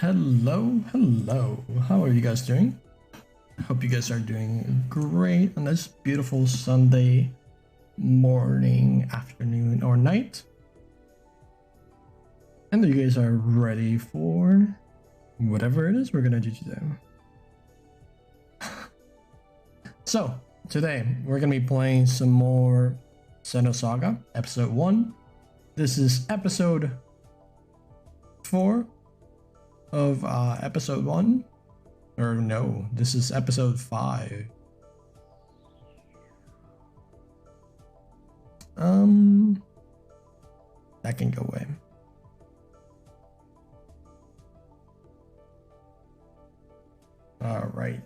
Hello. How are you guys doing? Hope you guys are doing great on this beautiful Sunday morning, afternoon, or night. And you guys are ready for whatever it is we're gonna do today. So, today we're gonna be playing some more Xenosaga, episode 1. This is episode 4 of episode 1. Or no, this is episode 5. That can go away. All right.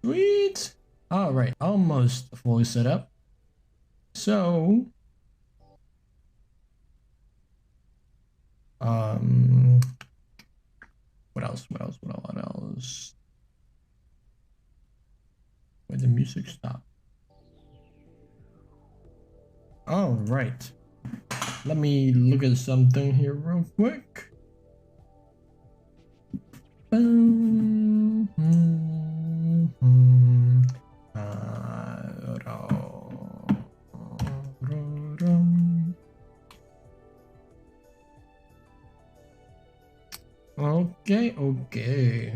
Sweet. All right, almost fully set up. So, what else? Where'd the music stop? All right. Let me look at something here real quick. Okay.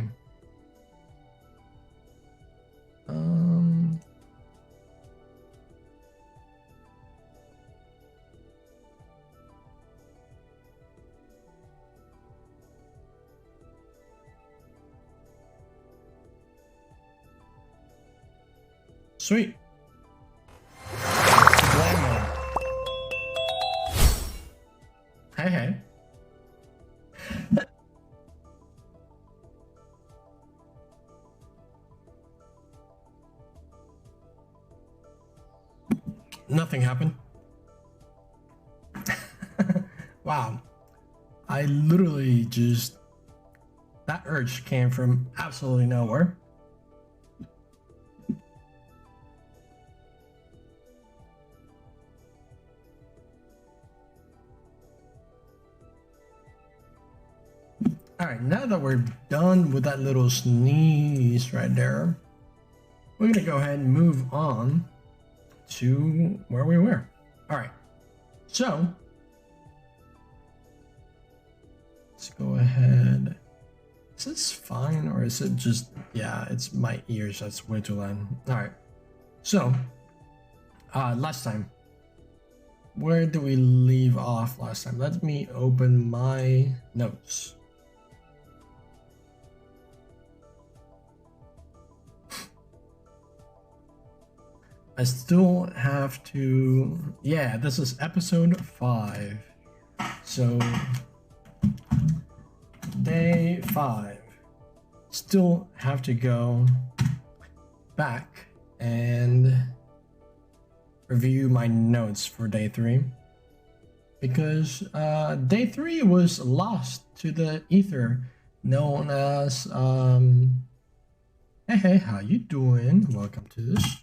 Sweet. Hey. Nothing happened. Wow. I literally just... That urge came from absolutely nowhere. Alright, now that we're done with that little sneeze right there, we're gonna go ahead and move on to where we were. Alright, so let's go ahead. Is this fine or is it just, yeah, it's my ears, that's way too loud. Alright, so last time, where did we leave off last time? Let me open my notes. I still have to, yeah, this is episode 5. So, day 5. Still have to go back and review my notes for day 3. Because day 3 was lost to the ether, known as, hey, how you doing? Welcome to the stream.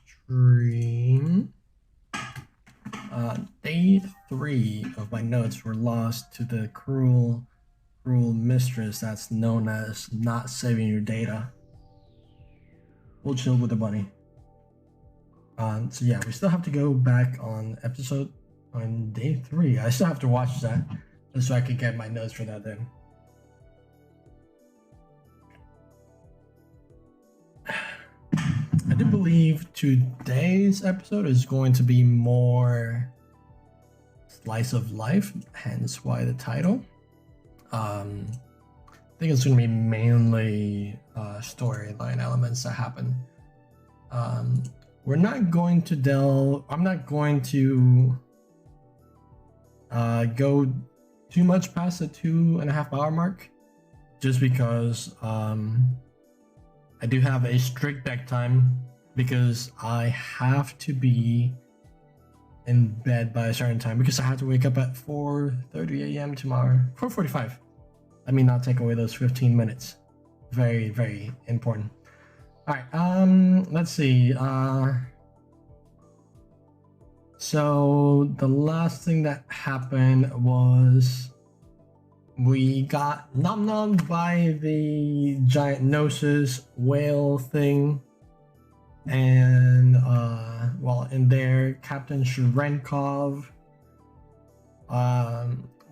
Day 3 of my notes were lost to the cruel mistress that's known as not saving your data. We'll chill with the bunny. So yeah, we still have to go back on day 3. I still have to watch that so I can get my notes for that then. I do believe today's episode is going to be more slice of life, hence why the title. I think it's going to be mainly storyline elements that happen. We're not going to delve. I'm not going to go too much past the 2.5 hour mark, just because I do have a strict deck time because I have to be in bed by a certain time because I have to wake up at 4:30 a.m. tomorrow. 4:45. Let me not take away those 15 minutes. Very, very important. All right. Let's see. So the last thing that happened was we got nom by the giant Gnosis whale thing. And while in there, Captain Shrenkov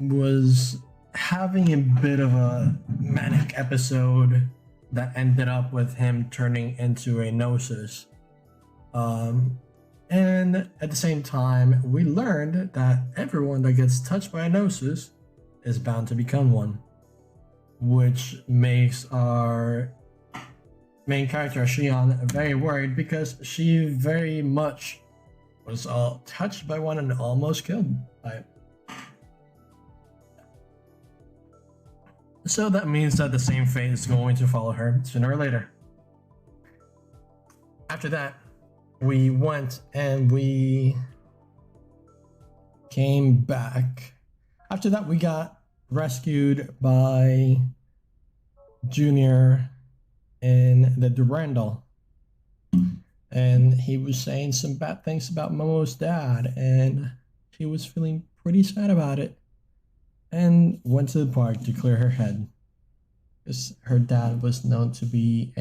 was having a bit of a manic episode that ended up with him turning into a Gnosis. And at the same time, we learned that everyone that gets touched by a Gnosis is bound to become one, which makes our main character Shion very worried because she very much was touched by one and almost killed by it. So that means that the same fate is going to follow her sooner or later. After that, we went and we came back. After that, we got rescued by Junior in the Durandal. And he was saying some bad things about Momo's dad, and she was feeling pretty sad about it. And went to the park to clear her head. Because her dad was known to be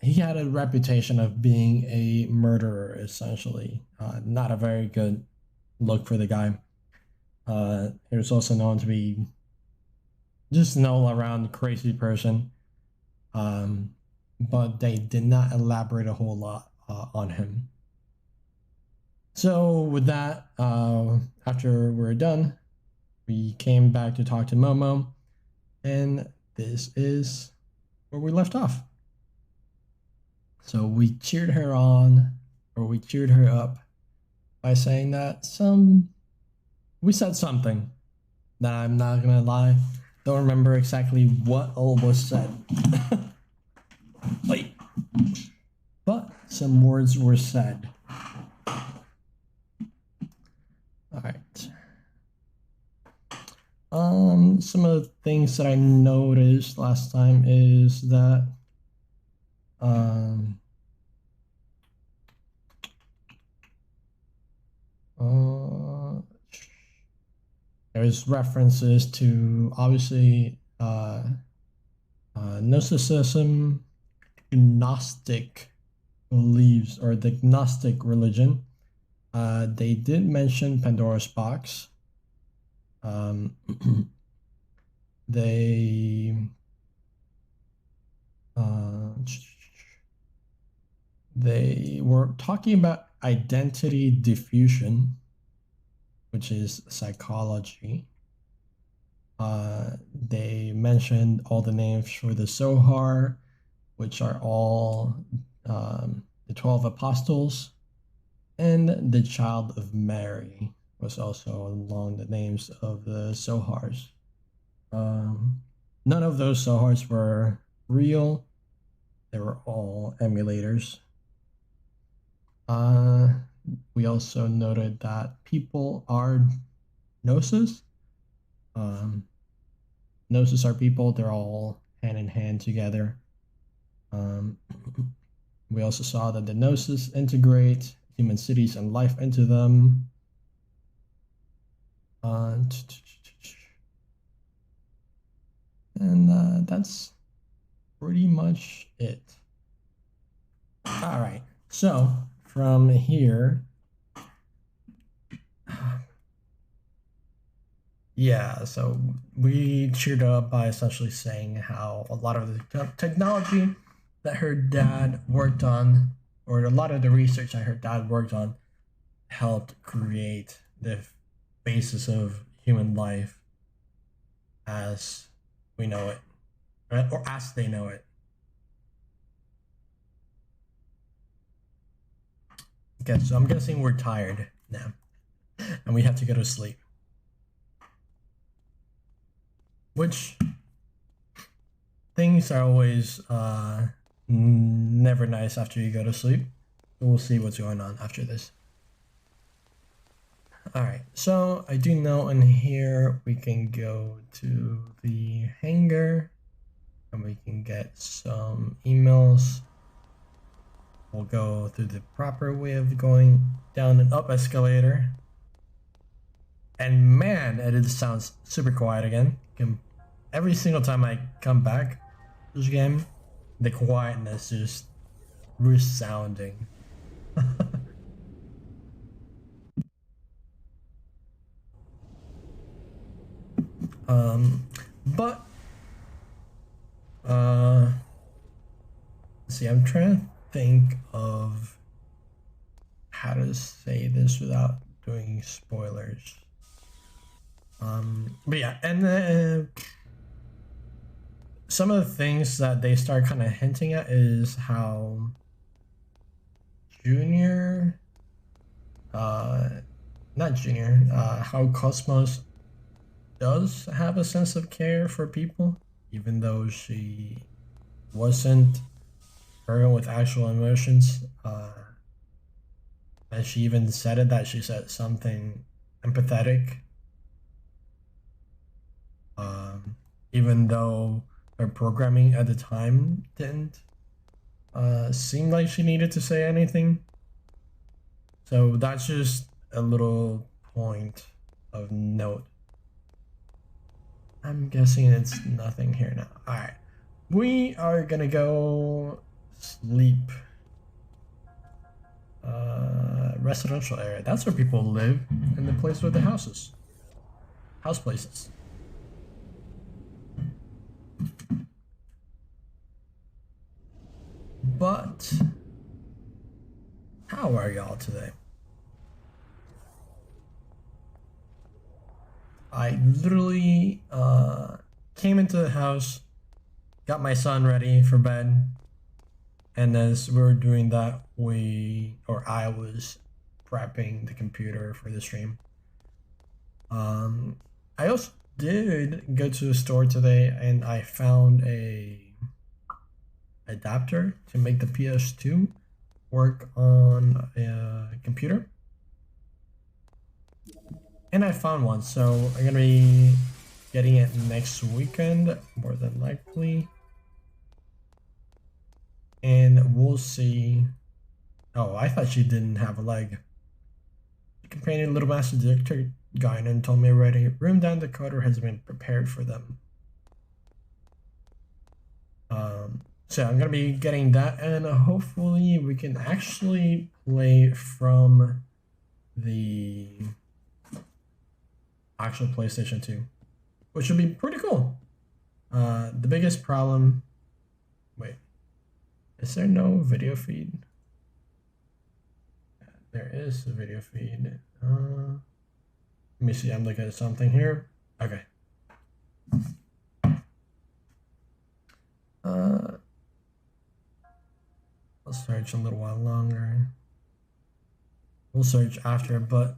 he had a reputation of being a murderer, essentially. Not a very good look for the guy. He was also known to be just an all-around crazy person. But they did not elaborate a whole lot on him. So with that, after we're done, we came back to talk to Momo, and this is where we left off. So we cheered her on, or we cheered her up by saying that we said something that I'm not gonna lie, don't remember exactly what all was said. Wait. But some words were said. Alright. Some of the things that I noticed last time is that there's references to obviously Gnosticism, Gnostic beliefs, or the Gnostic religion. They did mention Pandora's box. They were talking about identity diffusion, which is psychology. They mentioned all the names for the Zohar, which are all the 12 apostles, and the Child of Mary was also along the names of the Zohars. None of those Zohars were real. They were all emulators. We also noted that people are Gnosis. Gnosis are people. They're all hand in hand together. We also saw that the Gnosis integrate human cities and life into them. And that's pretty much it. All right, so from here, yeah, so we cheered up by essentially saying how a lot of the technology that her dad worked on, or a lot of the research that her dad worked on, helped create the basis of human life as we know it, or as they know it. Okay, so I'm guessing we're tired now, and we have to go to sleep. Which things are always never nice after you go to sleep. So we'll see what's going on after this. Alright, so I do know in here we can go to the hangar and we can get some emails we'll go through the proper way of going down an up escalator. And man, it sounds super quiet again. Every single time I come back to this game, the quietness just resounding. But see, I'm trying to think of how to say this without doing spoilers. But yeah, and some of the things that they start kind of hinting at is how Junior, not Junior, how Cosmos does have a sense of care for people, even though she wasn't struggling with actual emotions. And she even said it, that she said something empathetic. Even though her programming at the time didn't seem like she needed to say anything. So that's just a little point of note. I'm guessing it's nothing here now. Alright. We are gonna go sleep. Residential area. That's where people live, in the place with the houses. House places. But how are y'all today? I literally came into the house, got my son ready for bed, and as we were doing that, I was prepping the computer for the stream. I also did go to the store today, and I found a adapter to make the PS2 work on a computer. And I found one, so I'm gonna be getting it next weekend, more than likely. And we'll see. Oh, I thought she didn't have a leg. The companion Little Master Director Guinan told me already. Room down the corridor has been prepared for them. So I'm gonna be getting that, and hopefully we can actually play from the actual PlayStation 2, which would be pretty cool. The biggest problem, wait, is there no video feed? There is a video feed. Let me see, I'm looking at something here. Okay. I'll search a little while longer. We'll search after, but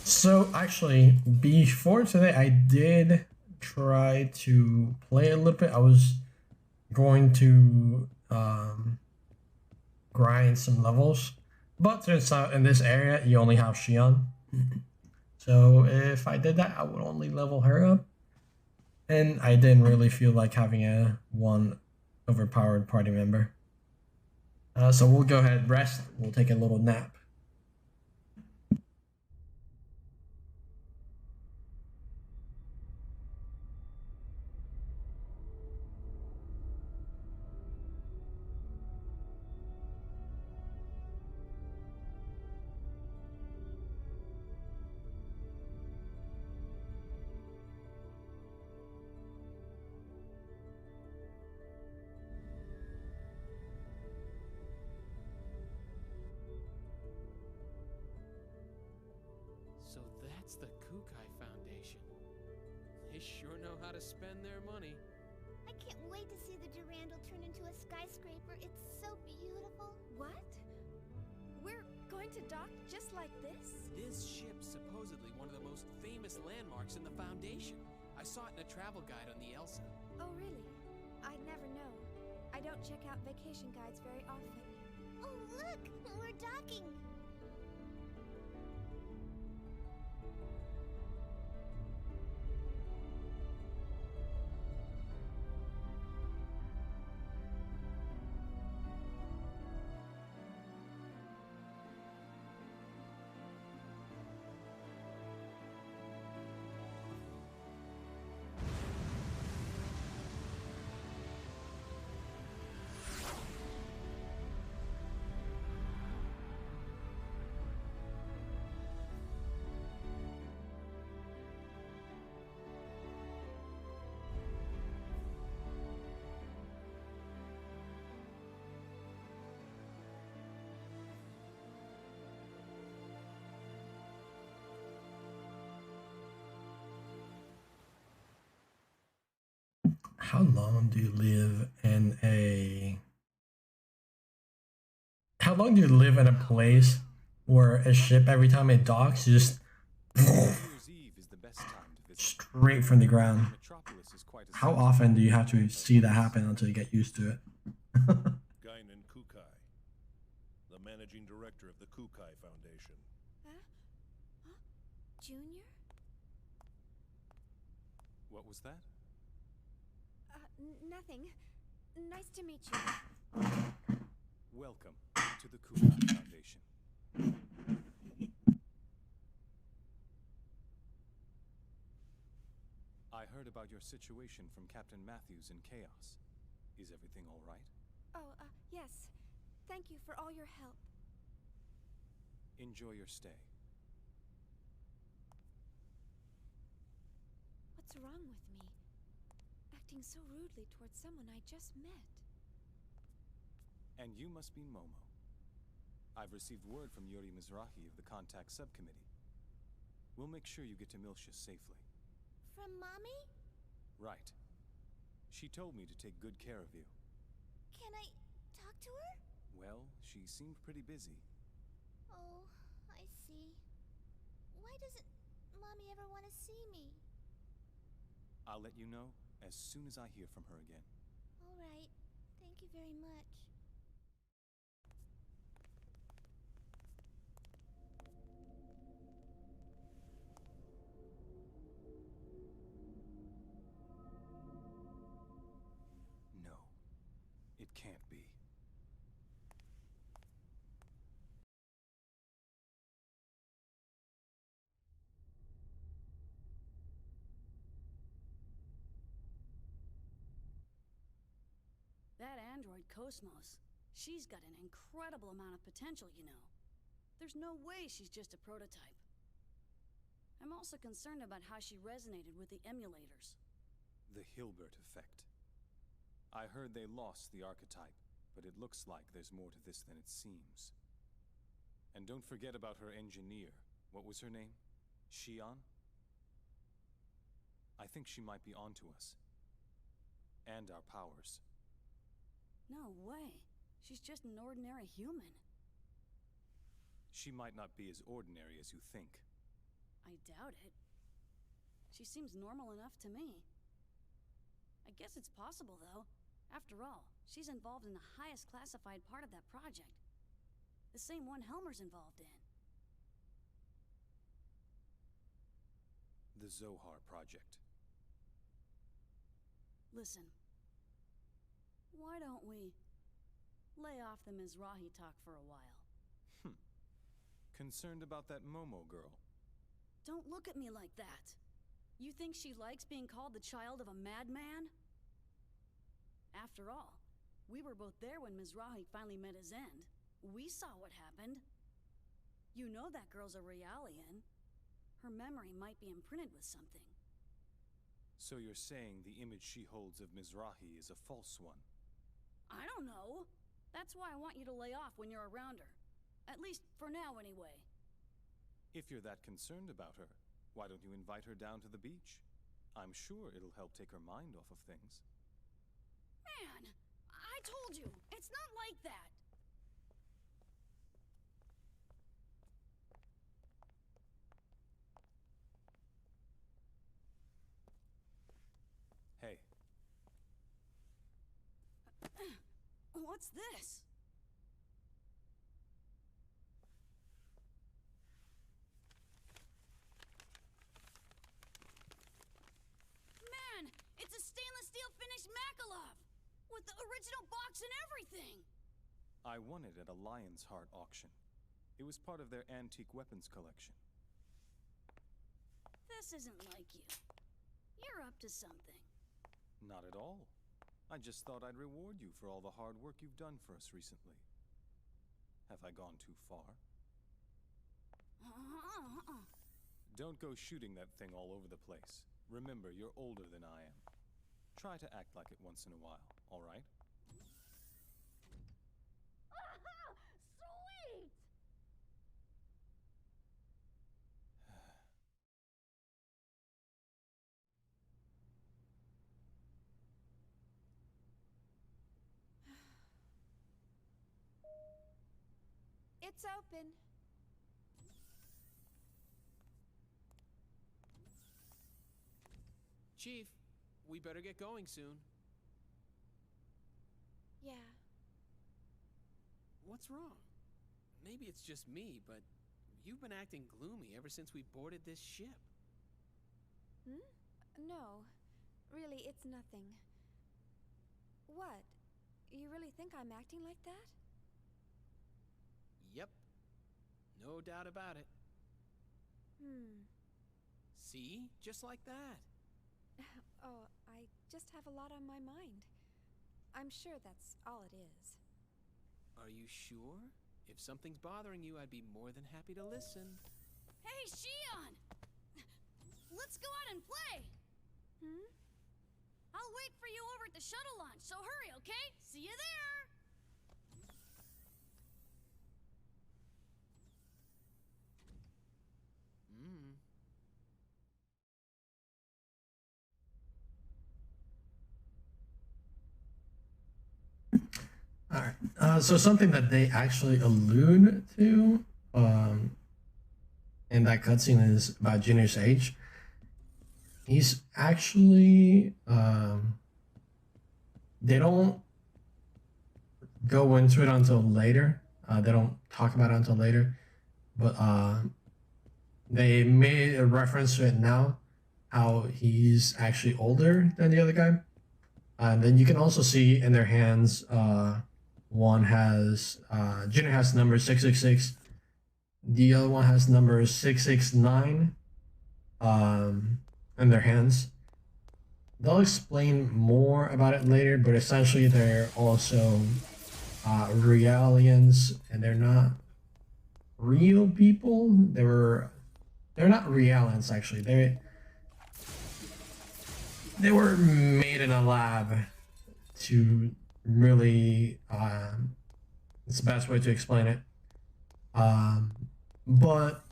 so actually before today I did try to play a little bit. I was going to grind some levels, but turns out in this area you only have Shion. So if I did that, I would only level her up, and I didn't really feel like having a one overpowered party member. So we'll go ahead and rest. We'll take a little nap. So that's the Kukai Foundation. They sure know how to spend their money. I can't wait to see the Durandal turn into a skyscraper. It's so beautiful. What? We're going to dock just like this? This ship's supposedly one of the most famous landmarks in the Foundation. I saw it in a travel guide on the Elsa. Oh, really? I'd never know. I don't check out vacation guides very often. Oh, look! We're docking! How long do you live in a how long do you live in a place where a ship every time it docks just New Year's Eve is the best time to visit. straight from the ground? Metropolis is quite a How city. often do you have to see that happen until you get used to it? Guinan Kukai, the managing director of the Kukai Foundation. Huh? Huh? Junior? What was that? Nothing. Nice to meet you. Welcome to the Kukai Foundation. I heard about your situation from Captain Matthews in Chaos. Is everything all right? Oh, yes. Thank you for all your help. Enjoy your stay. What's wrong with me? Acting so rudely towards someone I just met. And you must be Momo. I've received word from Yuri Mizrahi of the Contact Subcommittee. We'll make sure you get to Miltia safely. From Mommy? Right. She told me to take good care of you. Can I talk to her? Well, she seemed pretty busy. Oh, I see. Why doesn't Mommy ever want to see me? I'll let you know as soon as I hear from her again. All right. Thank you very much. No, it can't be. That android Cosmos, she's got an incredible amount of potential, you know. There's no way she's just a prototype. I'm also concerned about how she resonated with the emulators. The Hilbert effect. I heard they lost the archetype, but it looks like there's more to this than it seems. And don't forget about her engineer. What was her name? Shion? I think she might be onto us. And our powers. No way. She's just an ordinary human. She might not be as ordinary as you think. I doubt it. She seems normal enough to me. I guess it's possible, though. After all, she's involved in the highest classified part of that project. The same one Helmer's involved in. The Zohar Project. Listen. Why don't we lay off the Mizrahi talk for a while? Concerned about that Momo girl? Don't look at me like that. You think she likes being called the child of a madman? After all, we were both there when Mizrahi finally met his end. We saw what happened. You know that girl's a Realian. Her memory might be imprinted with something. So you're saying the image she holds of Mizrahi is a false one? I don't know. That's why I want you to lay off when you're around her. At least for now, anyway. If you're that concerned about her, why don't you invite her down to the beach? I'm sure it'll help take her mind off of things. Man, I told you, it's not like that. Hey, What's this? Man, it's a stainless steel finished Makalov! With the original box and everything! I won it at a Lion's Heart auction. It was part of their antique weapons collection. This isn't like you. You're up to something. Not at all. I just thought I'd reward you for all the hard work you've done for us recently. Have I gone too far? Don't go shooting that thing all over the place. Remember, you're older than I am. Try to act like it once in a while, all right? Sweet! It's open. Chief, we better get going soon. Yeah. What's wrong? Maybe it's just me, but you've been acting gloomy ever since we boarded this ship. No. Really, it's nothing. What? You really think I'm acting like that? Yep. No doubt about it. See? Just like that. Oh, I just have a lot on my mind. I'm sure that's all it is. Are you sure? If something's bothering you, I'd be more than happy to listen. Hey, Shion! Let's go out and play! I'll wait for you over at the shuttle launch, so hurry, okay? See you there! All right. So something that they actually allude to in that cutscene is about Junior's age. He's actually they don't go into it until later. They don't talk about it until later, but they made a reference to it now, how he's actually older than the other guy. And then you can also see in their hands, one has Junior has number 666, the other one has number 669 in their hands. They'll explain more about it later, but essentially they're also realians, and they're not real people. They're not realians actually. They were made in a lab to really it's the best way to explain it. But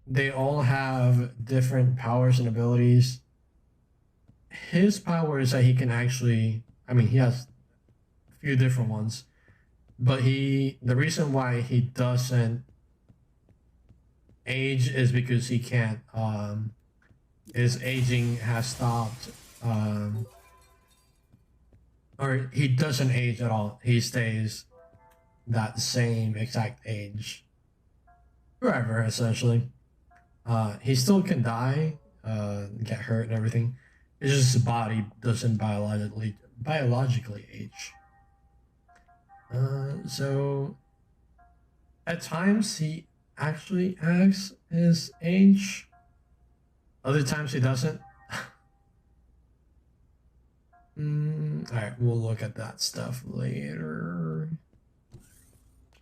they all have different powers and abilities. His power is that he can actually, he has a few different ones, but the reason why he doesn't age is because he can't, his aging has stopped, or he doesn't age at all. He stays that same exact age forever, essentially. He still can die, get hurt and everything. It's just his body doesn't biologically age. So at times he actually acts his age. Other times he doesn't. Alright, we'll look at that stuff later.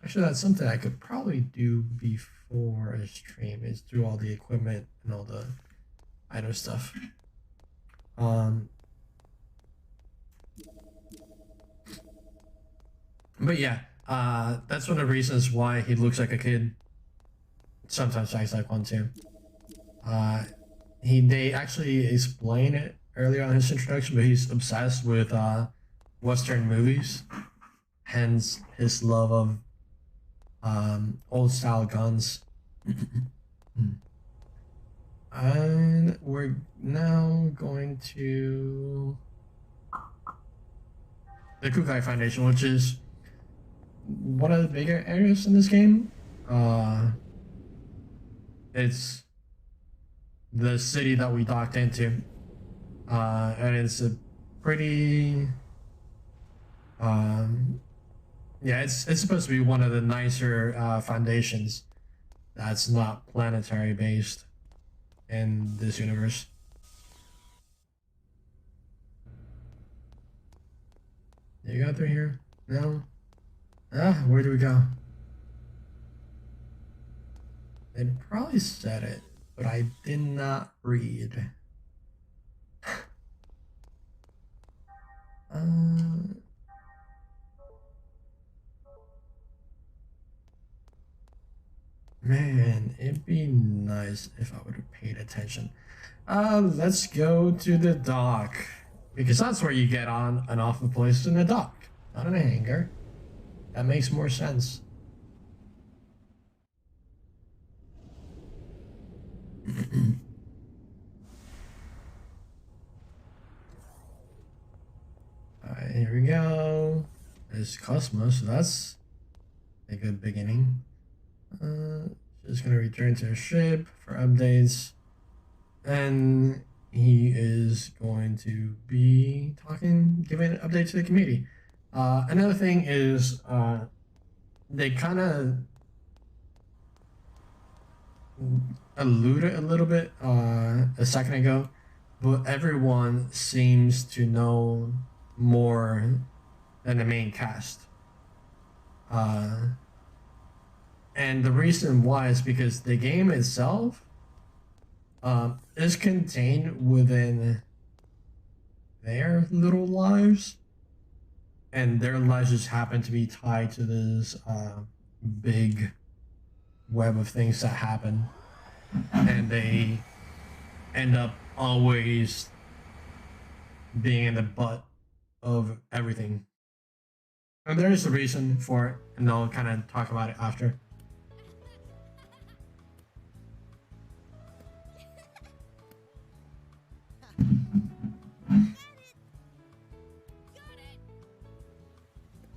Actually, that's something I could probably do before a stream, is do all the equipment and all the item stuff. But yeah, that's one of the reasons why he looks like a kid. Sometimes acts like one too. They actually explain it earlier on in his introduction, but he's obsessed with Western movies, hence his love of old style guns. And we're now going to the Kukai Foundation, which is one of the bigger areas in this game. It's the city that we docked into, and it's a pretty yeah, it's supposed to be one of the nicer foundations that's not planetary based in this universe. You got through here? No? Where do we go? They probably said it, but I did not read. Man, it'd be nice if I would have paid attention. Let's go to the dock, because that's where you get on and off the place, in the dock, not in a hangar. That makes more sense. Alright, here we go. There's Cosmos, so that's a good beginning. Just gonna return to her ship for updates. And he is going to be giving an update to the community. Another thing is they kind of alluded a little bit a second ago, but everyone seems to know more than the main cast. And the reason why is because the game itself is contained within their little lives, and their lives just happen to be tied to this big web of things that happen, and they end up always being in the butt of everything. And there is a reason for it, and I'll kind of talk about it after.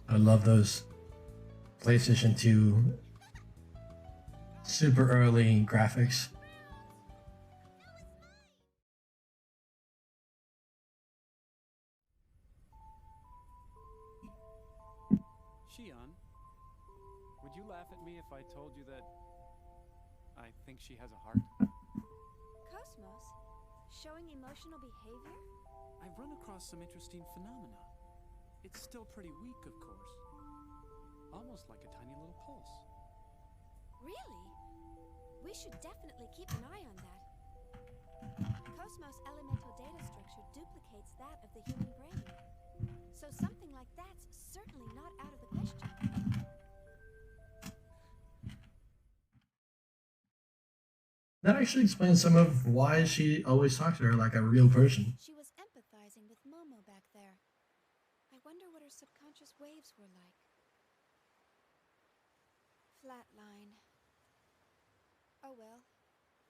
I love those PlayStation 2 super early graphics. Shion, would you laugh at me if I told you that I think she has a heart? Cosmos? Showing emotional behavior? I've run across some interesting phenomena. It's still pretty weak, of course. Almost like a tiny little pulse. Really? We should definitely keep an eye on that. Cosmos' elemental data structure duplicates that of the human brain. So something like that's certainly not out of the question. That actually explains some of why she always talks to her like a real person. She was empathizing with Momo back there. I wonder what her subconscious waves were like. Flatline. Oh well,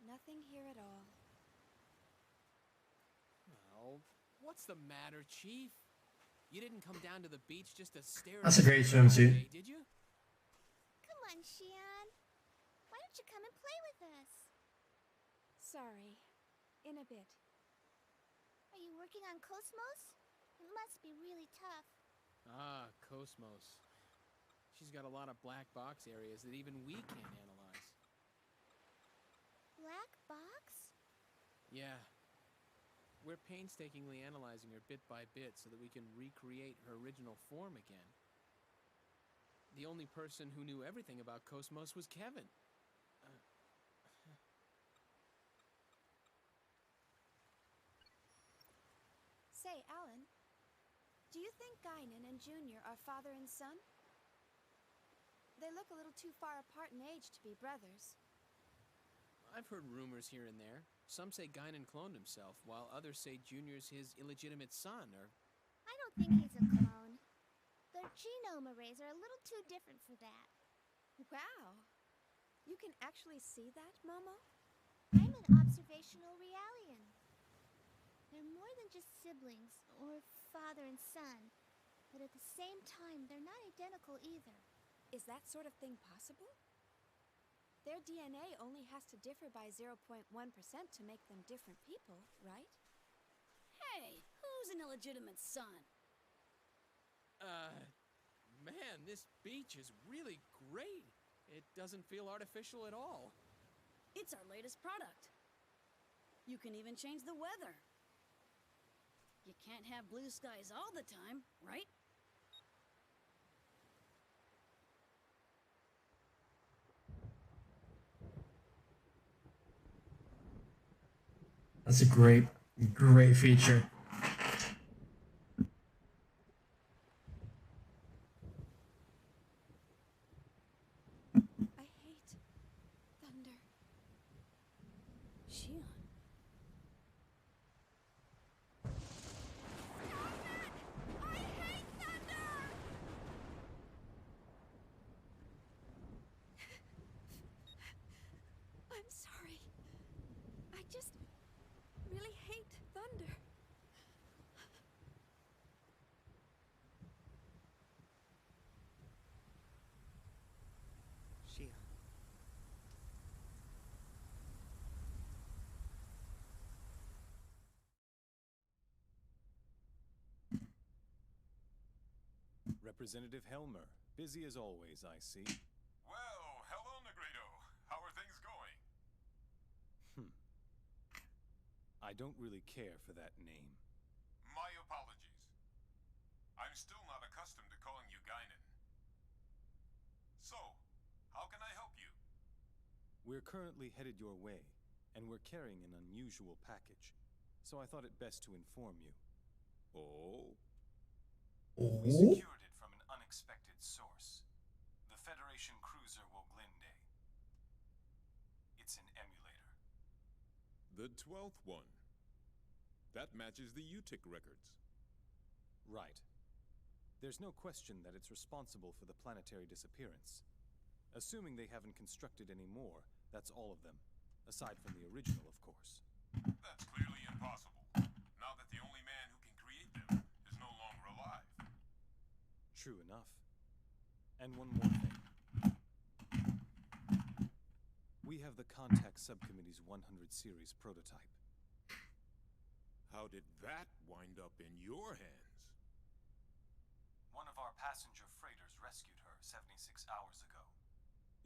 nothing here at all. Well, what's the matter, Chief? You didn't come down to the beach just to stare That's at a great the sun all swimsuit. day, did you? Come on, Shion. Why don't you come and play with us? Sorry. In a bit. Are you working on Cosmos? It must be really tough. Ah, Cosmos. She's got a lot of black box areas that even we can't analyze. Black box? Yeah. We're painstakingly analyzing her bit by bit so that we can recreate her original form again. The only person who knew everything about Cosmos was Kevin. Say, Alan, do you think Guinan and Junior are father and son? They look a little too far apart in age to be brothers. I've heard rumors here and there. Some say Guinan cloned himself, while others say Junior's his illegitimate son, or... I don't think he's a clone. Their genome arrays are a little too different for that. Wow. You can actually see that, Momo? I'm an observational realian. They're more than just siblings, or father and son. But at the same time, they're not identical either. Is that sort of thing possible? Their DNA only has to differ by 0.1% to make them different people, right? Hey, who's an illegitimate son? Man, this beach is really great. It doesn't feel artificial at all. It's our latest product. You can even change the weather. You can't have blue skies all the time, right? That's a great feature. I hate thunder. Shion. I'm sorry. Representative Helmer, busy as always, I see. Well, hello, Negredo. How are things going? I don't really care for that name. My apologies. I'm still not accustomed to calling you Guinan. So, how can I help you? We're currently headed your way, and we're carrying an unusual package, so I thought it best to inform you. Oh? We secured it from an unexpected source. The Federation cruiser Woglinde. It's an emulator. The 12th one. That matches the UTIC records. Right. There's no question that it's responsible for the planetary disappearance. Assuming they haven't constructed any more, that's all of them. Aside from the original, of course. That's clearly impossible, now that the only man who can create them is no longer alive. True enough. And one more thing. We have the Contact Subcommittee's 100 series prototype. How did that wind up in your hands? One of our passenger freighters rescued her 76 hours ago.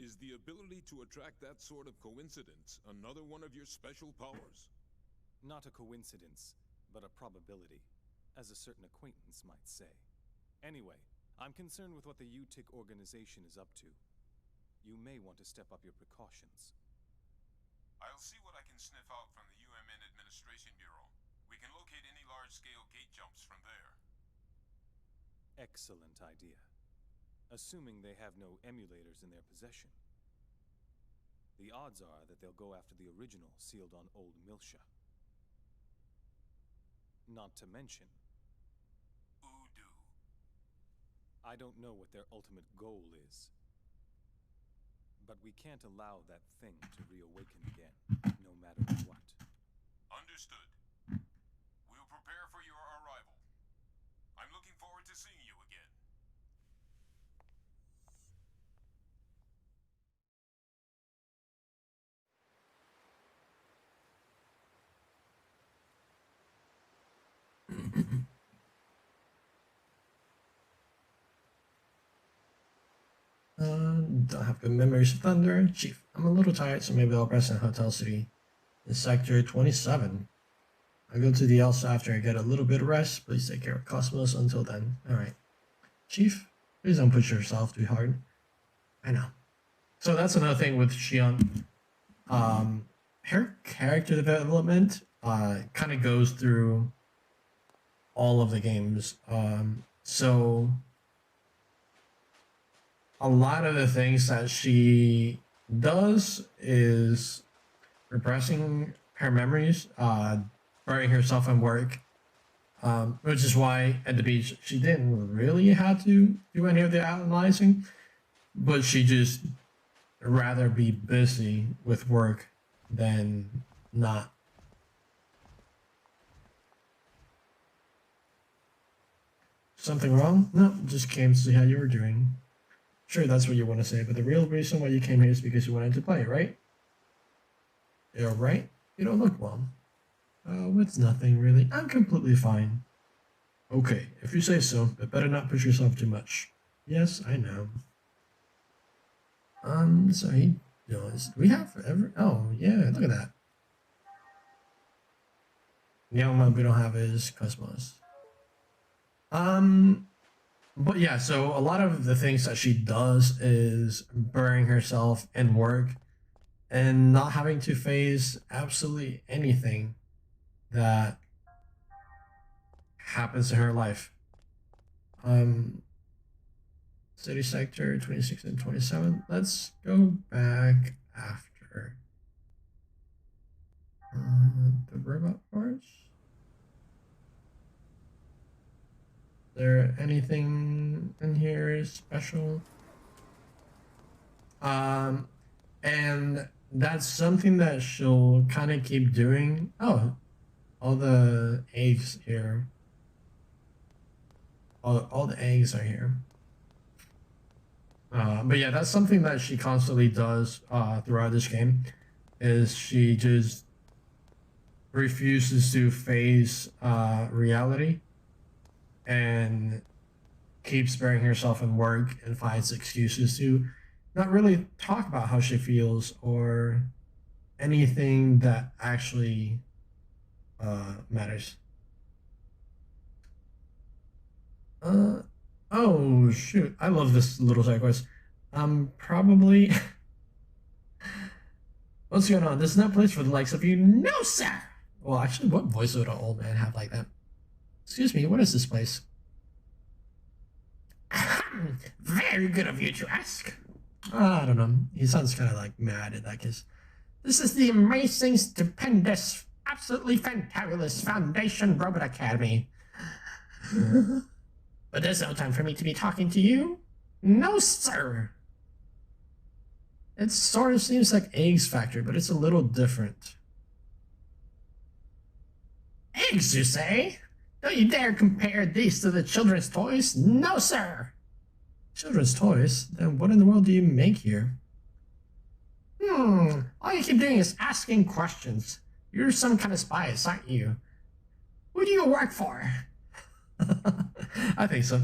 Is the ability to attract that sort of coincidence another one of your special powers? Not a coincidence, but a probability, as a certain acquaintance might say. Anyway, I'm concerned with what the UTIC organization is up to. You may want to step up your precautions. I'll see what I can sniff out from the UMN Administration Bureau. We can locate any large-scale gate jumps from there. Excellent idea. Assuming they have no emulators in their possession. The odds are that they'll go after the original sealed on Old Milsha. Not to mention... Udu. I don't know what their ultimate goal is. But we can't allow that thing to reawaken again, no matter what. Understood. We'll prepare for your arrival. I'm looking forward to seeing you again. Don't have good memories of Thunder. Chief, I'm a little tired, so maybe I'll rest in Hotel City in Sector 27. I'll go to the Elsa after I get a little bit of rest. Please take care of Cosmos until then. Alright. Chief, please don't push yourself too hard. I know. So that's another thing with Shion. Her character development kind of goes through all of the games. So a lot of the things that she does is repressing her memories, burying herself in work, which is why at the beach she didn't really have to do any of the analyzing, but she just rather be busy with work than not. Something wrong? No, just came to see how you were doing. Sure, that's what you want to say, but the real reason why you came here is because you wanted to play, right? You're right. You don't look well. Oh, it's nothing, really. I'm completely fine. Okay, if you say so, but better not push yourself too much. Yes, I know. So he does. We have forever. Oh, yeah, look at that. The only one we don't have is Cosmos. But yeah, so a lot of the things that she does is burying herself in work and not having to face absolutely anything that happens in her life. City sector 26 and 27. Let's go back after the robot parts. Is there anything in here special? And that's something that she'll kind of keep doing. Oh, all the eggs here. All the eggs are here. But yeah, that's something that she constantly does throughout this game. Is she just refuses to face reality and keeps burying herself in work and finds excuses to not really talk about how she feels or anything that actually matters. Oh shoot! I love this little side quest. Probably. What's going on? This is no place for the likes of you. No, sir! Well, actually, what voice would an old man have like that? Excuse me, what is this place? Very good of you to ask. I don't know. He sounds kind of like mad in that case. This is the amazing, stupendous, absolutely fantabulous Foundation Robot Academy. But there's no time for me to be talking to you. No, sir. It sort of seems like Eggs Factory, but it's a little different. Eggs, you say? Don't you dare compare these to the children's toys? No, sir. Children's toys? Then what in the world do you make here? All you keep doing is asking questions. You're some kind of spy, aren't you? Who do you work for? I think so.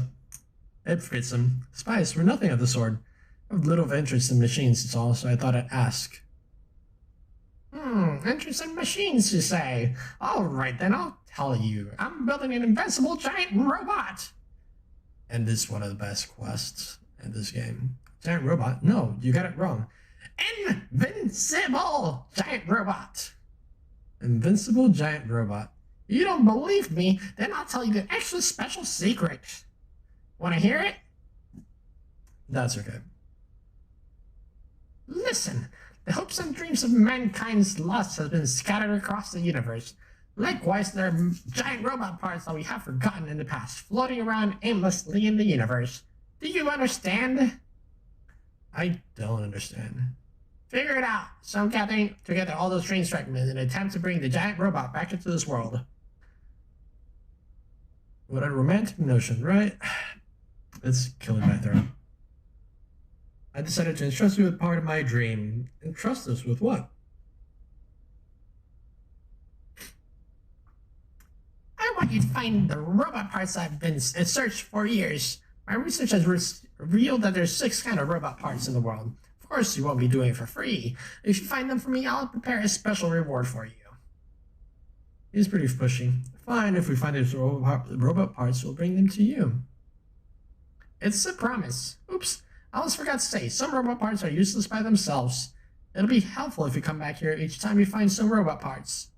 It fits him. Spies were nothing of the sort. I have little interest in machines, it's all, so I thought I'd ask. Interest in machines, you say? Alright then, I'll tell you. I'm building an invincible giant robot! And this is one of the best quests in this game. Giant robot? No, you got it wrong. Invincible giant robot! Invincible giant robot. You don't believe me? Then I'll tell you the extra special secret. Wanna hear it? That's okay. Listen, the hopes and dreams of mankind's lost have been scattered across the universe. Likewise, there are giant robot parts that we have forgotten in the past, floating around aimlessly in the universe. Do you understand? I don't understand. Figure it out. So I'm gathering together all those strange fragments in an attempt to bring the giant robot back into this world. What a romantic notion, right? It's killing my throat. I decided to entrust you with part of my dream. Entrust us with what? I want you to find the robot parts I've been in search for years. My research has revealed that there's 6 kind of robot parts in the world. Of course, you won't be doing it for free. If you find them for me, I'll prepare a special reward for you. He's pretty pushy. Fine, if we find these robot parts, we'll bring them to you. It's a promise. Oops. I almost forgot to say, some robot parts are useless by themselves. It'll be helpful if you come back here each time you find some robot parts.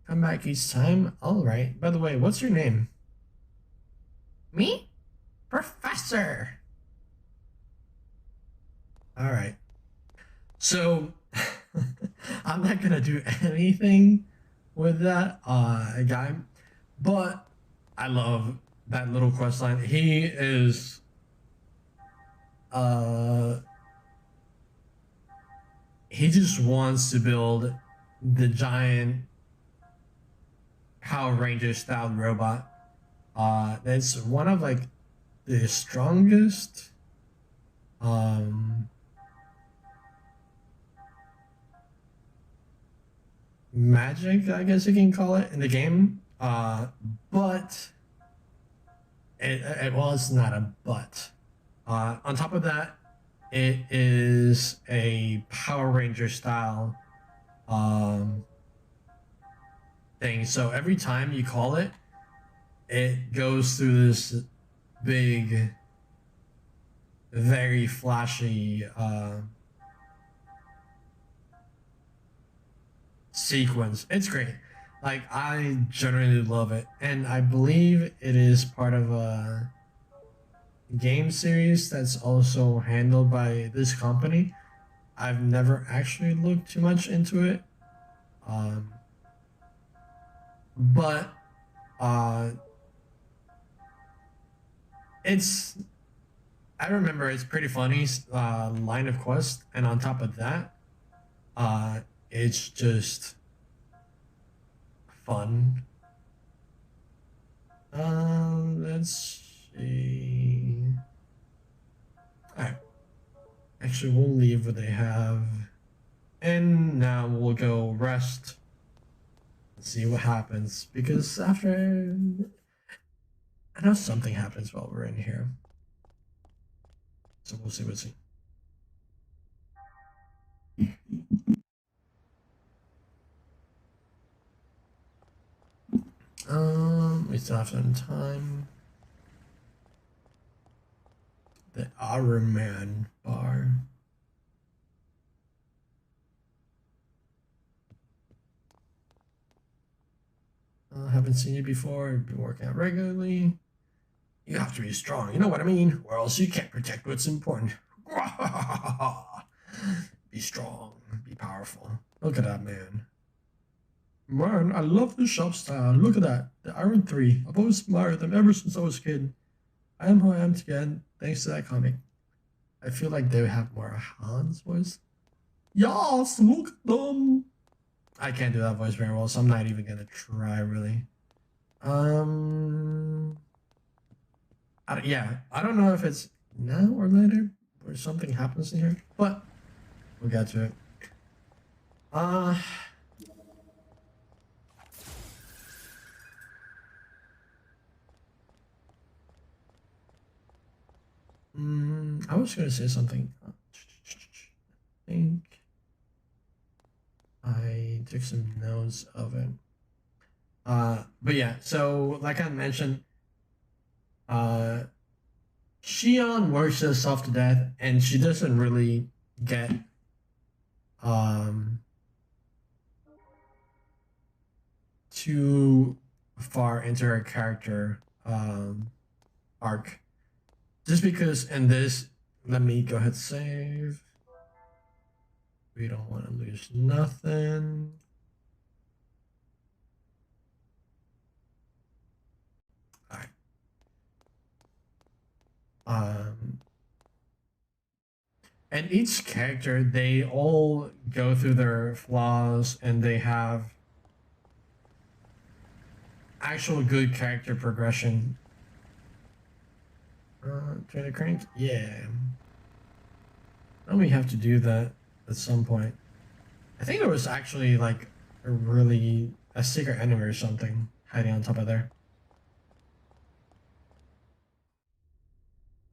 Come back each time? Alright. By the way, what's your name? Me? Professor! Alright. So, I'm not gonna do anything with that guy, but I love that little quest line. He is he just wants to build the giant Power Ranger style robot. It's one of like the strongest magic, I guess you can call it, in the game. But well, it's not a but. On top of that, it is a Power Ranger style thing. So every time you call it, it goes through this big, very flashy sequence. It's great. Like, I generally love it. And I believe it is part of a game series that's also handled by this company. I've never actually looked too much into it. But it's, I remember it's pretty funny line of quest, and on top of that, it's just fun. Let's see. Alright. Actually, we'll leave what they have. And now we'll go rest. See what happens. Because after I know something happens while we're in here. So we'll see, we still have some time. The Iron Man bar. Haven't seen you before. You've been working out regularly. You have to be strong, you know what I mean? Or else you can't protect what's important. Be strong, be powerful. Look at that, man. Man, I love the shop style. Look at that. The Iron 3. I've always admired them ever since I was a kid. I am who I am again, thanks to that comic. I feel like they have more Hans voice. Yes, look at them. I can't do that voice very well, so I'm not even gonna try, really. I don't know if it's now or later, or something happens in here, but we'll get to it. I was gonna say something. I think I took some notes of it. But yeah, so like I mentioned, Shion works herself to death, and she doesn't really get too far into her character arc. Just because in this, let me go ahead and save. We don't want to lose nothing. All right. And each character, they all go through their flaws and they have actual good character progression. Try to crank? Yeah. And we have to do that at some point. I think there was actually like a secret enemy or something hiding on top of there.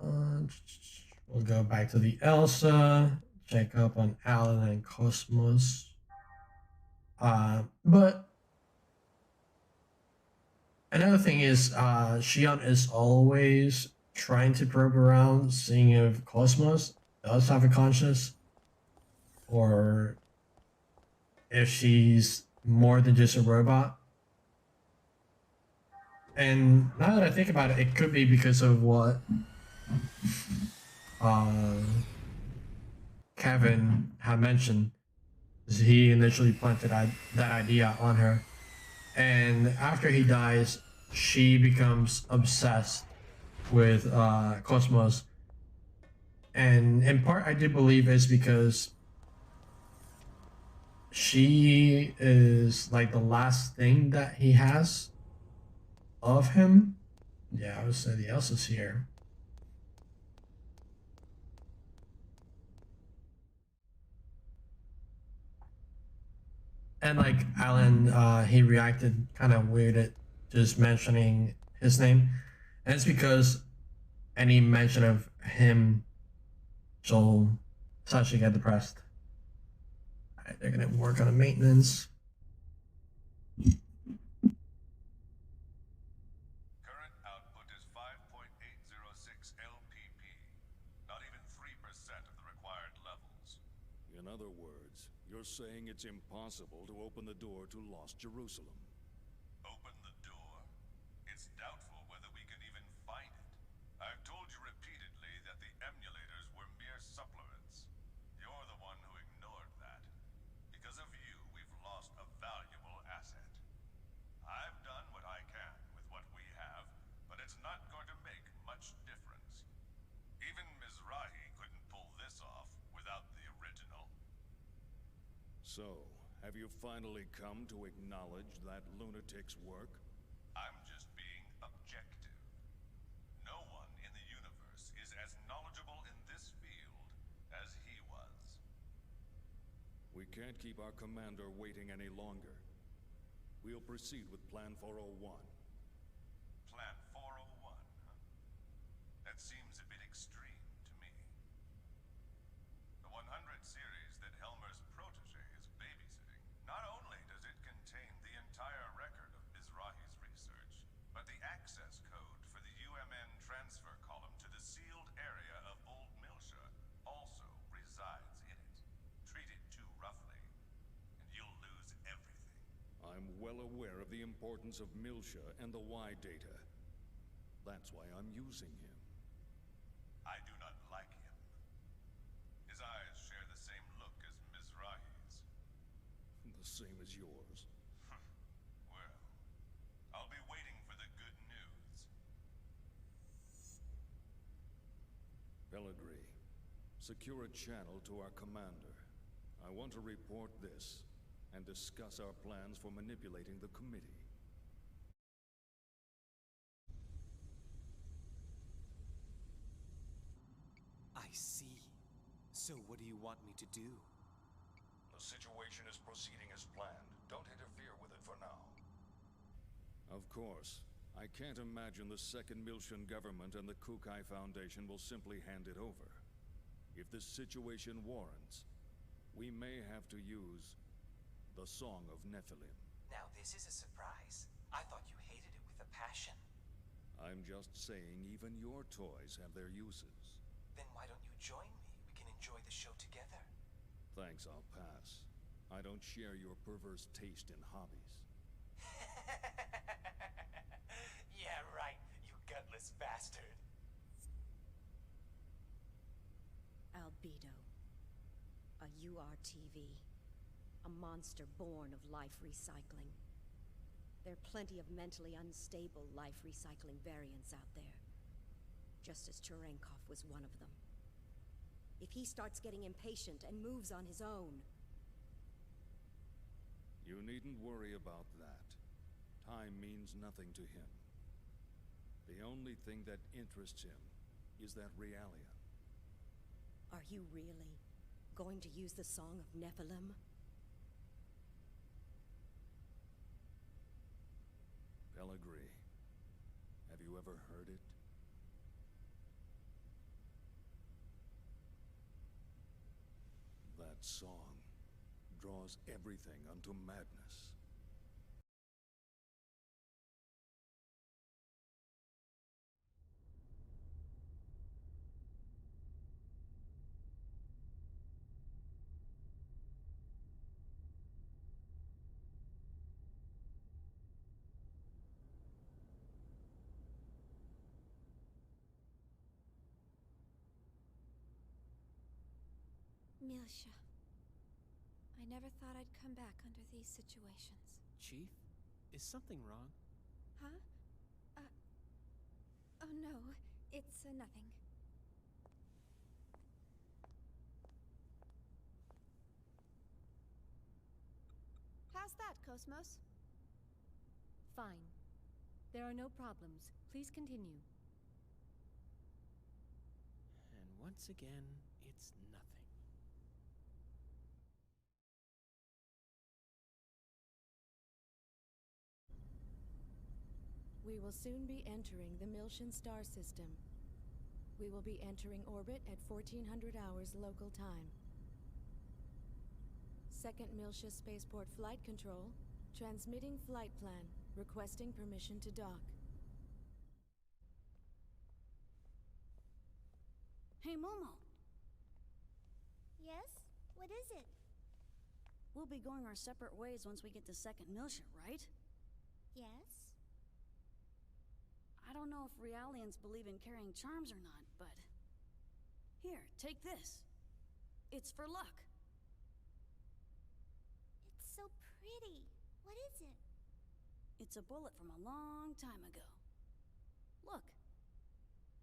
We'll go back to the Elsa, check up on Alan and Cosmos. But another thing is, Shion is always trying to probe around, seeing if Cosmos does have a conscience, or if she's more than just a robot. And now that I think about it, it could be because of what Kevin had mentioned. He initially planted that idea on her, and after he dies, she becomes obsessed with Cosmos. And in part, I do believe is because she is like the last thing that he has of him. Yeah, I would say the else is here. And like Alan, he reacted kind of weird at just mentioning his name. And it's because any mention of him, she'll actually get depressed. Alright, they're gonna work on a maintenance. Current output is 5.806 LPP. Not even 3% of the required levels. In other words, you're saying it's impossible to open the door to Lost Jerusalem. Open the door? It's doubtful whether we can even find it. I've told you repeatedly that the emulators were mere supplements. You're the one who ignored that. Because of you, we've lost a valuable asset. I've done what I can with what we have, but it's not going to make much difference. Even Mizrahi couldn't pull this off without the original. So, have you finally come to acknowledge that lunatic's work? I'm just being objective. No one in the universe is as knowledgeable in this field as he was. We can't keep our commander waiting any longer. We'll proceed with Plan 401. Plan 401. That seems a bit extreme to me. The 100 series that Helmer's protege is babysitting, not only does it contain the entire record of Mizrahi's research, but the access code for the UMN transfer column to the sealed area of Old Milsha also resides in it. Treat it too roughly, and you'll lose everything. I'm well aware of the importance of Milsha and the Y data. That's why I'm using him. I do not like him. His eyes share the same look as Mizrahi's. The same as yours. Well, I'll be waiting for the good news. Pellegrini, secure a channel to our commander. I want to report this and discuss our plans for manipulating the committee. I see. So what do you want me to do? The situation is proceeding as planned. Don't interfere with it for now. Of course. I can't imagine the second Milshan government and the Kukai Foundation will simply hand it over. If this situation warrants, we may have to use the Song of Nephilim. Now this is a surprise. I thought you hated it with a passion. I'm just saying even your toys have their uses. Then why don't you join me? We can enjoy the show together. Thanks, I'll pass. I don't share your perverse taste in hobbies. Yeah, right, you gutless bastard. Albedo. A URTV. A monster born of life recycling. There are plenty of mentally unstable life recycling variants out there. Just as Cherenkov was one of them. If he starts getting impatient and moves on his own... You needn't worry about that. Time means nothing to him. The only thing that interests him is that Realian. Are you really going to use the Song of Nephilim? Pellegrini, have you ever heard it? That song draws everything unto madness. Milsha. I never thought I'd come back under these situations. Chief, is something wrong? Huh? Oh no, it's nothing. How's that, Cosmos? Fine. There are no problems. Please continue. And once again, it's nothing. We will soon be entering the Milshan star system. We will be entering orbit at 1400 hours local time. Second Milsha Spaceport Flight Control, transmitting flight plan, requesting permission to dock. Hey, Momo. Yes? What is it? We'll be going our separate ways once we get to second Milsha, right? Yes? I don't know if Realians believe in carrying charms or not, but... Here, take this. It's for luck. It's so pretty. What is it? It's a bullet from a long time ago. Look.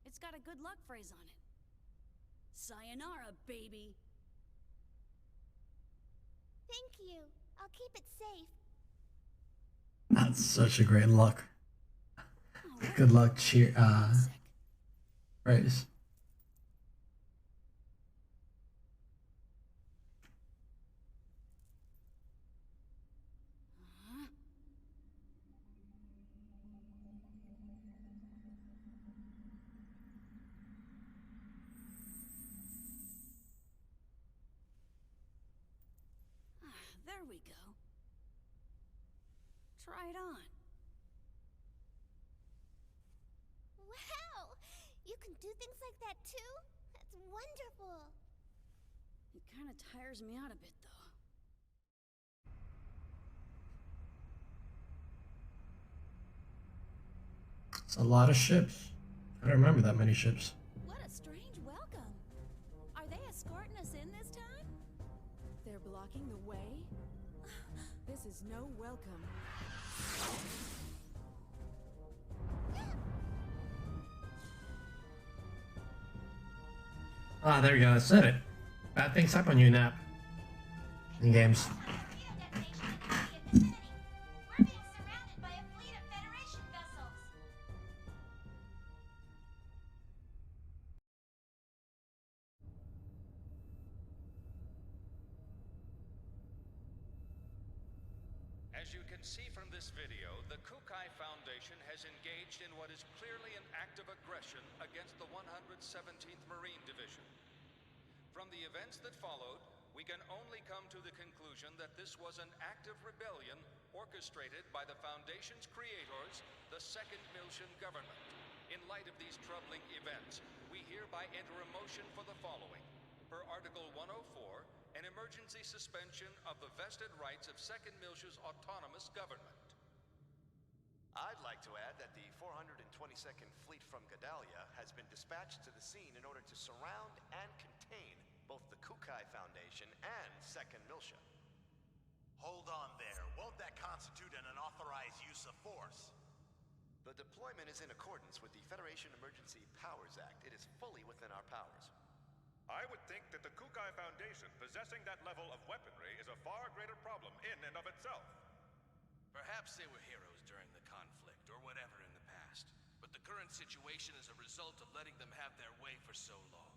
It's got a good luck phrase on it. Sayonara, baby! Thank you. I'll keep it safe. That's such a great luck. Oh, Good luck, cheer, One sec. phrase. Huh? Try it on. Wow! You can do things like that too? That's wonderful. It kind of tires me out a bit, though. It's a lot of ships. I don't remember that many ships. What a strange welcome. Are they escorting us in this time? They're blocking the way? This is no welcome. Ah, there we go. I said it. Bad things happen when you nap. In games. As you can see from this video, the Kukai Foundation has engaged in what is clearly an act of aggression against the 117th Marine Division. From the events that followed, we can only come to the conclusion that this was an act of rebellion orchestrated by the Foundation's creators, the Second Miltian government. In light of these troubling events, we hereby enter a motion for the following. Per Article 104, an emergency suspension of the vested rights of Second Miltia's autonomous government. I'd like to add that the 422nd Fleet from Gedalia has been dispatched to the scene in order to surround and contain both the Kukai Foundation and Second Miltia. Hold on there. Won't that constitute an unauthorized use of force? The deployment is in accordance with the Federation Emergency Powers Act. It is fully within our powers. I would think that the Kukai Foundation possessing that level of weaponry is a far greater problem in and of itself. Perhaps they were heroes during the conflict, or whatever in the past. But the current situation is a result of letting them have their way for so long.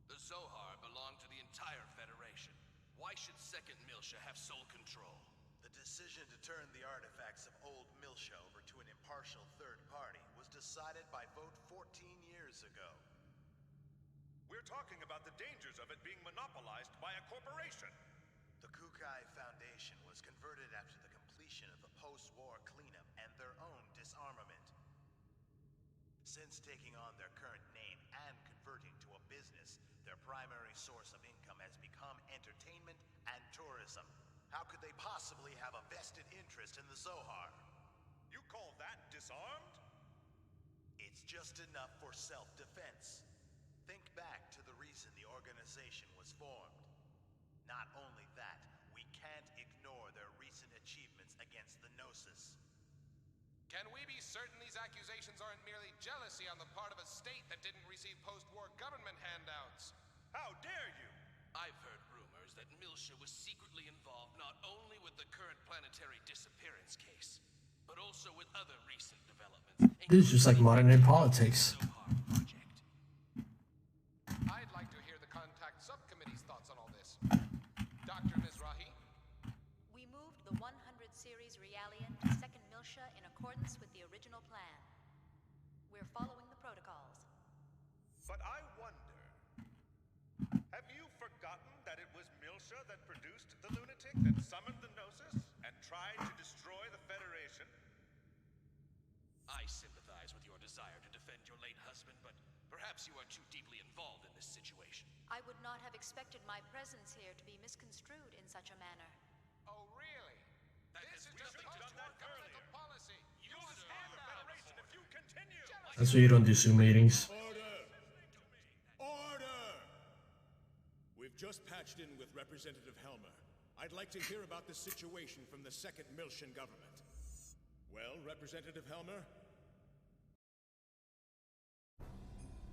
The Zohar belong to the entire Federation. Why should Second Miltia have sole control? The decision to turn the artifacts of old Miltia over to an impartial third party was decided by vote 14 years ago. We're talking about the dangers of it being monopolized by a corporation. The Kukai Foundation was converted after the completion of the post-war cleanup and their own disarmament. Since taking on their current name and converting to a business, their primary source of income has become entertainment and tourism. How could they possibly have a vested interest in the Zohar? You call that disarmed? It's just enough for self-defense. Think back to the reason the organization was formed. Not only that, we can't ignore their recent achievements against the Gnosis. Can we be certain these accusations aren't merely jealousy on the part of a state that didn't receive post-war government handouts? How dare you! I've heard rumors that Miltia was secretly involved not only with the current planetary disappearance case, but also with other recent developments. This is just like modern day politics. I'd like to hear the contact subcommittee's thoughts on all this. Dr. Mizrahi? We moved the 100 series Realian to Second Miltia in accordance with the original plan. We're following the protocols. But I wonder, have you forgotten that it was Miltia that produced the lunatic that summoned the Gnosis and tried to destroy the Federation? I sympathize with your desire to defend your late husband, but perhaps you are too deeply involved in this situation. I would not have expected my presence here to be misconstrued in such a manner. Oh, really? This is just post-war governmental policy. You'll destroy the Federation if you continue! That's why you don't do Zoom meetings. Order! Order! We've just patched in with Representative Helmer. I'd like to hear about the situation from the Second Miltian government. Well, Representative Helmer?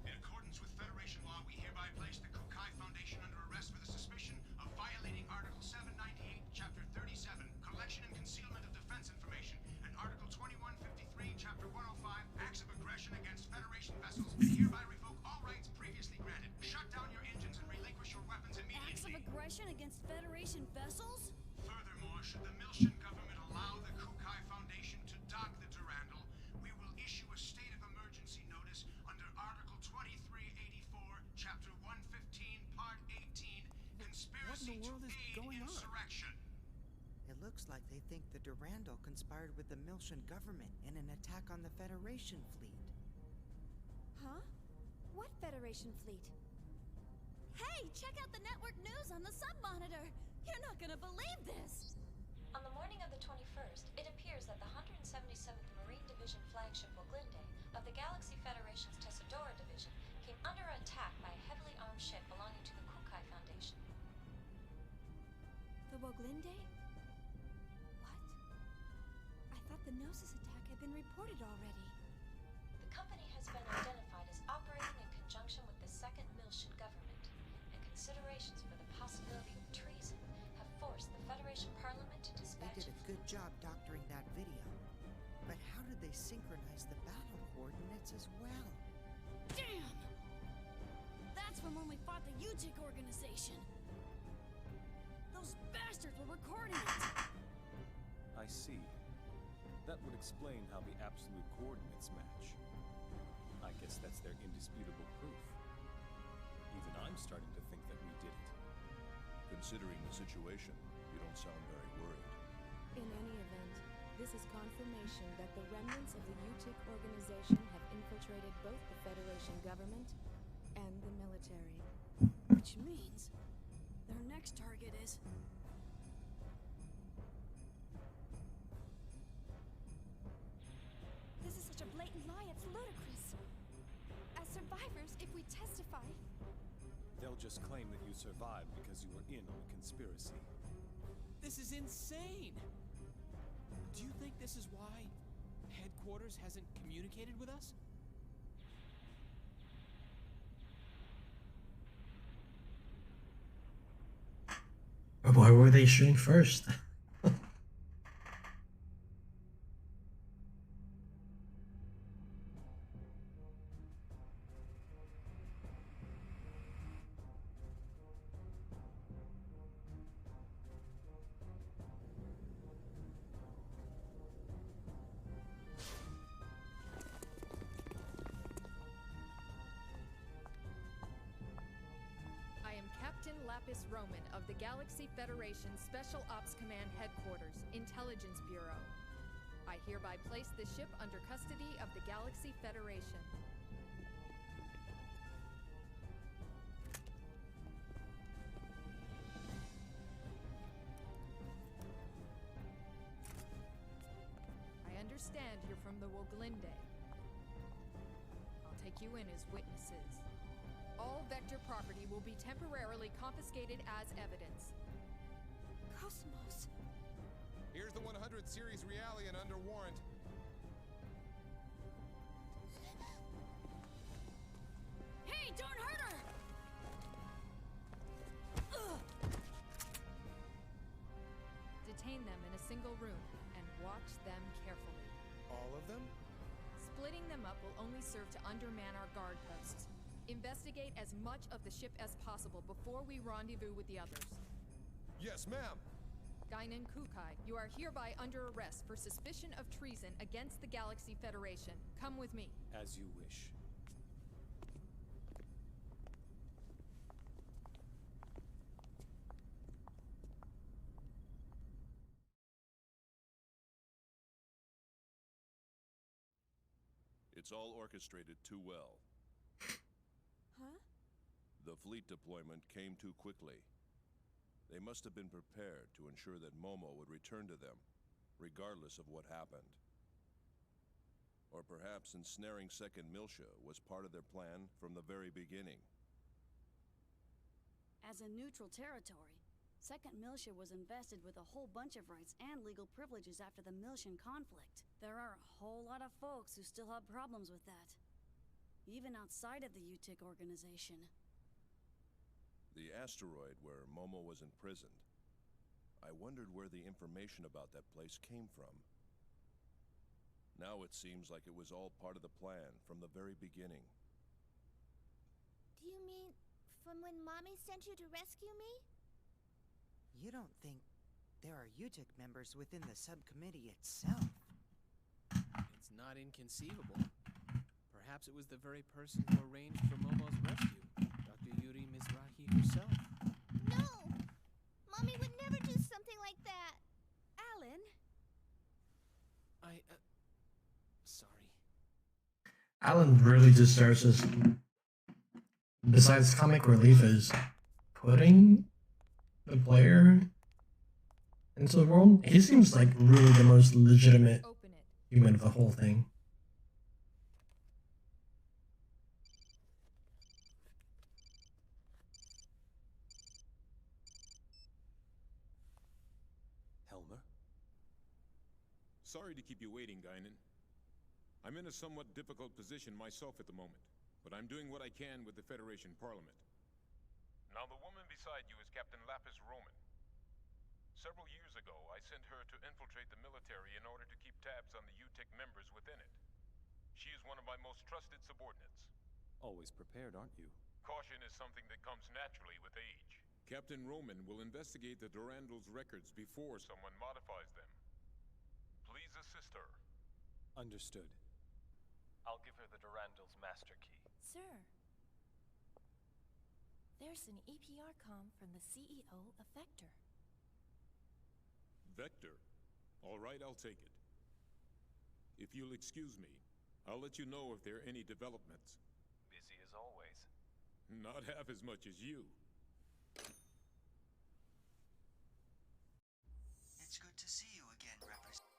In accordance with Federation law, we hereby place the Kukai Foundation under arrest for the suspicion of violating Article 798, Chapter 37, Collection and Concealment of Defense Information, and Article 2153, Chapter 105, Acts of Aggression against Federation vessels, and hereby revoke all rights previously granted. Shut down your engines and relinquish your weapons immediately. Acts of aggression against Federation vessels? Furthermore, should the Miltian government allow the Kukai Foundation to dock the Durandal, we will issue a state of emergency notice under Article 2384, Chapter 115, Part 18, Conspiracy to Aid Insurrection. It looks like they think the Durandal conspiracy conspired with the Miltian government in an attack on the Federation fleet. Huh? What Federation fleet? Hey, check out the network news on the sub-monitor! You're not gonna believe this! On the morning of the 21st, it appears that the 177th Marine Division flagship Woglinde of the Galaxy Federation's Tessadora Division came under attack by a heavily armed ship belonging to the Kukai Foundation. The Woglinde? What? I thought the Gnosis attack had been reported already. The company has been identified as operating in conjunction with the Second Miltian government, and considerations for the possibility of treason have forced the Federation Parliament to dispatch... They did a good job doctoring that video. But how did they synchronize the battle coordinates as well? Damn! That's from when we fought the UTIC organization. Those bastards were recording it. I see. That would explain how the absolute coordinates match. I guess that's their indisputable proof. Even I'm starting to think that we did it. Considering the situation, you don't sound very worried. In any event, this is confirmation that the remnants of the UTIC organization have infiltrated both the Federation government and the military. Which means their next target is... This is such a blatant lie, it's ludicrous. As survivors, if we testify... They'll just claim that you survived because you were in on the conspiracy. This is insane! Do you think this is why headquarters hasn't communicated with us? Why were they shooting first? Lapis Roman of the Galaxy Federation Special Ops Command Headquarters, Intelligence Bureau. I hereby place the ship under custody of the Galaxy Federation. I understand you're from the Woglinde. I'll take you in as witnesses. All Vector property will be temporarily confiscated as evidence. Cosmos! Here's the 100 Series Realian under warrant. Hey, don't hurt her! Ugh. Detain them in a single room and watch them carefully. All of them? Splitting them up will only serve to underman our guard posts. Investigate as much of the ship as possible before we rendezvous with the others. Yes, ma'am. Guinan Kukai, you are hereby under arrest for suspicion of treason against the Galaxy Federation. Come with me. As you wish. It's all orchestrated too well. Huh? The fleet deployment came too quickly. They must have been prepared to ensure that Momo would return to them, regardless of what happened. Or perhaps ensnaring Second Miltia was part of their plan from the very beginning. As a neutral territory, Second Miltia was invested with a whole bunch of rights and legal privileges after the Miltian conflict. There are a whole lot of folks who still have problems with that. Even outside of the UTIC organization. The asteroid where Momo was imprisoned. I wondered where the information about that place came from. Now it seems like it was all part of the plan from the very beginning. Do you mean from when Mommy sent you to rescue me? You don't think there are UTIC members within the subcommittee itself? It's not inconceivable. Perhaps it was the very person who arranged for Momo's rescue, Dr. Yuri Mizrahi herself. No! Mommy would never do something like that! Alan? Sorry. Alan really deserves this. Besides comic relief, is putting the player into the world. He seems like really the most legitimate human of the whole thing. Helmer? Sorry to keep you waiting, Guinan. I'm in a somewhat difficult position myself at the moment, but I'm doing what I can with the Federation Parliament. Now, the woman beside you is Captain Lapis Roman. Several years ago, I sent her to infiltrate the military in order to keep tabs on the UTIC members within it. She is one of my most trusted subordinates. Always prepared, aren't you? Caution is something that comes naturally with age. Captain Roman will investigate the Durandal's records before someone modifies them. Please assist her. Understood. I'll give her the Durandal's master key. Sir, there's an EPR comm from the CEO of Vector. Vector? All right, I'll take it. If you'll excuse me, I'll let you know if there are any developments. Busy as always. Not half as much as you. It's good to see you again,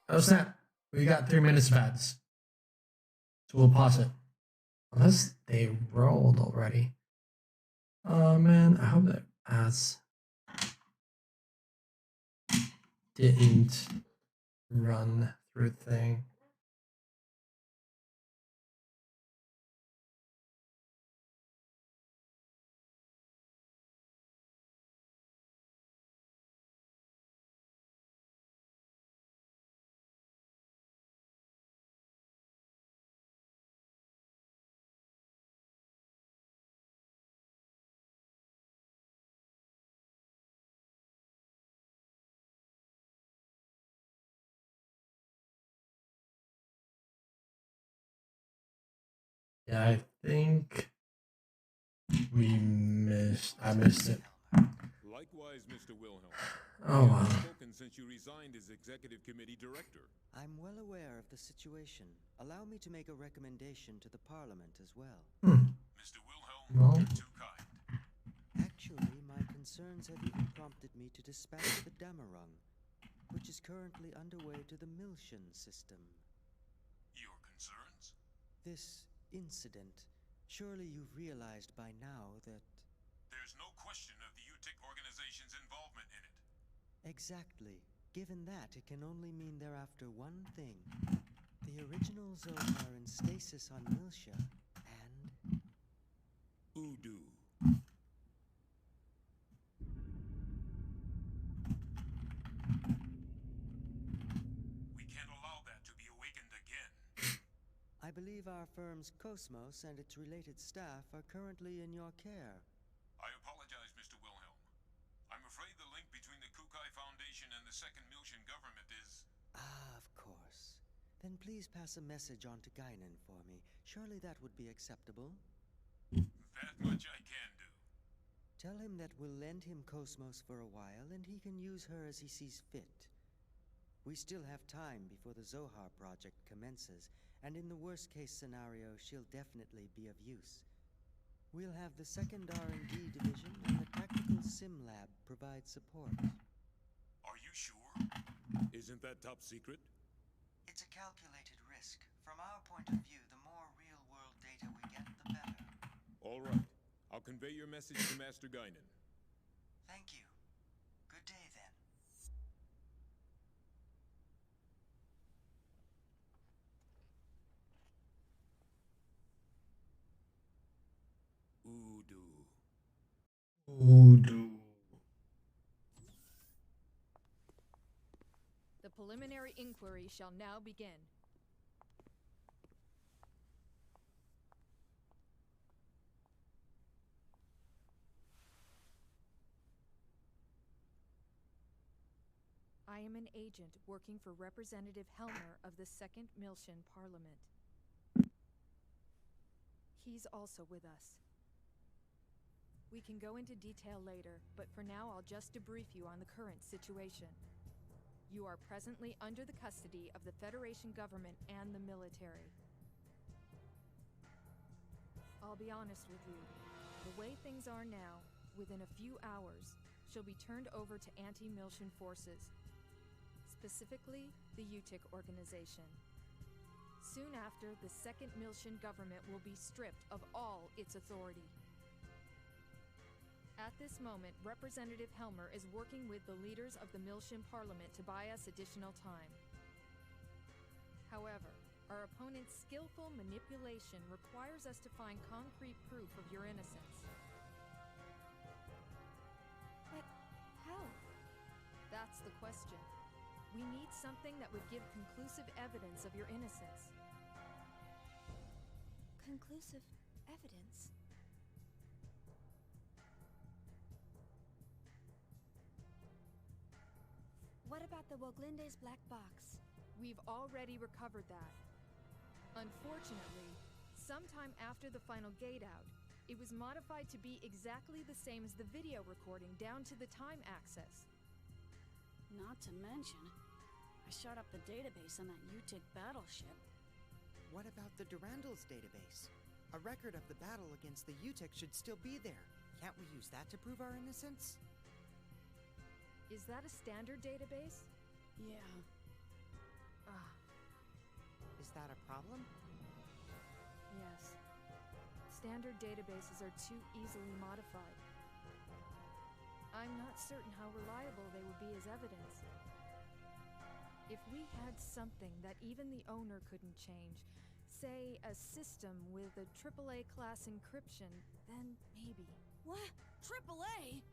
Oh snap! We got 3 minutes of ads. So we'll pause it. Unless they rolled already. Oh man, I hope that ads didn't run through thing. Yeah, I think I missed it. Likewise, Mr. Wilhelm. Oh wow. Spoken since you resigned as executive committee director. I'm well aware of the situation. Allow me to make a recommendation to the Parliament as well. Mr. Wilhelm, you're too kind. Actually, my concerns have even prompted me to dispatch the Damarung, which is currently underway to the Milshan system. Your concerns? This incident. Surely you've realized by now that... There's no question of the UTIC organization's involvement in it. Exactly. Given that, it can only mean they're after one thing. The original Zohar in stasis on Milsha, and... Udu. We can't allow that to be awakened again. I believe our firm's Cosmos and its related staff are currently in your care. I apologize, Mr. Wilhelm. I'm afraid the link between the Kukai Foundation and the Second Milshan government is... Ah, of course. Then please pass a message on to Guinan for me. Surely that would be acceptable? That much I can do. Tell him that we'll lend him Cosmos for a while, and he can use her as he sees fit. We still have time before the Zohar project commences, and in the worst-case scenario, she'll definitely be of use. We'll have the second R&D division and the tactical sim lab provide support. Are you sure? Isn't that top secret? It's a calculated risk. From our point of view, the more real-world data we get, the better. All right. I'll convey your message to Master Guinan. Thank you. Good day, then. Udu. The preliminary inquiry shall now begin. I am an agent working for Representative Helmer of the Second Milshan Parliament. He's also with us. We can go into detail later, but for now I'll just debrief you on the current situation. You are presently under the custody of the Federation government and the military. I'll be honest with you. The way things are now, within a few hours, she'll be turned over to anti-Miltian forces. Specifically, the UTIC organization. Soon after, the second Miltian government will be stripped of all its authority. At this moment, Representative Helmer is working with the leaders of the Miltian Parliament to buy us additional time. However, our opponent's skillful manipulation requires us to find concrete proof of your innocence. But how? That's the question. We need something that would give conclusive evidence of your innocence. Conclusive evidence? What about the Woglinde's black box? We've already recovered that. Unfortunately, sometime after the final gate out, it was modified to be exactly the same as the video recording down to the time access. Not to mention, I shot up the database on that UTIC battleship. What about the Durandal's database? A record of the battle against the UTIC should still be there. Can't we use that to prove our innocence? Is that a standard database? Yeah. Is that a problem? Yes. Standard databases are too easily modified. I'm not certain how reliable they would be as evidence. If we had something that even the owner couldn't change, say a system with a AAA class encryption, then maybe. What? AAA?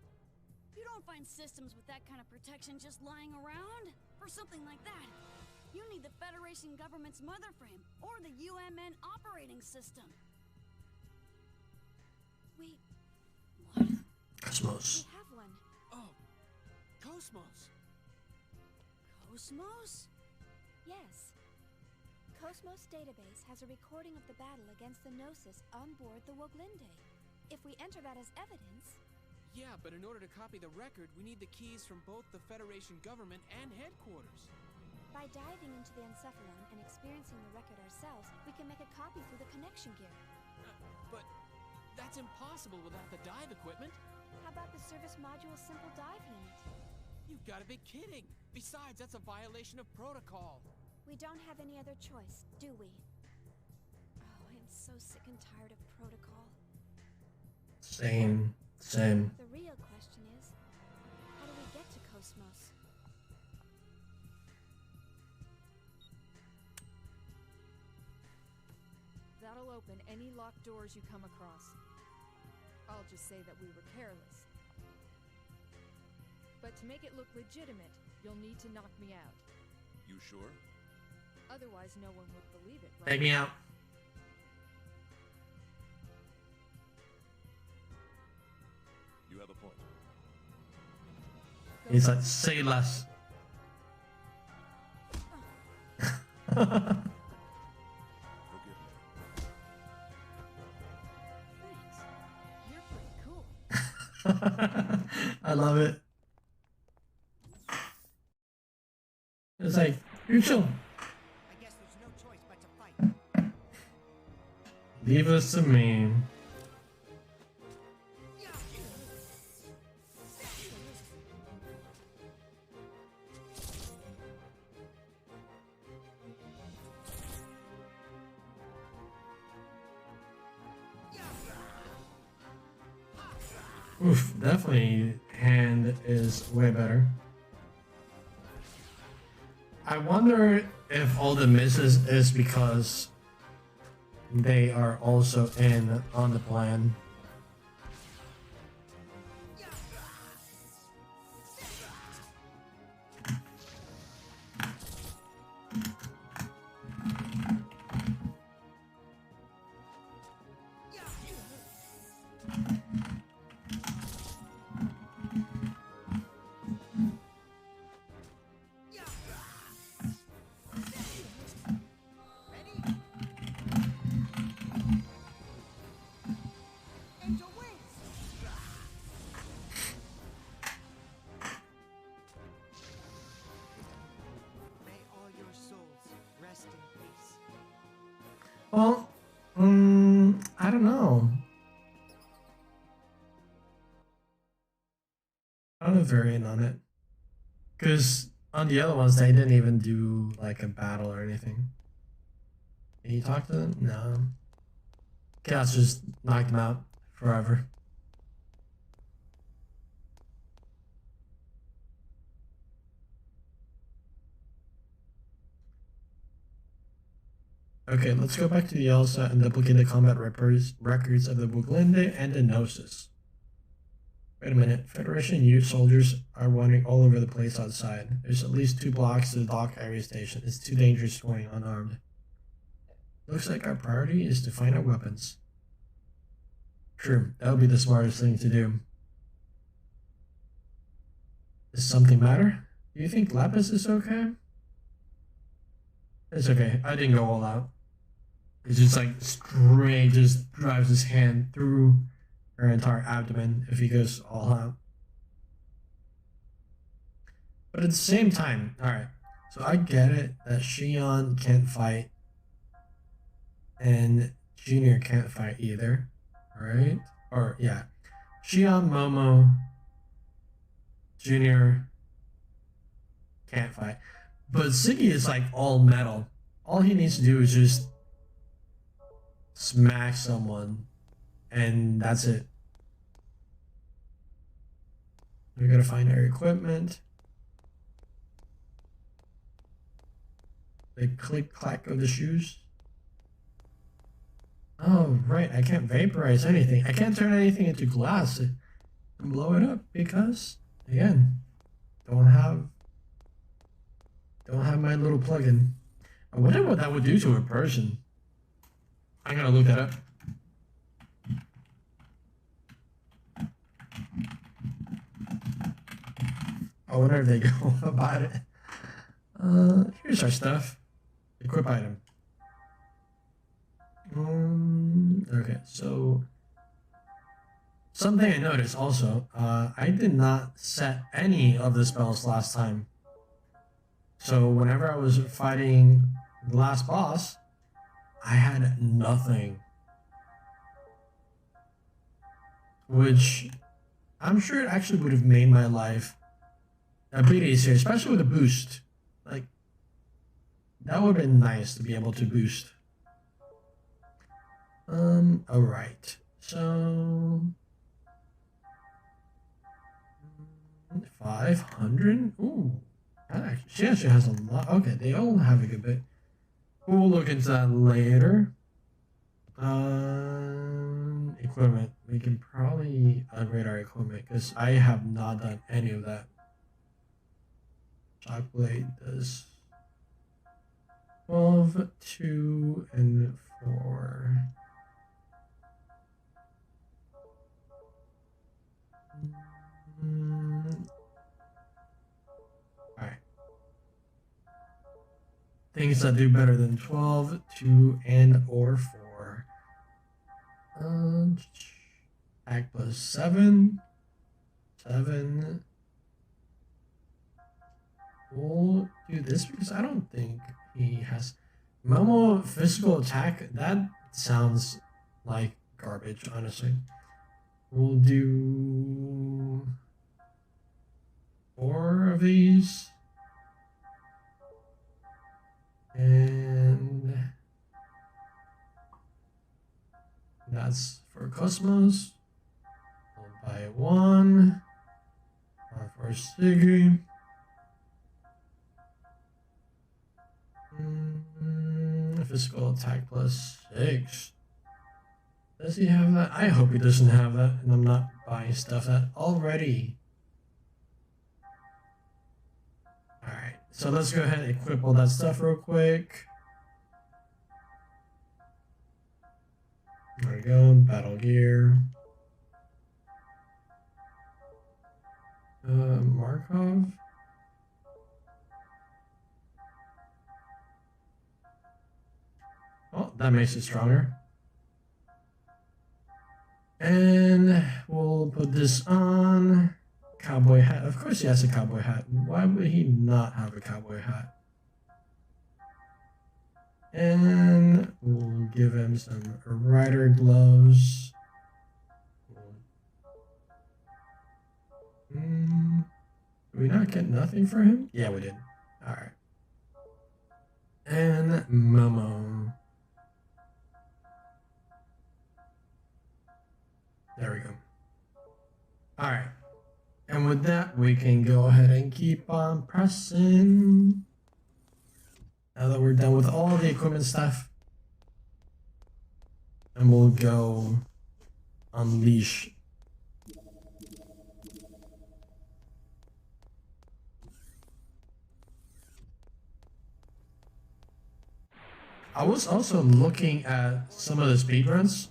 You don't find systems with that kind of protection just lying around? For something like that, you need the Federation government's motherframe, or the UMN operating system. Wait. What? Cosmos. We have one. Oh, Cosmos. Cosmos? Yes. Cosmos database has a recording of the battle against the Gnosis on board the Woglinde. If we enter that as evidence... Yeah, but in order to copy the record, we need the keys from both the Federation government and headquarters. By diving into the Encephalon and experiencing the record ourselves, we can make a copy through the connection gear. But that's impossible without the dive equipment. How about the service module simple dive unit? You've got to be kidding! Besides, that's a violation of protocol. We don't have any other choice, do we? Oh, I am so sick and tired of protocol. Same. The real question is, how do we get to Cosmos? That'll open any locked doors you come across. I'll just say that we were careless. But to make it look legitimate, you'll need to knock me out. You sure? Otherwise, no one would believe it, right? Take me out. You have a point. He's like, say less. You're pretty cool. I love it. It's like, you chill. I guess there's no choice but to fight. Leave us to me. Oof, definitely hand is way better. I wonder if all the misses is because they are also in on the plan. Well, I don't know. I don't know variant on it. Because on the other ones, they didn't even do like a battle or anything. Can you talk to them? No. Chaos just knocked them out forever. Okay, let's go back to the Elsa and duplicate the combat records of the Buglinde and the Gnosis. Wait a minute, Federation youth soldiers are wandering all over the place outside. There's at least 2 blocks to the dock area station. It's too dangerous going unarmed. Looks like our priority is to find our weapons. True, that would be the smartest thing to do. Does something matter? Do you think Lapis is okay? It's okay, I didn't go all out. It's just like straight, just drives his hand through her entire abdomen if he goes all out. But at the same time, alright, so I get it that Shion can't fight and Junior can't fight either, right? Or, yeah. Shion, Momo, Junior can't fight. But Ziggy is like all metal. All he needs to do is just smack someone, and that's it. We gotta find our equipment. The click clack of the shoes. Oh, right, I can't vaporize anything. I can't turn anything into glass and blow it up because, again, don't have my little plug-in. I wonder what that would do to a person. I'm gonna look that up. I wonder if they go about it. Here's our stuff. Equip item. Okay, so something I noticed also, I did not set any of the spells last time. So whenever I was fighting the last boss, I had nothing. Which I'm sure it actually would have made my life a bit easier, especially with a boost. Like, that would have been nice to be able to boost. Alright. So 500? Ooh. She actually has a lot. Okay, they all have a good bit. We'll look into that later. Equipment. We can probably upgrade our equipment because I have not done any of that. Shockblade does 12, 2, and 4. Alright. Things that do better than 12, 2, and or 4. Act plus 7. 7. We'll do this because I don't think he has Momo physical attack. That sounds like garbage, honestly. We'll do 4 of these. And that's for Cosmos. We'll buy 1. For Siggy. Physical attack plus 6. Does he have that? I hope he doesn't have that, and I'm not buying stuff that already. Alright, so let's go ahead and equip all that stuff real quick. There we go, battle gear. Markov. Oh, that makes it stronger. And we'll put this on. Cowboy hat. Of course he has a cowboy hat. Why would he not have a cowboy hat? And we'll give him some rider gloves. Did we not get nothing for him? Yeah, we did. Alright. And Momo. There we go. Alright. And with that, we can go ahead and keep on pressing. Now that we're done with all the equipment stuff. And we'll go unleash. I was also looking at some of the speedruns.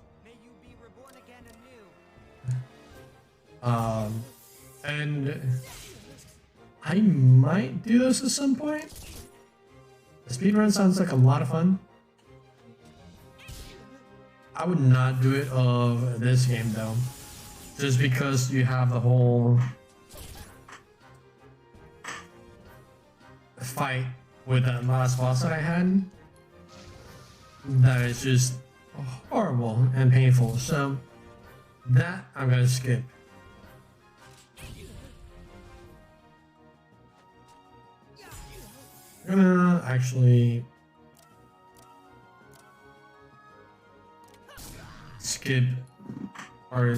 And I might do this at some point. The speedrun sounds like a lot of fun. I would not do it of this game though. Just because you have the whole fight with that last boss that I had. That is just horrible and painful. So that I'm gonna skip. I'm gonna actually skip or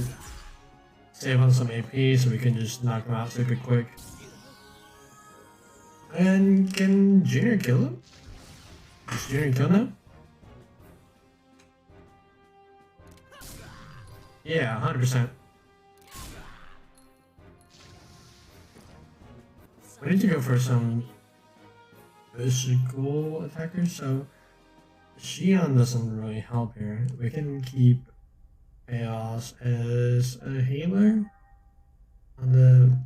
save on some AP so we can just knock him out super quick. And can Junior kill him? Is Junior kill him? Yeah, 100%. We need to go for some physical attackers, so Shion doesn't really help here. We can keep Chaos as a healer on the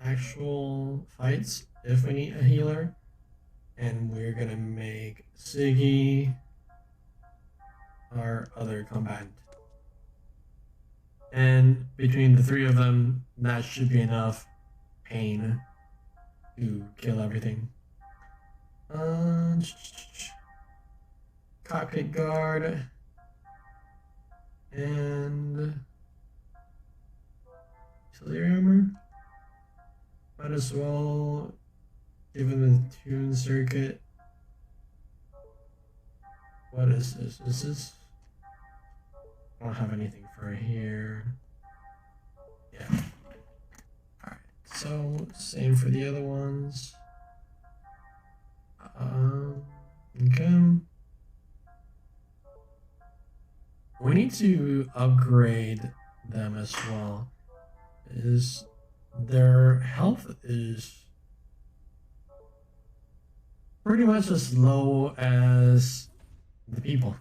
actual fights if we need a healer. And we're gonna make Siggy our other combatant. And between the three of them, that should be enough pain to kill everything. Cockpit guard and auxiliary armor. Might as well give him a tune circuit. What is this? Is this? I don't have anything for here. Yeah. Alright, so same for the other ones. Okay. We need to upgrade them as well. Their health is pretty much as low as the people.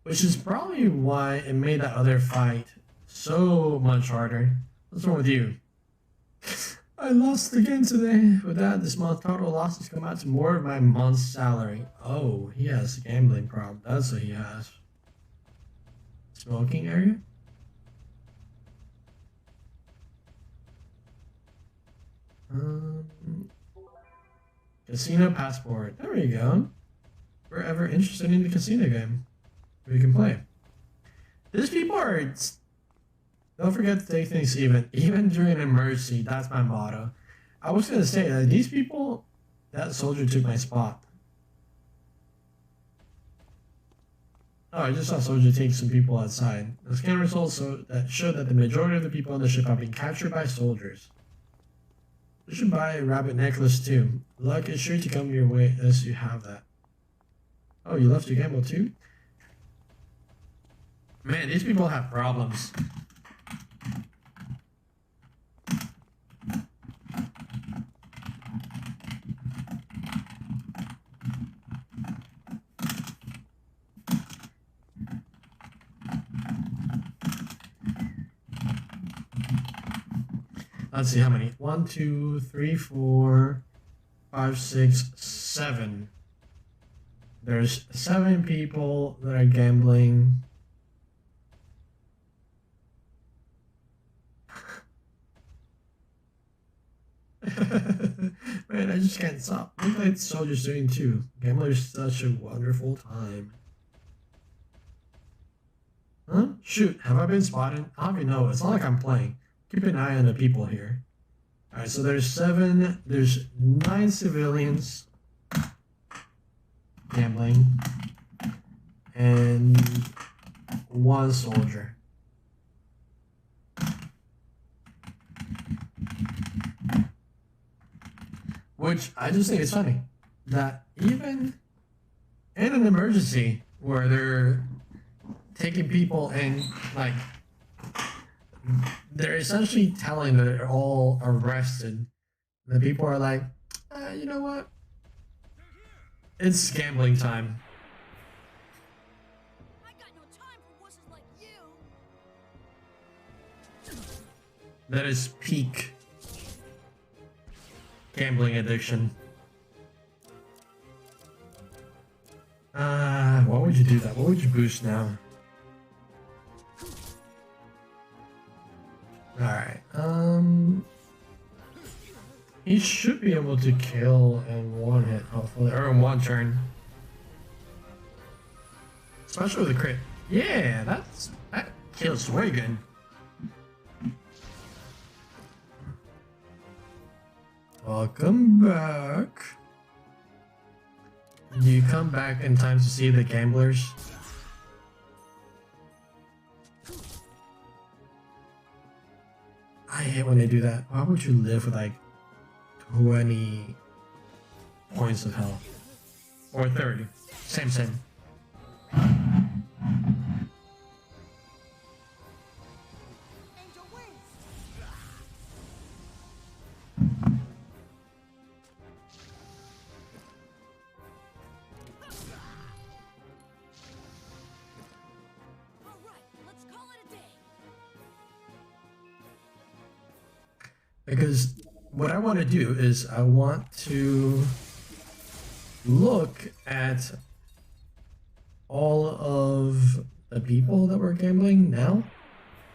Which is probably why it made that other fight so much harder. What's wrong with you? I lost again today. With that, this month's total losses come out to more of my month's salary. Oh, he has a gambling problem. That's what he has. Smoking area? Casino passport. There we go. If we're ever interested in the casino game, we can play. These people are... Don't forget to take things even during emergency. That's my motto. I was gonna say that these people, that soldier took my spot. Oh, I just saw a soldier take some people outside. The scan results that show that the majority of the people on the ship have been captured by soldiers. You should buy a rabbit necklace too. Luck is sure to come your way as you have that. Oh, you love to gamble too? Man, these people have problems. Let's see how many. 1, 2, 3, 4, 5, 6, 7. There's 7 people that are gambling. Man, just can't stop. Look like soldiers doing too. Gambler's such a wonderful time. Huh? Shoot, have I been spotted? How do you know? It's not like I'm playing. Keep an eye on the people here. Alright, so there's 9 civilians gambling, and 1 soldier. Which I just think it's funny that even in an emergency where they're taking people and like they're essentially telling that they're all arrested, the people are like, you know what? It's gambling time. I got no time for wusses like you. That is peak gambling addiction. Why would you do that? What would you boost now? Alright, he should be able to kill in 1 hit, hopefully, or in 1 turn. Especially with a crit. Yeah, that kills way good. Welcome back. Do you come back in time to see the gamblers? I hate when they do that. Why would you live with like 20 points of health? Or 30. Same. Because what I want to do is I want to look at all of the people that we're gambling now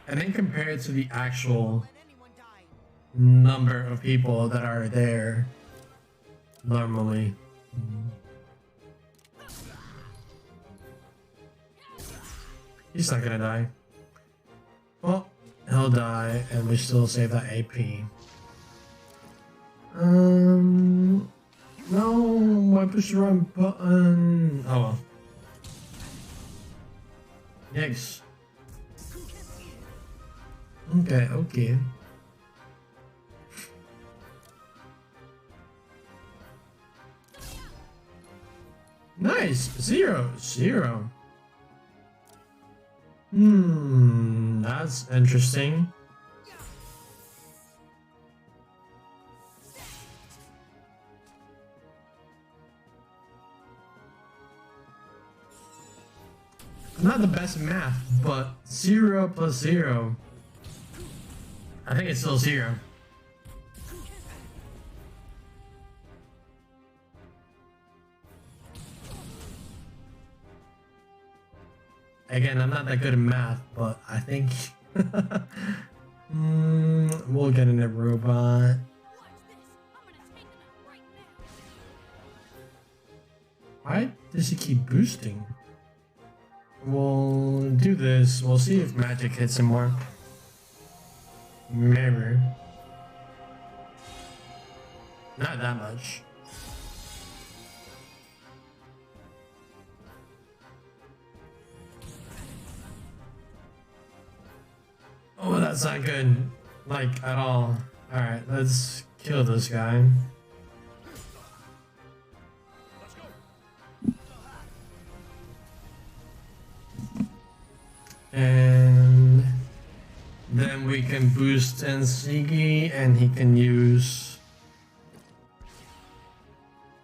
and then compare it to the actual number of people that are there normally. He's not gonna die. Well, he'll die and we still save that AP. No, I pushed the wrong button. Oh well. Yikes. Okay. Nice! 0. That's interesting. Not the best math, but 0 plus 0. I think it's still 0. Again, I'm not that good at math, but I think we'll get in a robot. Why does he keep boosting? We'll do this. We'll see if magic hits him more. Maybe. Not that much. Oh, that's not good. Like, at all. Alright, let's kill this guy. And then we can boost Ensigi and he can use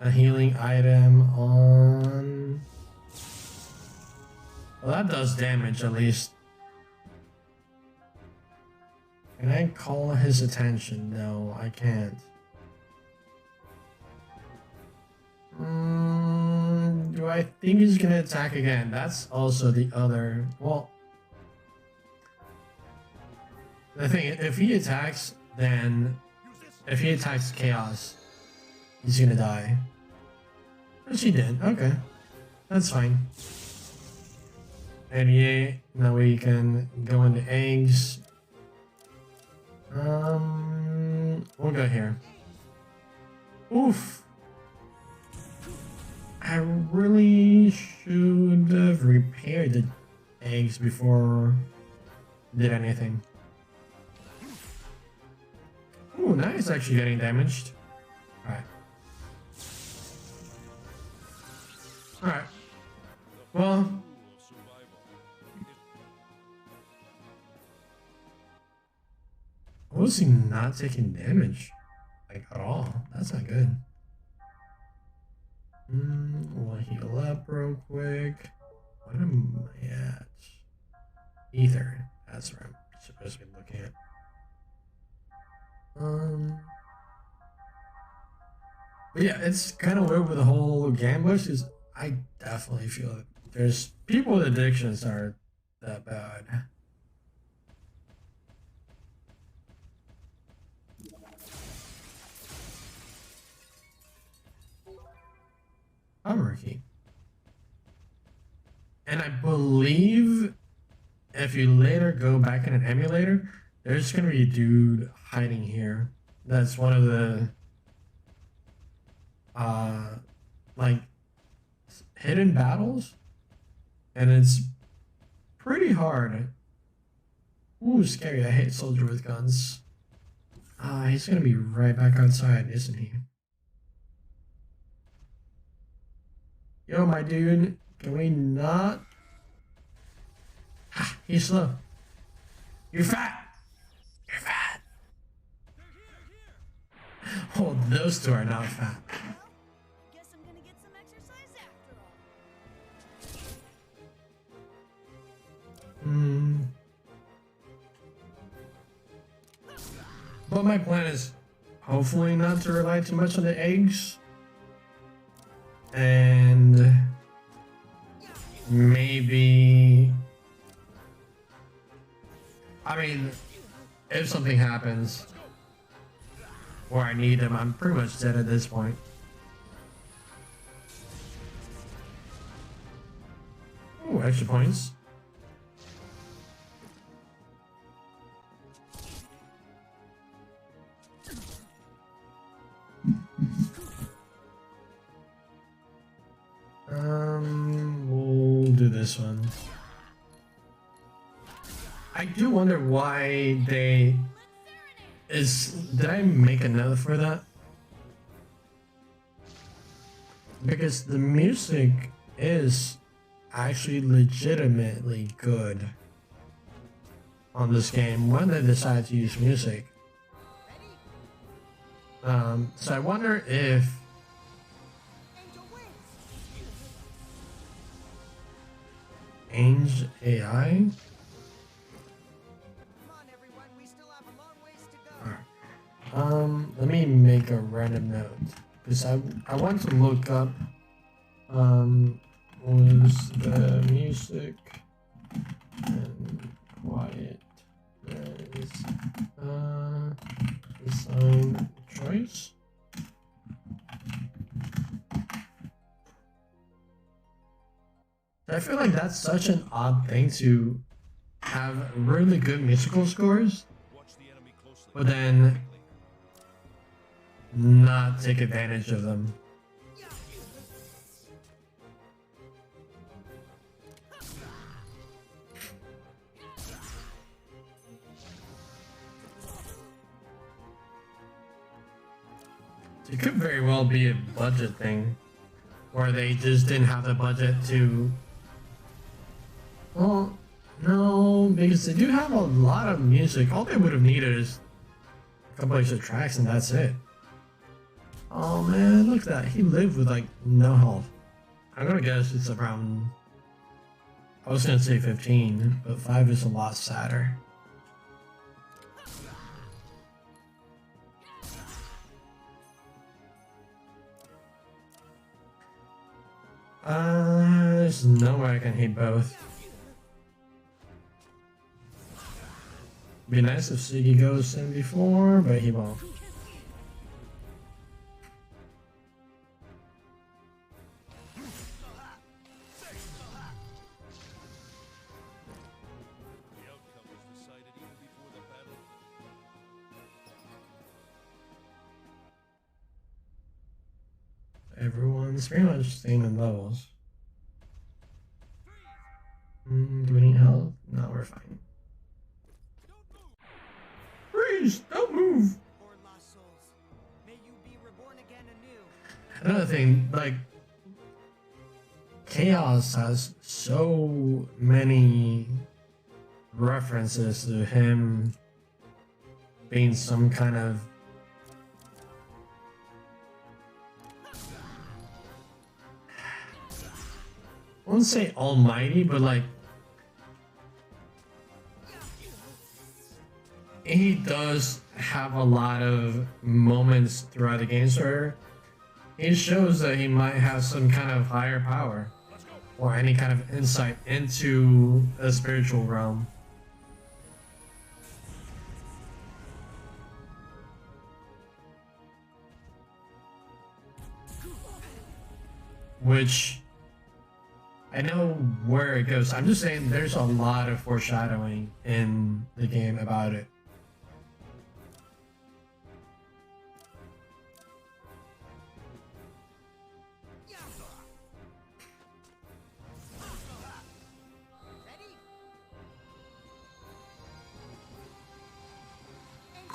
a healing item on... Well, that does damage at least. Can I call his attention? No, I can't. Do I think he's gonna attack again? That's also the other... Well... The thing, if he attacks, then... If he attacks Chaos, he's gonna die. But she did. Okay. That's fine. 88. Now we can go into eggs. We'll go here. Oof. I really should have repaired the eggs before I did anything. Ooh, now it's actually getting damaged. Alright. Alright. Well. Was he not taking damage? Like, at all? That's not good. We'll heal up real quick. What am I at? Ether. That's where I'm supposed to be looking at. But yeah, it's kind of weird with the whole gambler, because I definitely feel that there's people with addictions aren't that bad. Armor key. And I believe if you later go back in an emulator, there's gonna be a dude hiding here. That's one of the like hidden battles, and it's pretty hard. Ooh, scary. I hate soldier with guns. He's gonna be right back outside, isn't he? Yo, my dude, can we not? Ah, he's slow. You're fat. You're fat. Oh, those two are not fat. Guess I'm gonna get some exercise after all. But my plan is hopefully not to rely too much on the eggs. And maybe, I mean, if something happens where I need them, I'm pretty much dead at this point. Ooh, extra points. We'll do this one. I do wonder why they did I make a note for that? Because the music is actually legitimately good on this game when they decide to use music. So I wonder if Ainge AI. Let me make a random note because I want to look up was the music and quiet as design choice. I feel like that's such an odd thing to have really good musical scores, but then not take advantage of them. It could very well be a budget thing, where they just didn't have the budget to. Well, no, because they do have a lot of music. All they would have needed is a couple extra tracks and that's it. Oh man, look at that. He lived with like no health. I'm gonna guess it's around, I was gonna say 15, but 5 is a lot sadder. There's no way I can hit both. Be nice if Siggy goes in before, but he won't. It's pretty much same in levels. Do we need health? No, we're fine. Freeze! Don't move! Poor lost souls. May you be reborn again anew. Another thing, like, Chaos has so many references to him being some kind of I wouldn't say almighty, but like he does have a lot of moments throughout the games where he shows that he might have some kind of higher power or any kind of insight into a spiritual realm. Which I know where it goes. I'm just saying there's a lot of foreshadowing in the game about it.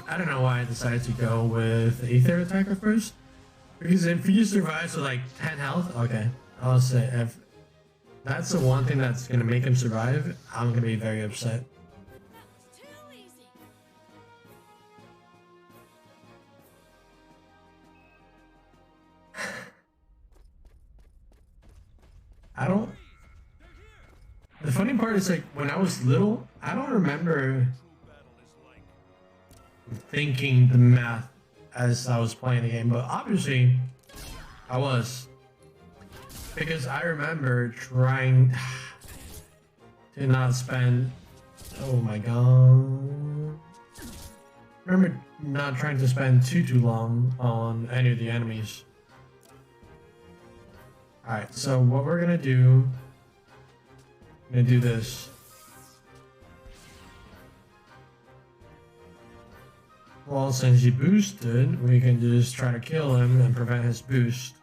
I don't know why I decided to go with Aether Attacker first. Because if he survives with like 10 health, okay. I'll say if that's the one thing that's gonna make him survive, I'm gonna be very upset. I don't. The funny part is like when I was little, I don't remember thinking the math as I was playing the game, but obviously I was. Because I remember trying to not spend, oh my god. I remember not trying to spend too long on any of the enemies. Alright, so what we're gonna do, I'm gonna do this. Well, since he boosted, we can just try to kill him and prevent his boost.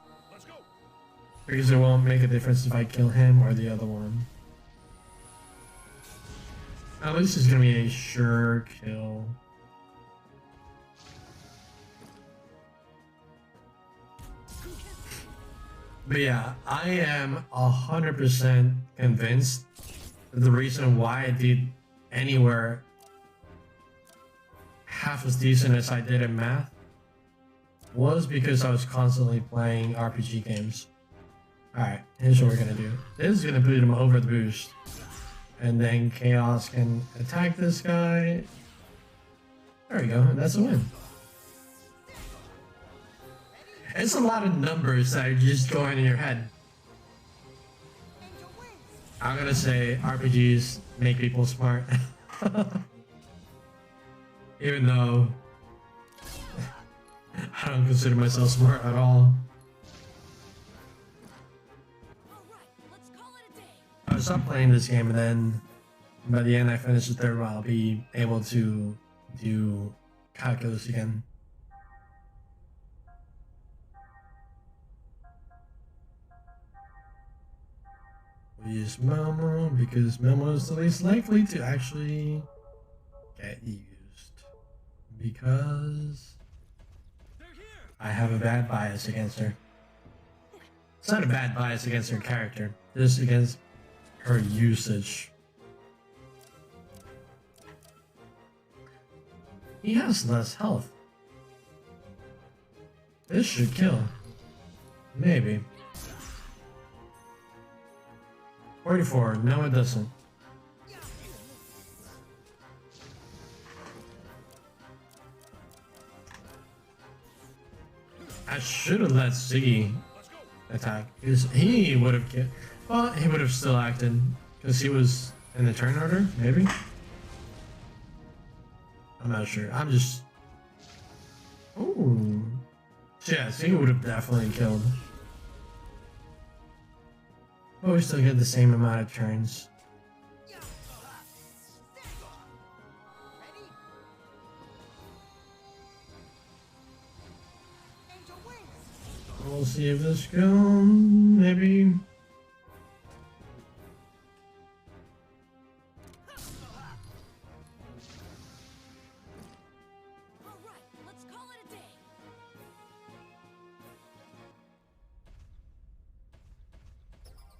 Because it won't make a difference if I kill him or the other one. At least it's gonna be a sure kill. But yeah, I am 100% convinced that the reason why I did anywhere half as decent as I did in math was because I was constantly playing RPG games. Alright, here's what we're gonna do. This is gonna put him over the boost. And then Chaos can attack this guy. There we go, and that's a win. It's a lot of numbers that are just going in your head. I'm gonna say RPGs make people smart. Even though I don't consider myself smart at all. I stopped playing this game and then by the end I finish the third one, I'll be able to do calculus again. We use Momo because Momo is the least likely to actually get used. Because I have a bad bias against her. It's not a bad bias against her character, just against her usage. He has less health. This should kill. Maybe. 44. No, it doesn't. I should have let Ziggy attack. Because he would have killed. Well, he would have still acted. Because he was in the turn order, maybe? I'm not sure. I'm just. Ooh. Yeah, Ziggy would have definitely killed. But we still get the same amount of turns. We'll see if this gun maybe.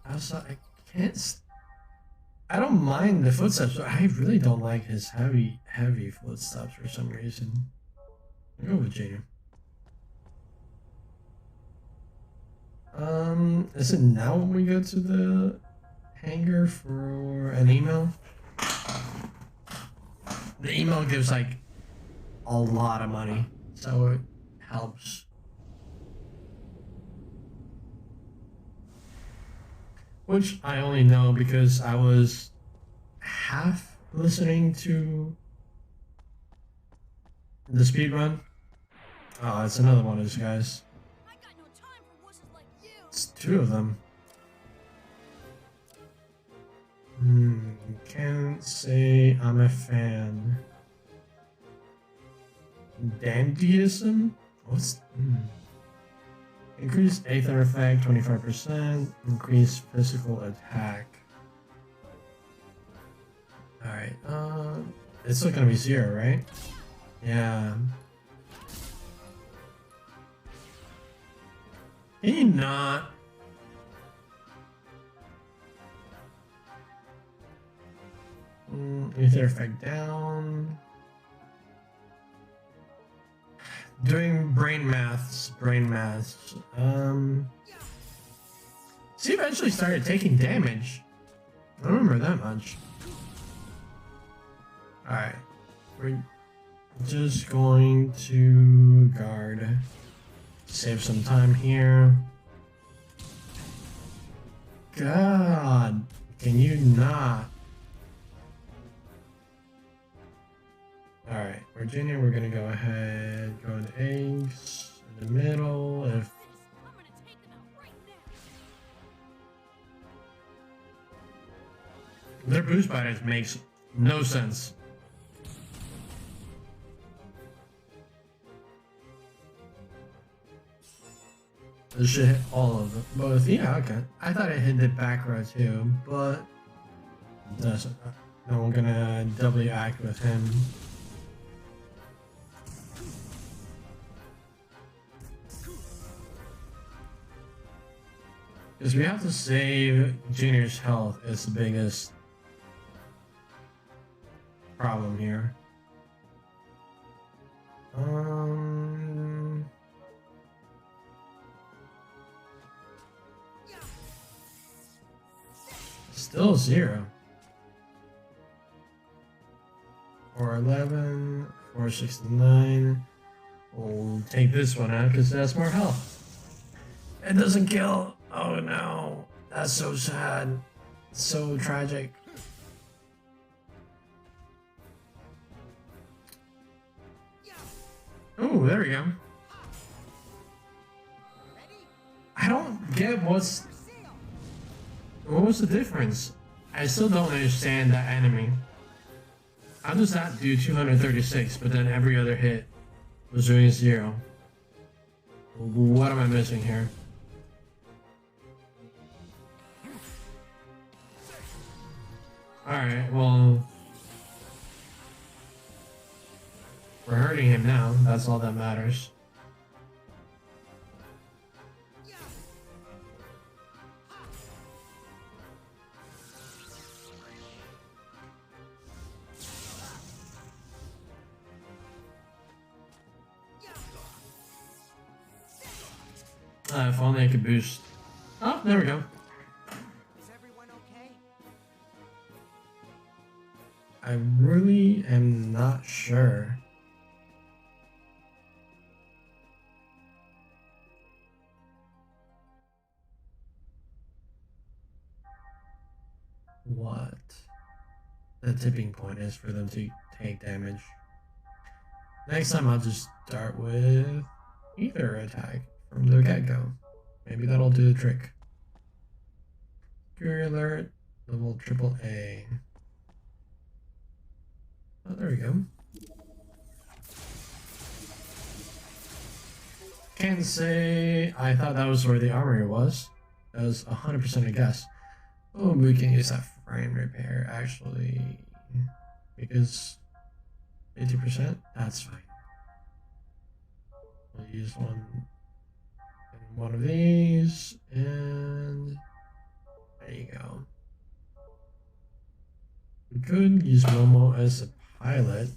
Also, I can't. I don't mind the footsteps, but I really don't like his heavy footsteps for some reason. I'll go with Jaden. Is it now when we go to the hangar for an email? The email gives like a lot of money, so it helps. Which I only know because I was half listening to the speedrun. Oh, it's another one of these guys. It's two of them. Can't say I'm a fan. Dandyism? What's... Increased Aether effect, 25%. Increased physical attack. Alright, it's still gonna be 0, right? Yeah. Can you not? Aether effect down. Doing brain maths. She eventually started taking damage. I don't remember that much. Alright. We're just going to guard. Save some time here. God, can you not? Alright, Virginia, we're gonna go ahead, go in eggs in the middle. If their boost patterns makes no sense. This should hit all of them. Both, yeah, okay. I thought it hit the back row too, but it doesn't. No, we're gonna W act with him. Because we have to save Junior's health is the biggest problem here. Still 0. 411, 469. We'll take this one out because that's more health. It doesn't kill. Oh no, that's so sad. So tragic. Oh, there we go. I don't get what was the difference? I still don't understand that enemy. How does that do 236, but then every other hit was doing 0? What am I missing here? Alright, well... we're hurting him now, that's all that matters. If only I could boost. Oh, there we go. Is everyone okay? I really am not sure. What the tipping point is for them to take damage. Next time I'll just start with Ether attack from the get-go. Maybe that'll do the trick. Fury alert, level AAA. Oh, there we go. Can't say I thought that was where the armory was. That was 100% a guess. Oh, we can use that frame repair actually. Because 80%? That's fine. We'll use one of these, and there you go. We could use Momo as a pilot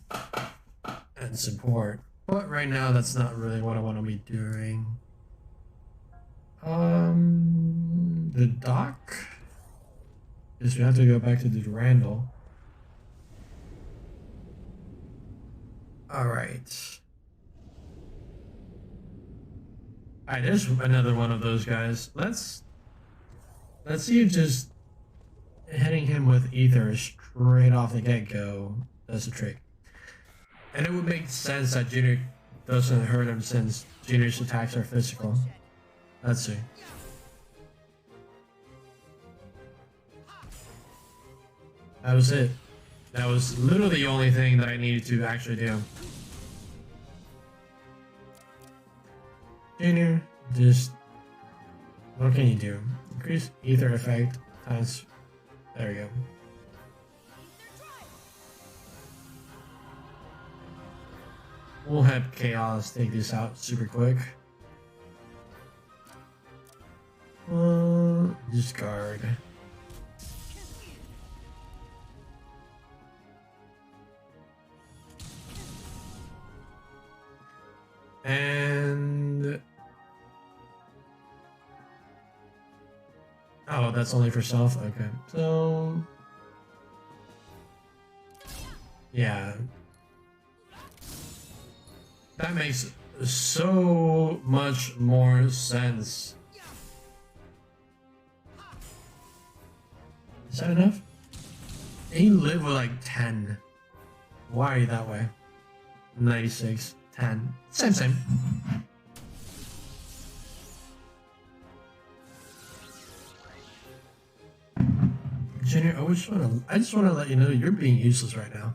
and support, but right now that's not really what I want to be doing. The dock is we have to go back to the Durandal. All right. Alright, there's another one of those guys. Let's see if just hitting him with ether straight off the get-go does the trick. And it would make sense that Junior doesn't hurt him since Junior's attacks are physical. Let's see. That was it. That was literally the only thing that I needed to actually do. Junior, just what can you do? Increase ether effect times. There we go. We'll have Chaos take this out super quick. Discard. And oh, that's only for self? Okay. So yeah. That makes so much more sense. Is that enough? You live with like 10. Why are you that way? 96, 10. Same. Junior, I just want to let you know you're being useless right now.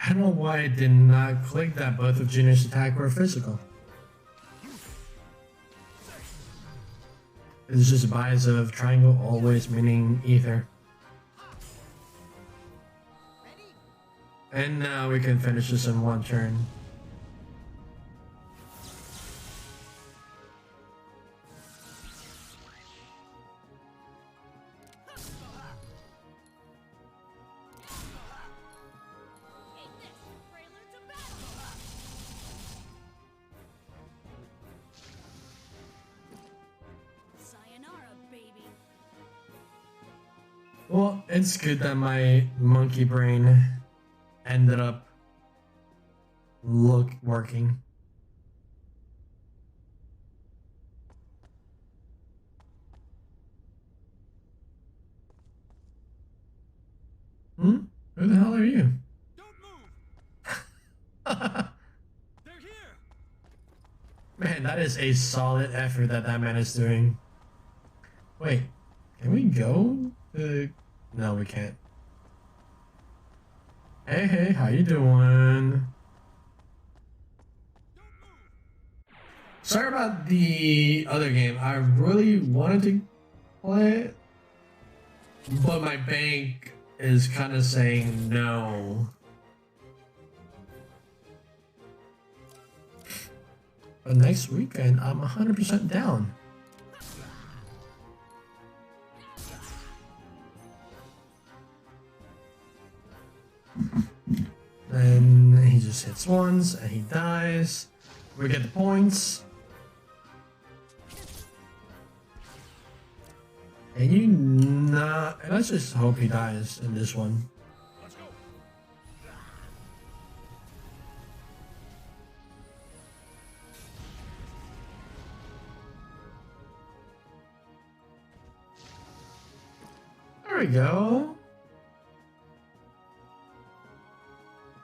I don't know why I did not click that both of Junior's attack were physical. It's just a bias of triangle always meaning ether. And now we can finish this in one turn. Well, it's good that my monkey brain ended up working. Who the hell are you? They're here. Man, that is a solid effort that man is doing. Wait, can we go? No, we can't. Hey, how you doing? Sorry about the other game. I really wanted to play it, but my bank is kind of saying no. But next weekend, I'm 100% down. Then he just hits once and he dies. We get the points. And you not. Let's just hope he dies in this one. Let's go. There we go.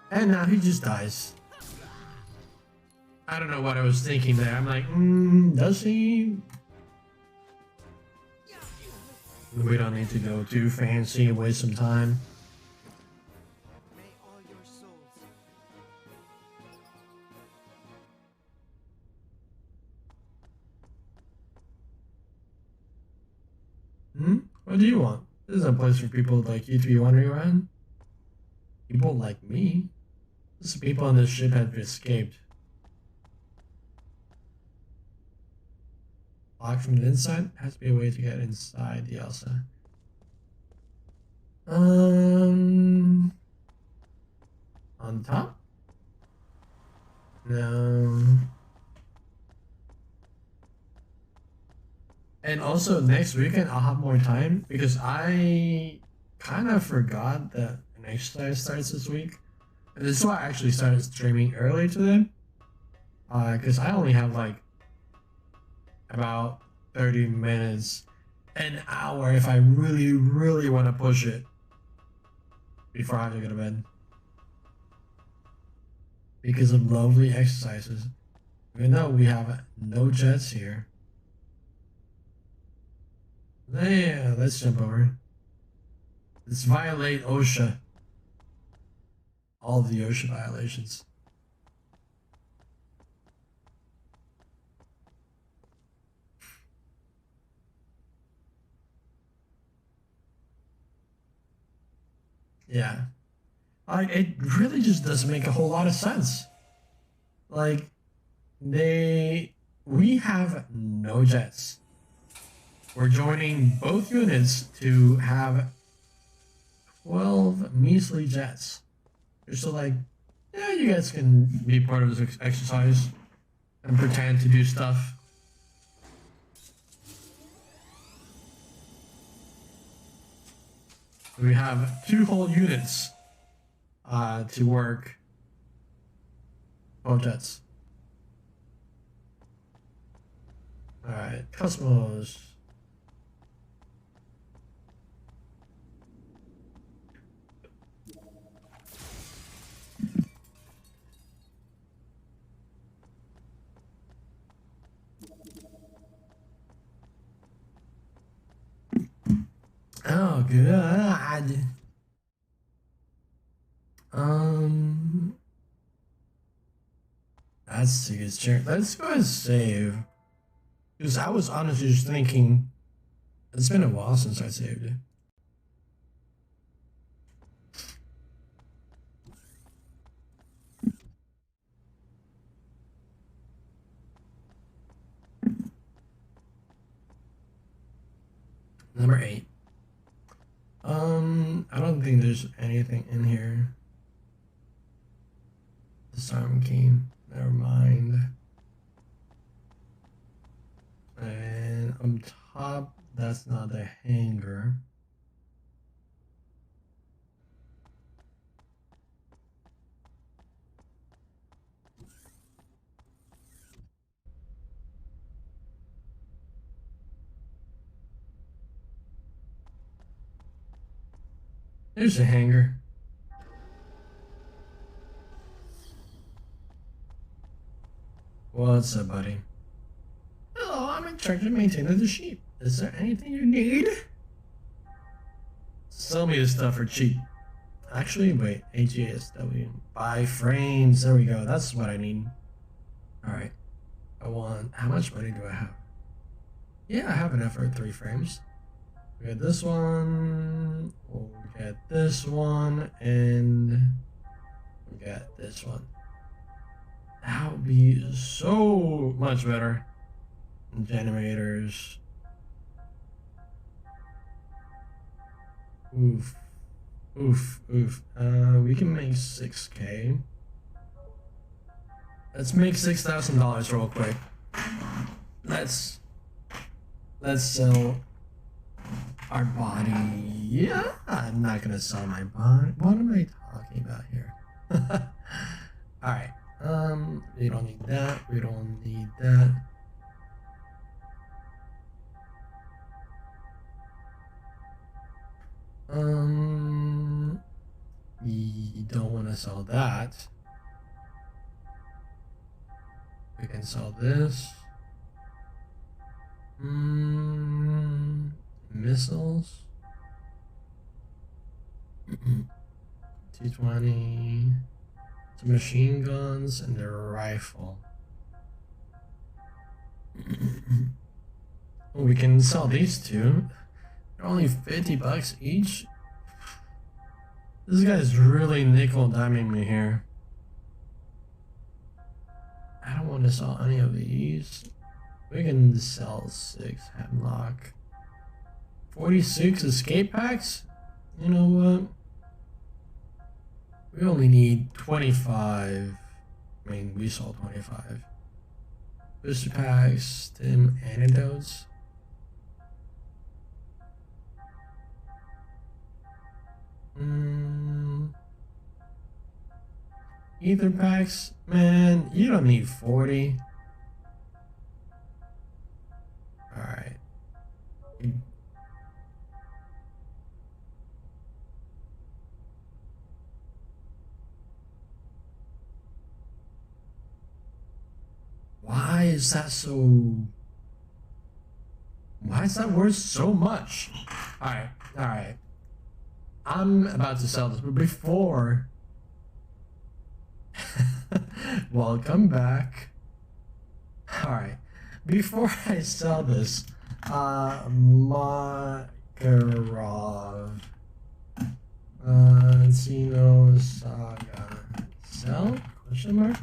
And now he just dies. I don't know what I was thinking there. I'm like, does he? We don't need to go too fancy, waste some time. May all your souls. What do you want? This is a place for people like you to be wandering around. People like me? These people on this ship have escaped. Locked from the inside? Has to be a way to get inside the Elsa. On top? No. And also next weekend I'll have more time because I kind of forgot that an exercise starts this week. And this is why I actually started streaming early today. Because I only have like about 30 minutes, an hour if I really, really want to push it before I have to go to bed. Because of lovely exercises. Even though we have no jets here. Yeah, let's jump over. Let's violate OSHA. All of the OSHA violations. Yeah. It really just doesn't make a whole lot of sense. Like, we have no jets. We're joining both units to have 12 measly jets. Just so like, yeah, you guys can be part of this exercise and pretend to do stuff. We have 2 whole units to work 12 jets. Alright, Cosmos. Oh, good. That's his chair. Let's go and save. Because I was honestly just thinking, it's been a while since I saved it. Number 8. I don't think there's anything in here. Disarm key. Never mind. And on top, that's not the hanger. There's a hanger. What's up, buddy? Hello, I'm in charge of maintaining the sheep. Is there anything you need? Sell me this stuff for cheap. Actually, wait. AGSW. Buy frames. There we go. That's what I need. Alright. I want... How much money do I have? Yeah, I have enough for 3 frames. We got this one. We'll get this one. And... we got this one. That would be so much better. Generators. Oof. Oof. Oof. We can make 6K. Let's make $6,000 real quick. Let's sell our body. Yeah, I'm not gonna sell my body. What am I talking about here? Alright. We don't need that. We don't need that. You don't want to sell that. we can sell this. Missiles. T20. Some machine guns and a rifle. We can sell these two. They're only 50 bucks each. This guy's really nickel diming me here. I don't want to sell any of these. We can sell 6 Hemlock. 46 escape packs? You know what? We only need 25. I mean, we sold 25. Booster packs, stim antidotes. Ether packs, man, you don't need 40. Alright. Why is that so... Why is that worth so much? Alright, alright. I'm about to sell this, but before... Welcome back. Alright. Before I sell this, Makarov. Xenosaga. Sell? Question mark?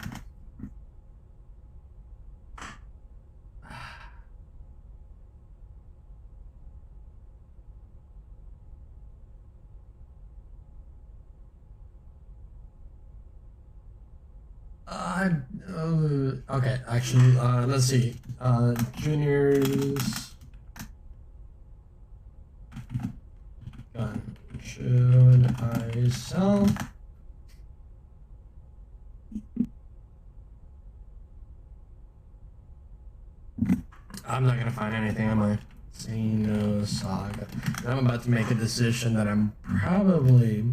Okay, actually, let's see. Juniors gun. Should I sell? I'm not gonna find anything, am I? Xenosaga. I'm about to make a decision that I'm probably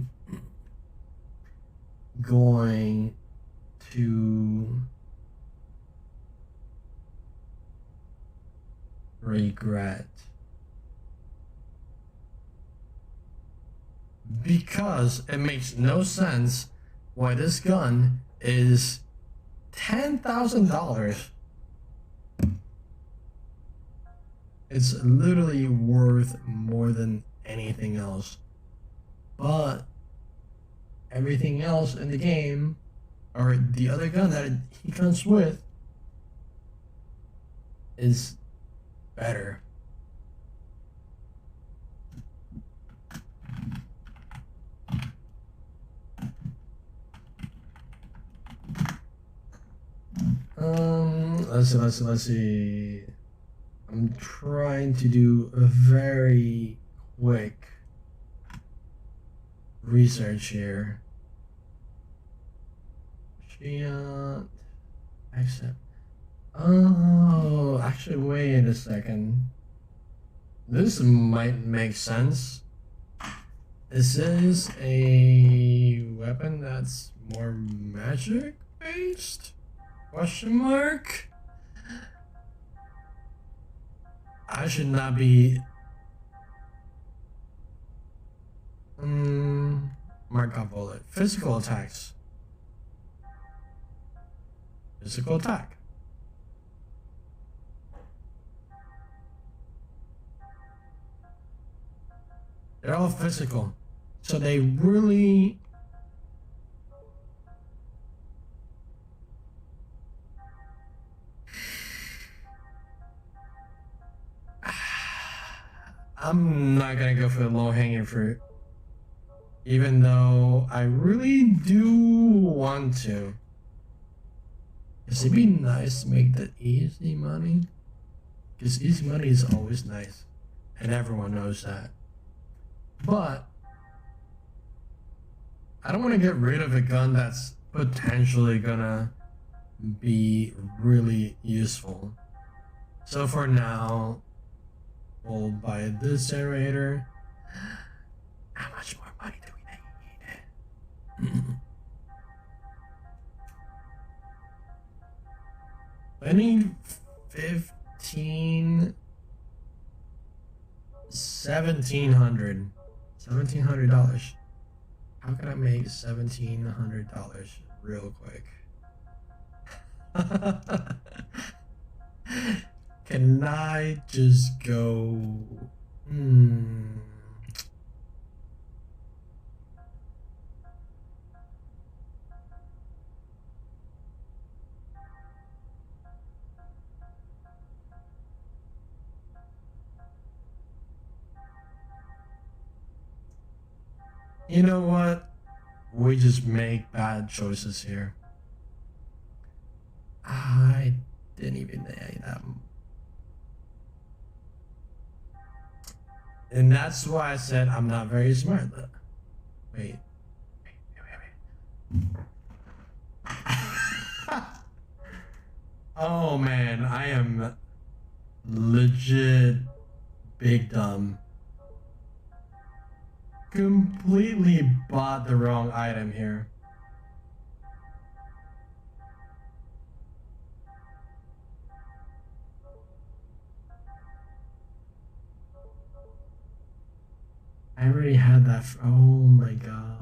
going to regret, because it makes no sense why this gun is $10,000. It's literally worth more than anything else, but everything else in the game, or the other gun that he comes with, is better. Let's see. I'm trying to do a very quick research here. Accept. Oh, actually, wait a second. This might make sense. This is a weapon that's more magic based? Question mark? I should not be... Markov bullet. Physical attacks. Physical attack. They're all physical. So they really... I'm not gonna go for the low-hanging fruit. Even though I really do want to. Because it'd be nice to make the easy money. Because easy money is always nice. And everyone knows that. But I don't want to get rid of a gun that's potentially gonna be really useful. So for now, we'll buy this generator. How much more money do we need? 2015, 1700 $1,700. How can I make $1,700 real quick? Can I just go? You know what? We just make bad choices here. I didn't even say that. And that's why I said I'm not very smart. Wait. Oh man, I am legit big dumb. Completely bought the wrong item here. I already had that. Oh my god.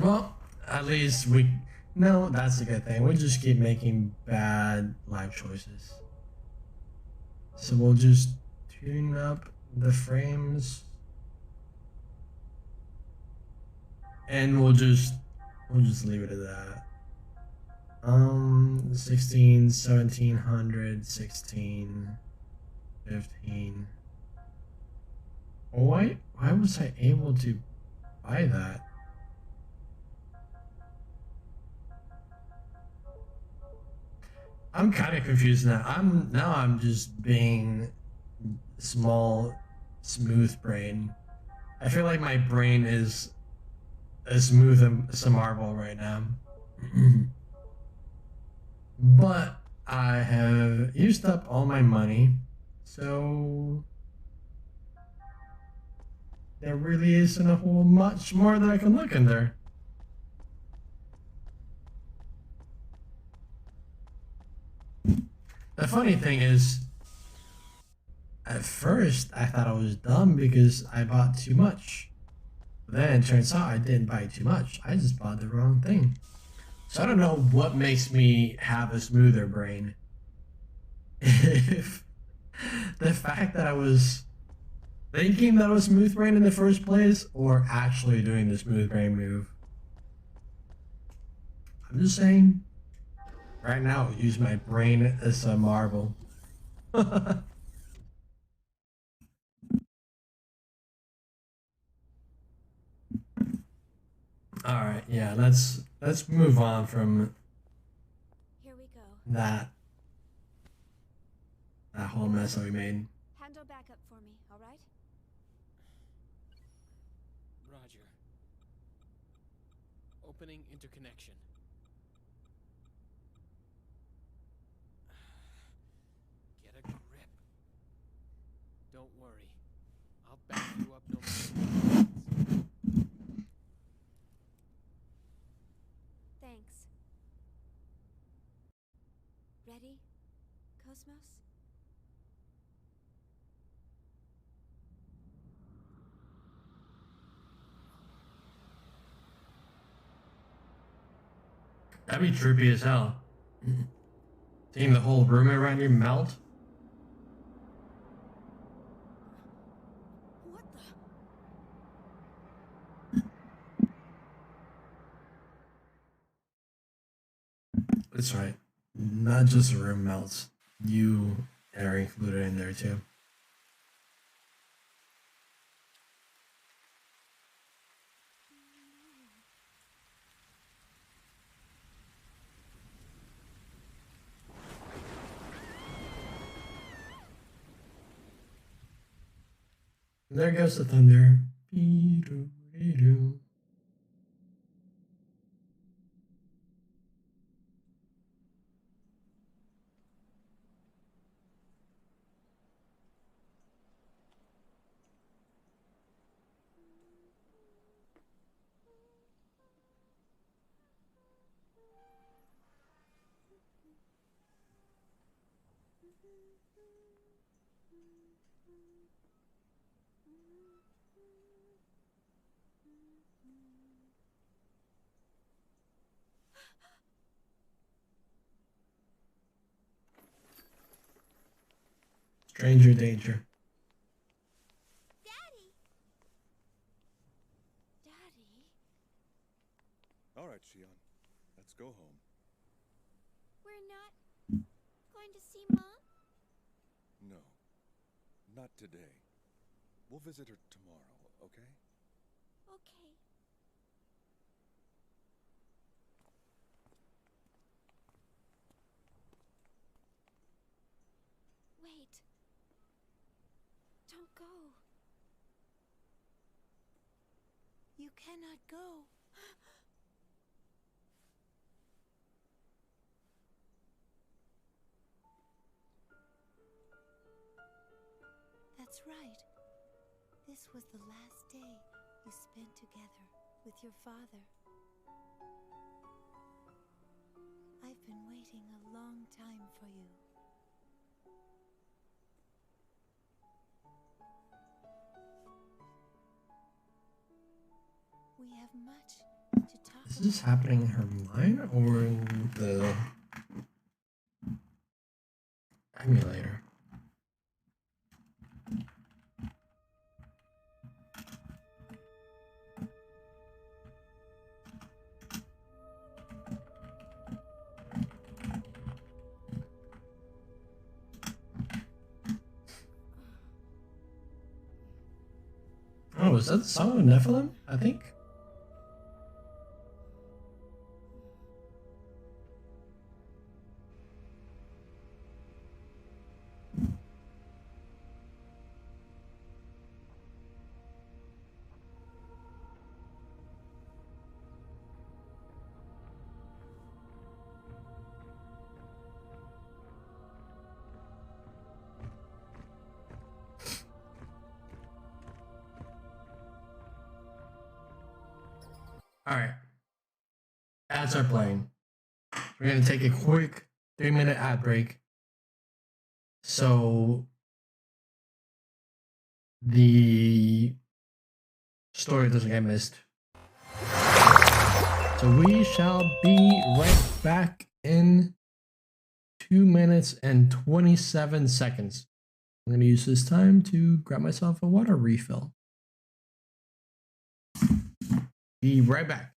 Well, at least we. No, that's a good thing. We just keep making bad life choices. So we'll just tune up the frames. And we'll just leave it at that. 16, 1700, 16, 15. Why was I able to buy that? I'm kind of confused now. I'm just being small, smooth brain. I feel like my brain is as smooth as a marble right now. But I have used up all my money, so there really isn't a whole much more that I can look in there. The funny thing is, at first I thought I was dumb because I bought too much. But then it turns out I didn't buy too much. I just bought the wrong thing. So I don't know what makes me have a smoother brain. If the fact that I was thinking that I was smooth brain in the first place, or actually doing the smooth brain move. I'm just saying, right now, use my brain as a marble. All right, yeah, let's move on from Here we go. that whole mess that we made. Handle back up for me, all right? Roger. Opening interconnection. Get a grip. Don't worry. I'll back you up no matter what happens. Thanks. Ready, Cosmos? That'd be trippy as hell. Seeing the whole room around you melt. What the? That's right. Not just the room melts. You are included in there too. There goes the thunder. Be-do-be-do. Stranger danger. Daddy! Daddy? All right, Shion. Let's go home. We're not going to see Mom? No. Not today. We'll visit her tomorrow, okay? Okay. Wait. Don't go. You cannot go. That's right. This was the last day you spent together with your father. I've been waiting a long time for you. We have much to talk Is this happening in her mind or in the emulator? Oh, is that the song of Nephilim? I think. All right. Ads are playing. We're going to take a quick 3-minute ad break. So the story doesn't get missed. So we shall be right back in 2 minutes and 27 seconds. I'm going to use this time to grab myself a water refill. Be right back.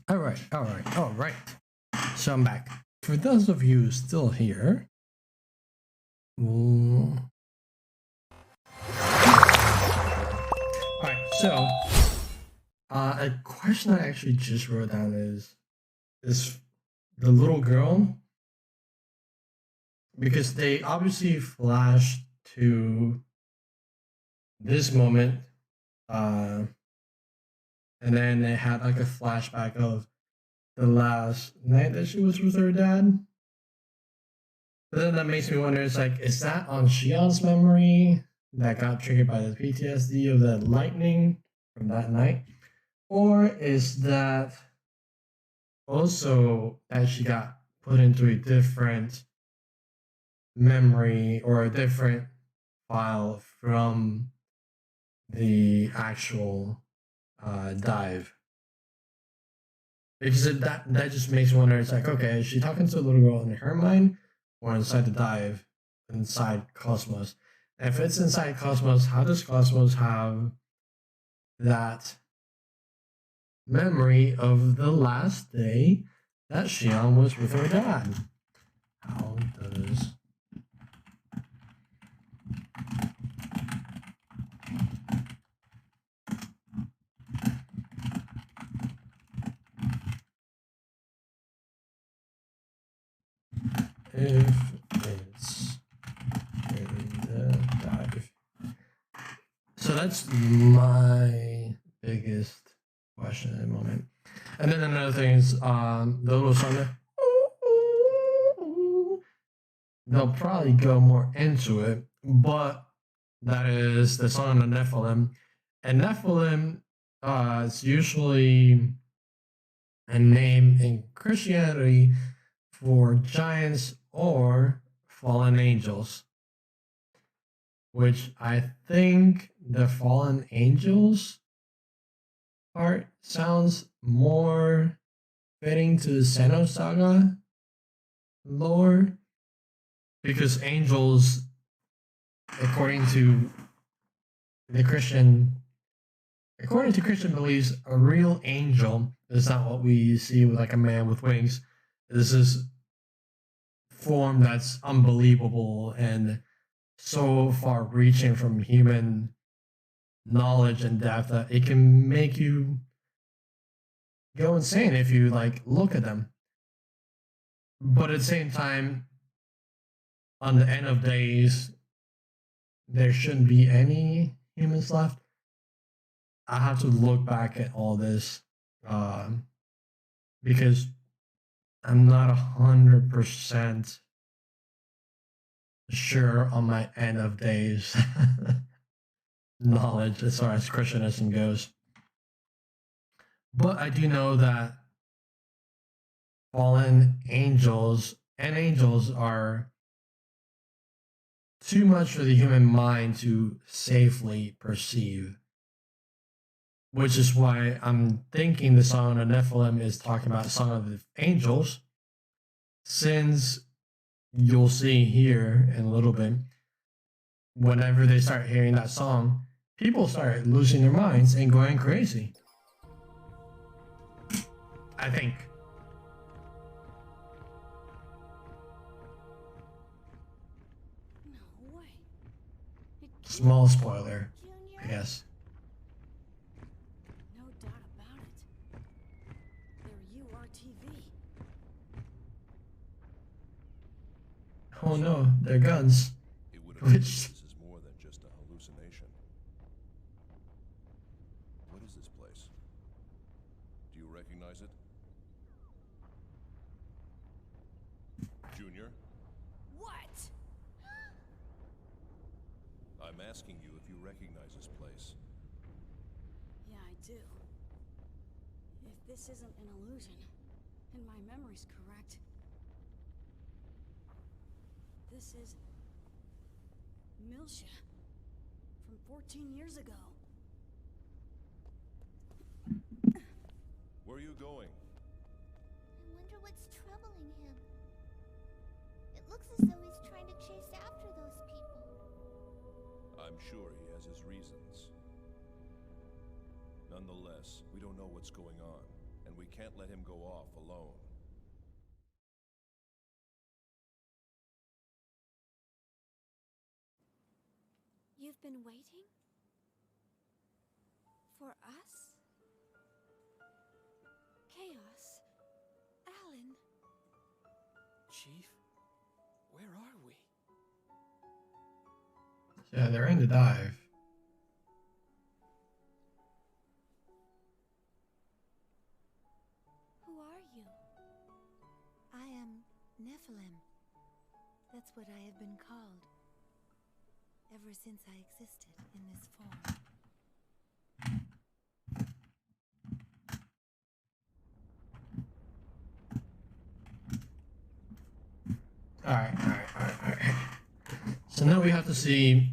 All right. So I'm back. For those of you still here, all right. So, a question I actually just wrote down is the little girl, because they obviously flashed to this moment, and then they had like a flashback of the last night that she was with her dad. But then that makes me wonder, it's like, is that on Shion's memory that got triggered by the PTSD of the lightning from that night? Or is that also that she got put into a different memory or a different file from the actual dive? Because that just makes me wonder, it's like, okay, is she talking to a little girl in her mind or inside the dive, inside Cosmos? And if it's inside Cosmos, how does Cosmos have that memory of the last day that Shion was with her dad? How does if it's in the dive? So that's my biggest question at the moment. And then another thing is the little song there. They'll probably go more into it, but that is the song of Nephilim. And Nephilim is usually a name in Christianity for giants or fallen angels, which I think the fallen angels part sounds more fitting to the Xenosaga lore, because angels, according to Christian beliefs, a real angel is not what we see with like a man with wings. This is form that's unbelievable and so far reaching from human knowledge and depth that it can make you go insane if you like look at them. But at the same time, on the end of days, there shouldn't be any humans left. I have to look back at all this because I'm not 100% sure on my end of days knowledge as far as Christianism goes. But I do know that fallen angels and angels are too much for the human mind to safely perceive. Which is why I'm thinking the Song of the Nephilim is talking about Song of the Angels, since you'll see here in a little bit, whenever they start hearing that song, people start losing their minds and going crazy. I think. No way. Small spoiler, I guess. No doubt about it. They're URTV. Oh no, they're guns. Which this is more than just a hallucination. What is this place? Do you recognize it? Junior? What? I'm asking you if you recognize this place. Yeah, I do. If this isn't an illusion, and my memory's correct, this is Milsha from 14 years ago. Where are you going? I wonder what's troubling him. It looks as though he's trying to chase after those people. I'm sure he has his reasons. Nonetheless, we don't know what's going on, and we can't let him go off alone. You've been waiting? For us? Chaos. Alan. Chief, where are we? Yeah, they're in the dive. Nephilim. That's what I have been called. Ever since I existed in this form. Alright. So now we have to see.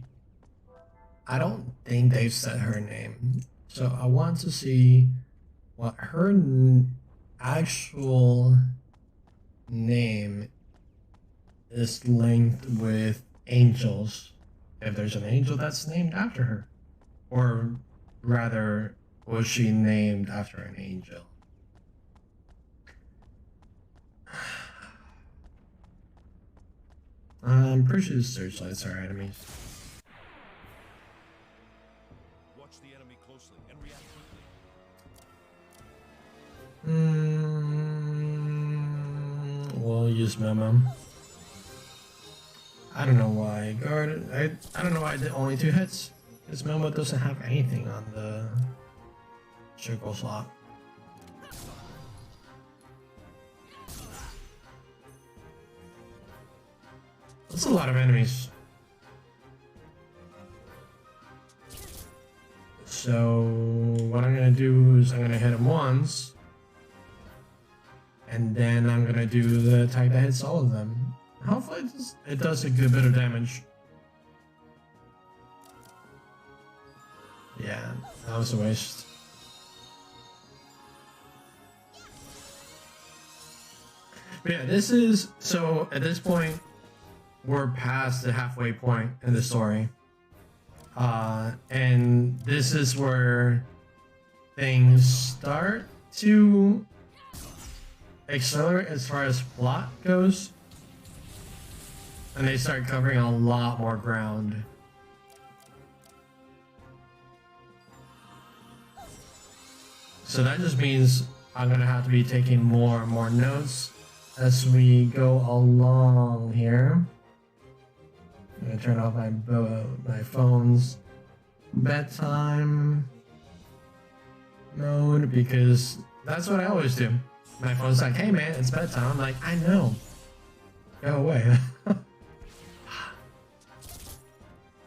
I don't think they've said her name. So I want to see what her actual name is linked with angels. If there's an angel that's named after her. Or rather, was she named after an angel? I'm pretty sure the searchlights are enemies. Watch the enemy closely and react quickly. We'll use Memo. I don't know why. Guard. I don't know why I did only 2 hits. This Memo doesn't have anything on the circle slot. That's a lot of enemies. So what I'm gonna do is I'm gonna hit him once, and then I'm gonna do the attack that hits all of them. Hopefully it does a good bit of damage. Yeah, that was a waste. But yeah, this is, so at this point, we're past the halfway point in the story. And this is where things start to accelerate as far as plot goes. And they start covering a lot more ground. So that just means I'm gonna have to be taking more and more notes as we go along here. I'm gonna turn off my phone's bedtime mode because that's what I always do. My phone's like, hey man, it's bedtime. I'm like, I know. Go away.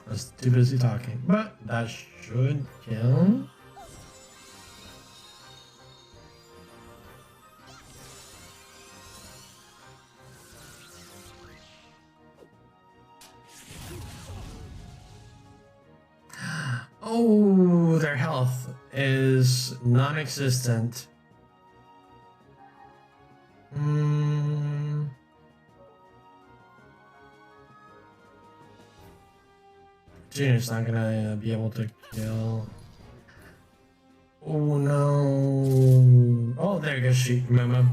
I was too busy talking. But that should kill. Oh, their health is non-existent. Junior's not gonna be able to kill. Oh no. Oh, there goes she, Memo.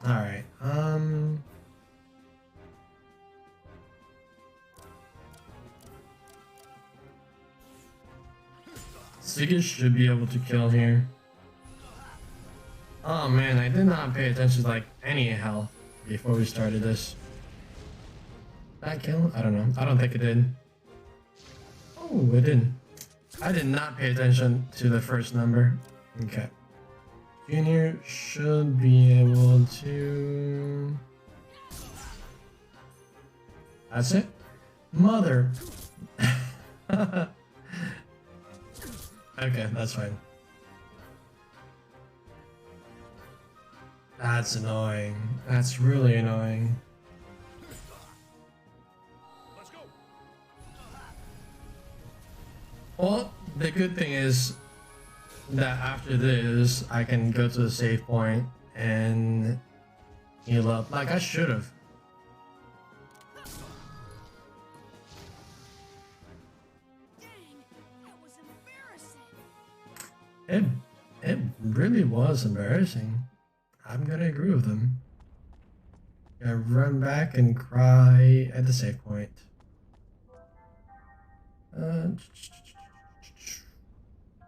Alright, Sika should be able to kill here. Oh man, I did not pay attention to like any health before we started this. Did that kill? I don't know. I don't think it did. Oh, it did. I did not pay attention to the first number. Okay. Junior should be able to... That's it? Mother! Okay, that's fine. That's annoying. That's really annoying. Let's go. Well, the good thing is that after this, I can go to the save point and heal up like I should have. It really was embarrassing. I'm gonna agree with them. Gonna run back and cry at the save point.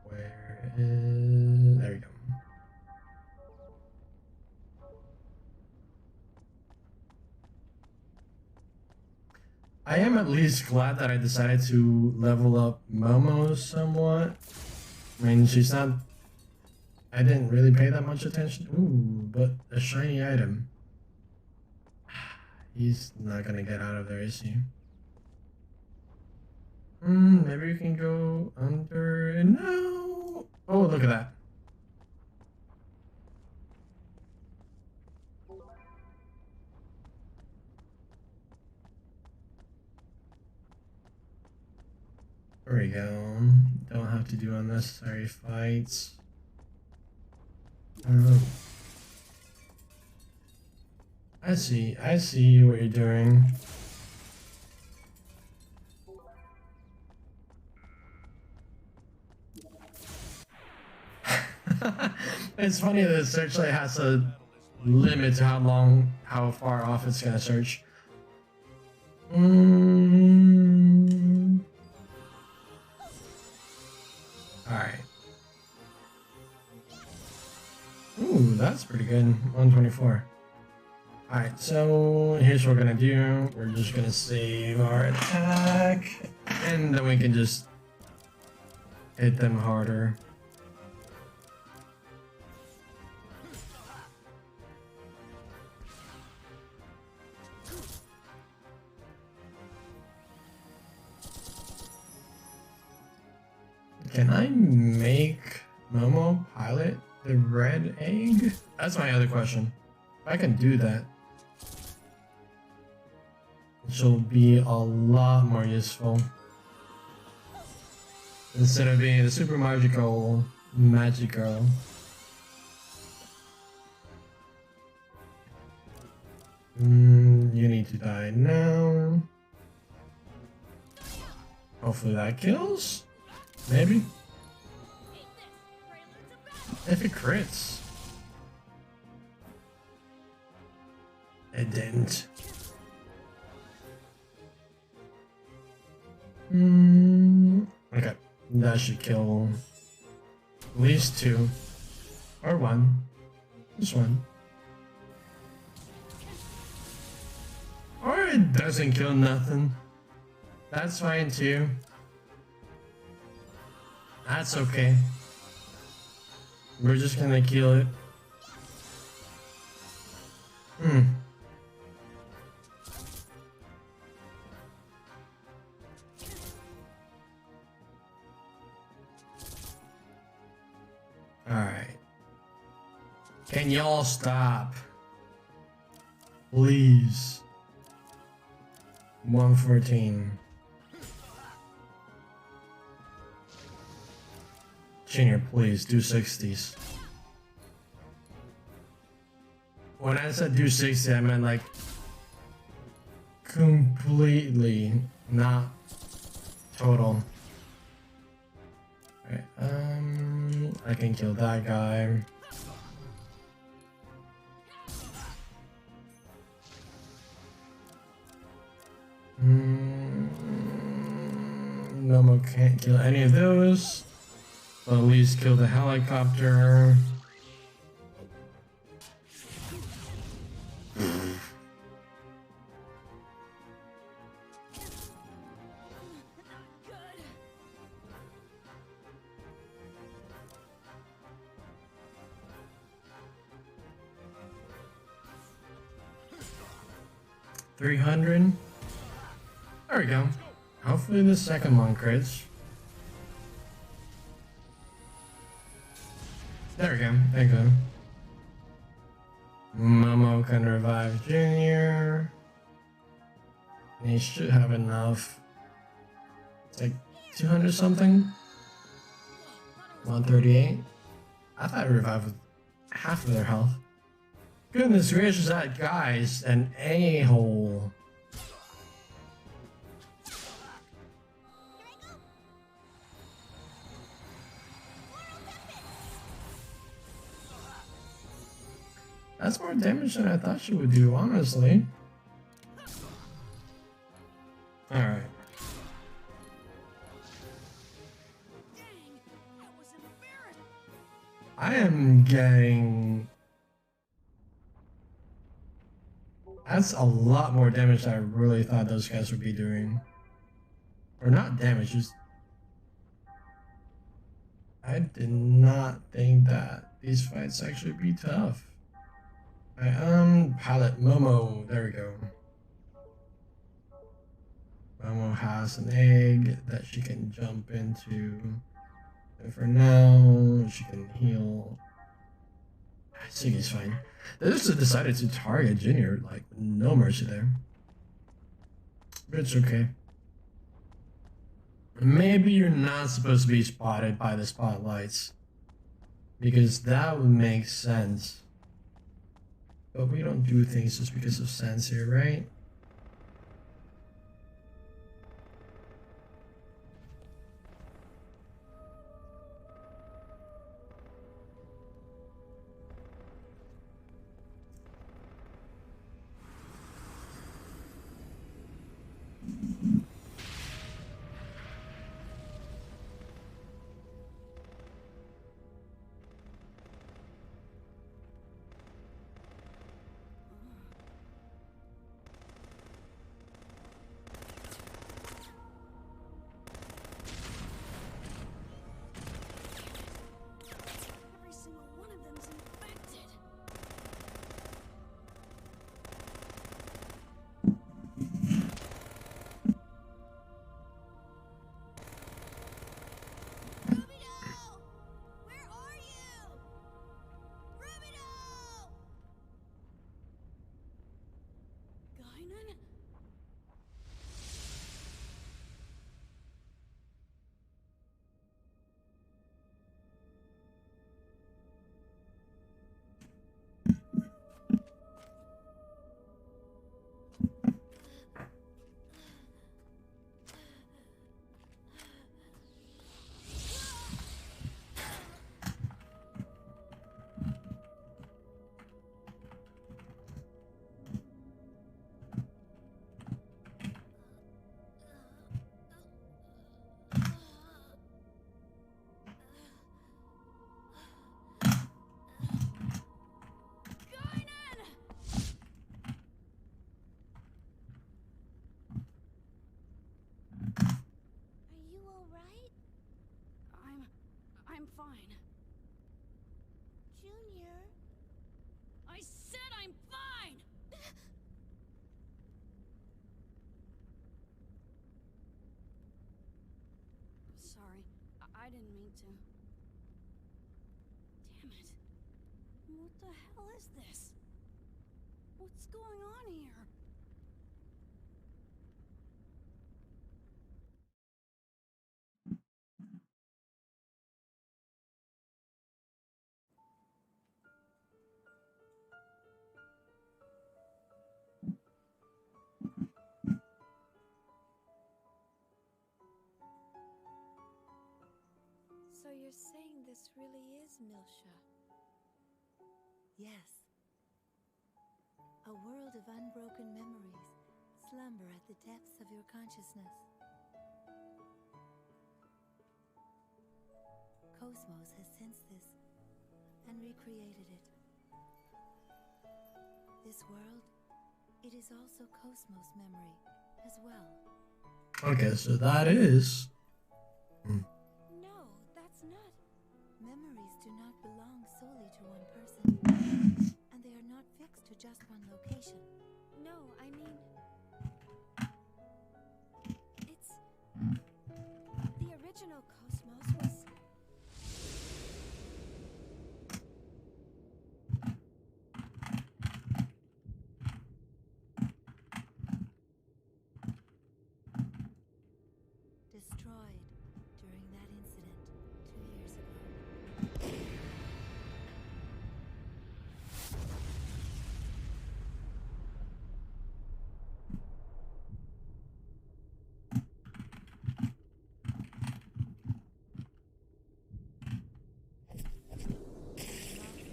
Where is... There we go. I am at least glad that I decided to level up Momo somewhat. I mean, she's not... I didn't really pay that much attention. Ooh, but a shiny item. He's not gonna get out of there, is he? Maybe we can go under. No! Oh, look at that. There we go. Don't have to do unnecessary fights. I see what you're doing. It's funny that the searchlight has a limit to how far off it's gonna search. Alright. Ooh, that's pretty good. 124. Alright, so here's what we're gonna do. We're just gonna save our attack, and then we can just hit them harder. Can I make Momo pilot the red egg? That's my other question. If I can do that, she'll be a lot more useful. Instead of being the super magical magic girl. You need to die now. Hopefully that kills. Maybe. If it crits. It didn't. Okay. That should kill at least 2. Or 1. Just 1. Or it doesn't kill nothing. That's fine too. That's okay. We're just gonna kill it. Alright. Can y'all stop? Please. 114. Junior, please do 60s. When I said do 60, I meant like completely, not total. Alright, I can kill that guy. Momo can't kill any of those. But at least kill the helicopter. $300. There we go. Hopefully the second one crits. There we go. Thank you. Momo can revive Junior. And he should have enough. It's like 200 something. 138. I thought I revived with half of their health. Goodness gracious, that guy's an a-hole. That's more damage than I thought she would do, honestly. Alright. I am getting... That's a lot more damage than I really thought those guys would be doing. Or not damage, just... I did not think that these fights actually be tough. Pilot Momo, there we go. Momo has an egg that she can jump into. And for now, she can heal. Siggy's fine. They just decided to target Junior, like, no mercy there. But it's okay. Maybe you're not supposed to be spotted by the spotlights. Because that would make sense. But we don't do things just because of sense here, right? Every single one of them's infected. Guinan? Are you alright? I'm fine. Junior? I said I'm fine! Sorry, I didn't mean to. Damn it. What the hell is this? What's going on here? So you're saying this really is Milsha? Yes. A world of unbroken memories slumber at the depths of your consciousness. Cosmos has sensed this and recreated it. This world, it is also Cosmos memory as well. Okay, so that is... No, that's not. Memories do not belong solely to one person, and they are not fixed to just one location. No, I mean... It's... The original Cosmos was... Destroyed during that incident 2 years ago.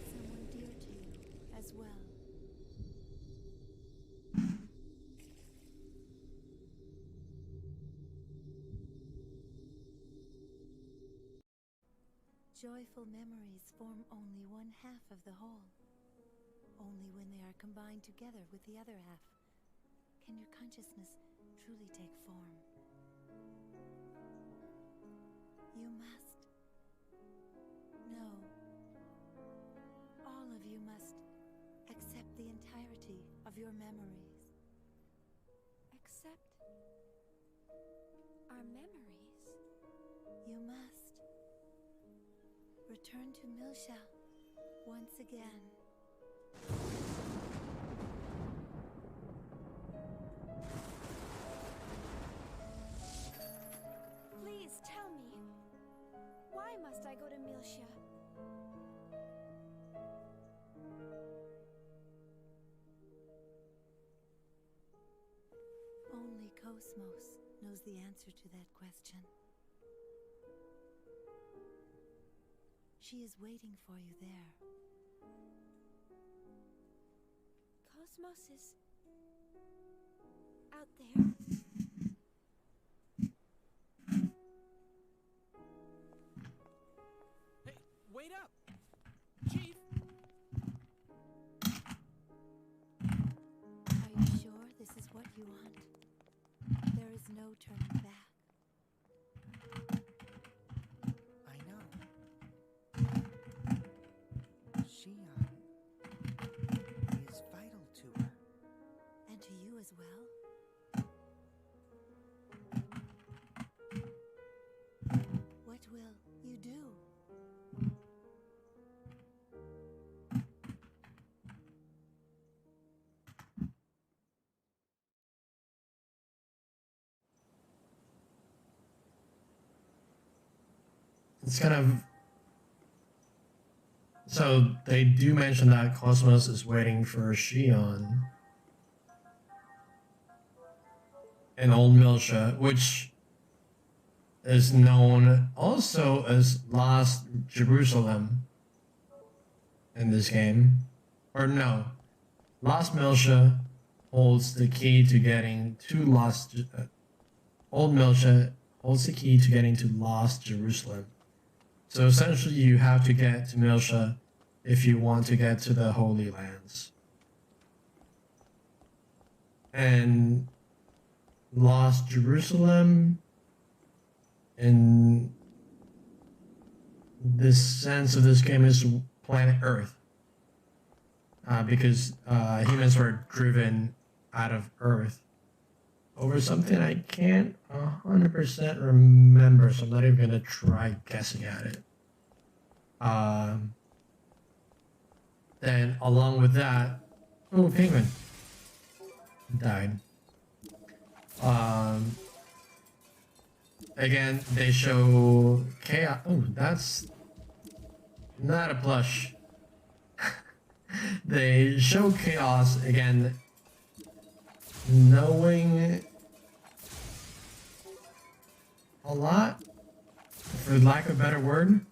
Someone dear to you as well. Joyful memories form only one half of the whole. Only when they are combined together with the other half can your consciousness truly take form. You must of your memories. Except our memories. You must return to Milsha once again. Please tell me, why must I go to Milsha? Only Cosmos knows the answer to that question. She is waiting for you there. Cosmos is out there. Hey, wait up! Chief! Are you sure this is what you want? There is no turning back. I know. Shion is vital to her. And to you as well? What will you do? It's kind of... So they do mention that Cosmos is waiting for Shion in Old Milsha, which is known also as Lost Jerusalem in this game. Or no, Lost Milsha holds the key to getting to Old Milsha holds the key to getting to Lost Jerusalem. So essentially you have to get to Milsha if you want to get to the Holy Lands. And Lost Jerusalem, in this sense of this game, is planet Earth. Because humans were driven out of Earth over something I can't 100% remember, so I'm not even gonna try guessing at it. Then along with that, oh, penguin died. Again, they show chaos. Oh, that's not a plush. They show chaos again, knowing a lot, for lack of a better word.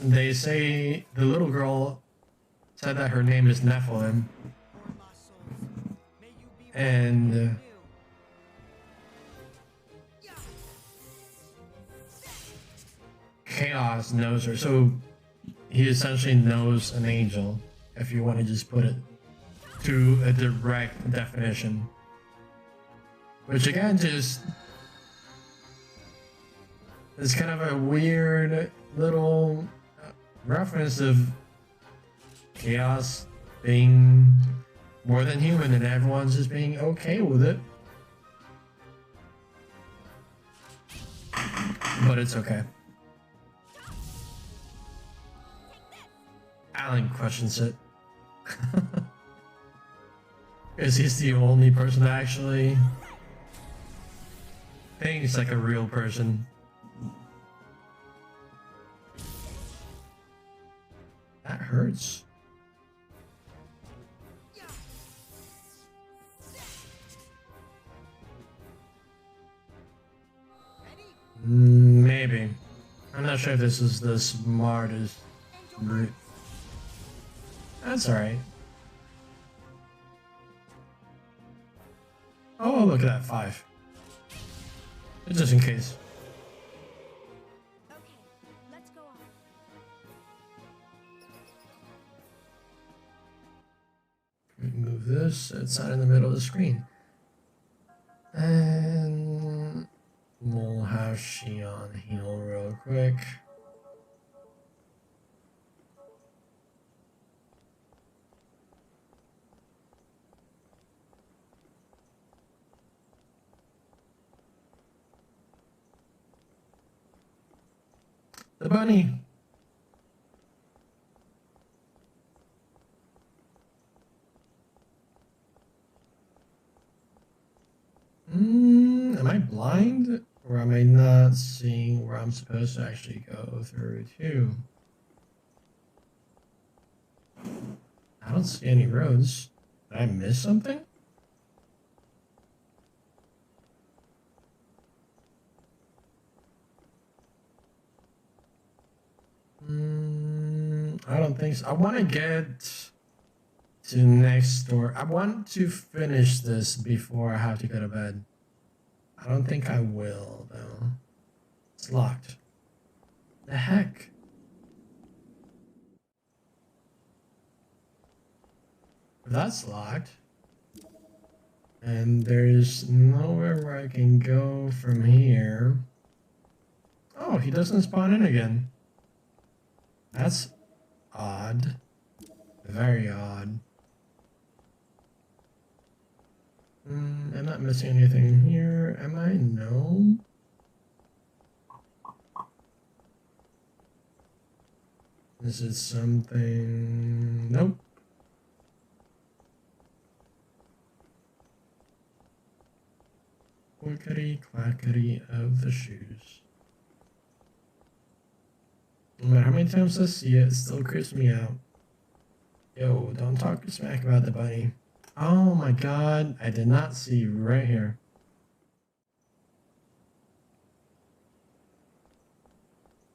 They say the little girl said that her name is Nephilim, and Chaos knows her, so he essentially knows an angel, if you want to just put it to a direct definition. Which again just is kind of a weird little reference of Chaos being more than human and everyone's just being okay with it. But it's okay. Alan questions it. Because he's the only person that actually thinks like a real person. That hurts. Maybe. I'm not sure if this is the smartest route. That's alright. Oh, look at that, 5. Just in case. Okay, let's go on. Move this, it's not in the middle of the screen. And we'll have Shion heal real quick. The bunny. Am I blind? Or am I not seeing where I'm supposed to actually go through to? I don't see any roads. Did I miss something? I don't think so. I want to get to the next door. I want to finish this before I have to go to bed. I don't think I will, though. It's locked. The heck? That's locked. And there's nowhere where I can go from here. Oh, he doesn't spawn in again. That's odd. Very odd. I'm not missing anything here, am I? No. This is something... Nope. Clickety clackety of the shoes. No matter how many times I see it, it still creeps me out. Yo, don't talk smack about the bunny. Oh my god, I did not see right here.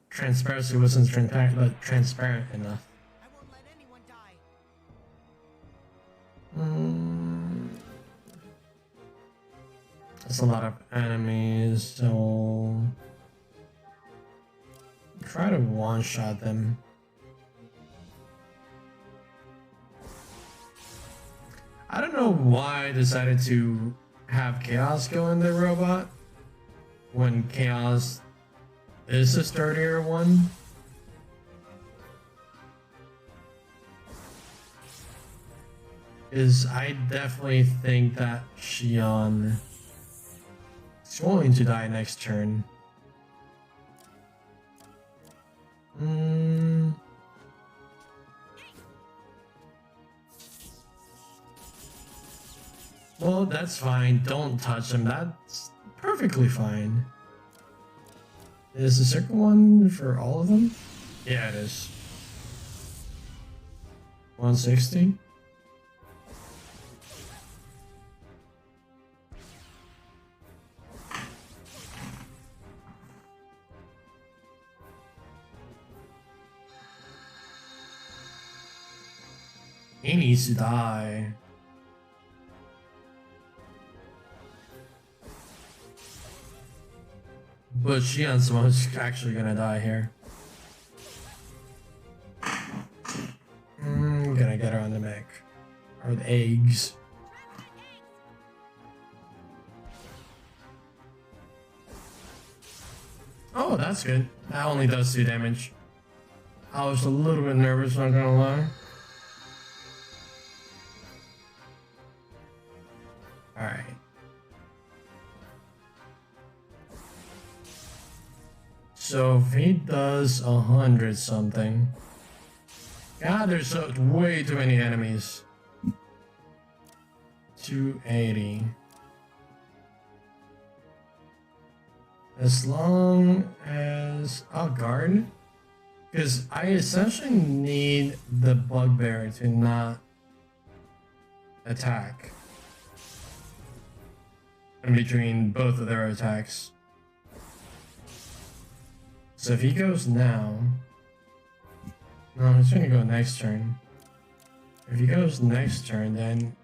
Transparency wasn't transparent enough. I won't let anyone die. That's a lot of enemies, so try to one-shot them. I don't know why I decided to have Chaos go in the robot when Chaos is the sturdier one. I definitely think that Xion is going to die next turn. Well, that's fine. Don't touch him. That's perfectly fine. Is the circle one for all of them? Yeah, it is. 160? He needs to die. But Xion's the one who's actually gonna die here. Gonna get her on the mech. Or the eggs. Oh, that's good. That only does 2 damage. I was a little bit nervous, not gonna lie. Alright. So if he does 100 something. God, there's way too many enemies. 280. As long as I'll guard. Because I essentially need the bugbear to not attack. In between both of their attacks. So if he goes now... No, he's gonna go next turn. If he goes next turn, then...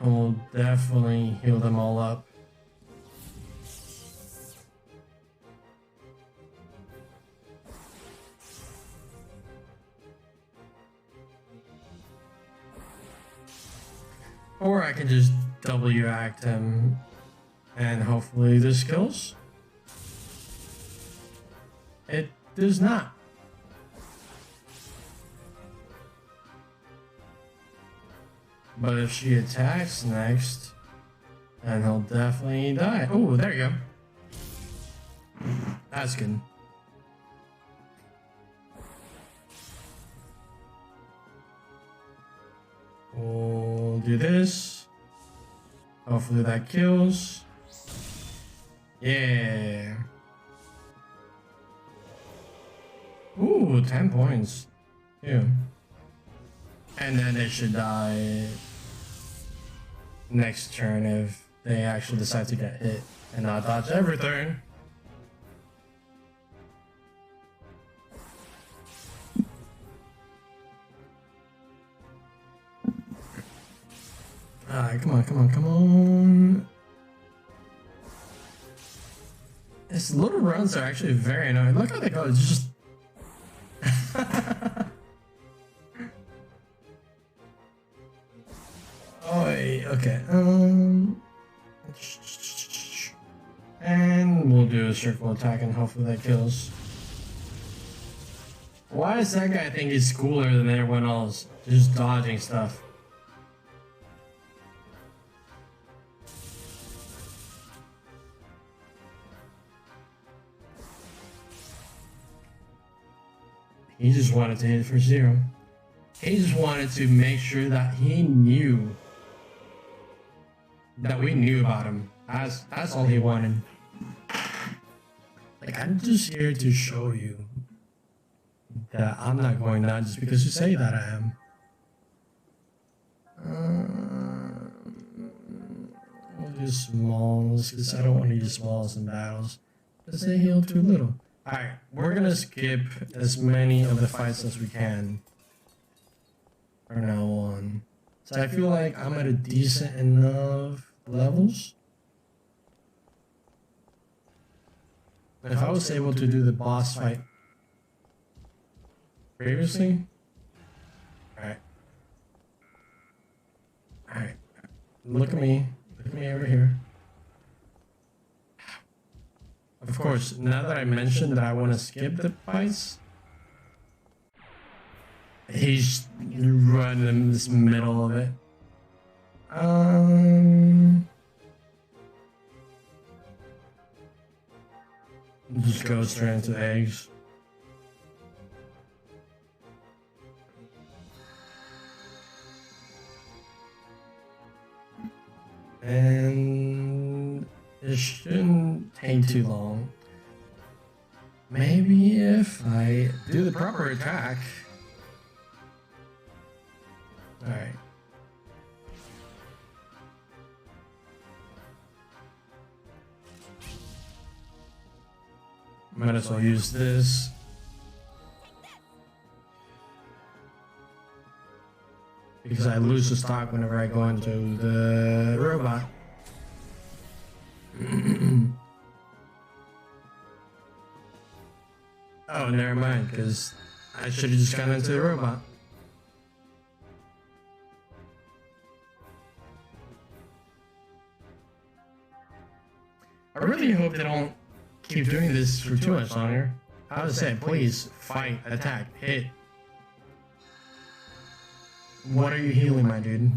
he'll definitely heal them all up. Or I can just W-act him, and hopefully this kills. It does not. But if she attacks next, then he'll definitely die. Oh, there you go. That's good. We'll do this. Hopefully that kills. Yeah. Ooh, 10 points. Yeah. And then they should die next turn if they actually decide to get hit and not dodge everything. Alright, come on, come on, come on. His little runs are actually very annoying. Look how they go, it's just... Oh, okay, and we'll do a circle attack and hopefully that kills. Why does that guy think he's cooler than everyone else? Just dodging stuff. He just wanted to hit for 0. He just wanted to make sure that he knew that we knew about him. That's all he wanted. Like, I'm just here to show you that I'm not going down just because you say that I am. We'll do smalls because I don't want to use smalls in battles because they heal too little. Alright, we're gonna skip as many of the fights as we can from now on. So I feel like I'm at a decent enough levels. If I was able to do the boss fight previously, alright. Alright. Look at me over here. Of course, now that I mentioned that I want to skip the fights, he's running in this middle of it. Just go straight into the eggs. And it shouldn't take too long. Maybe if I do the proper attack. Alright. Might as well use this. Because I lose the stock whenever I go into the robot. Oh, never mind, because I should have just gone into the robot. I really hope they don't keep doing this for too much longer. I would say, please, fight, attack, hit. What are you healing, my dude?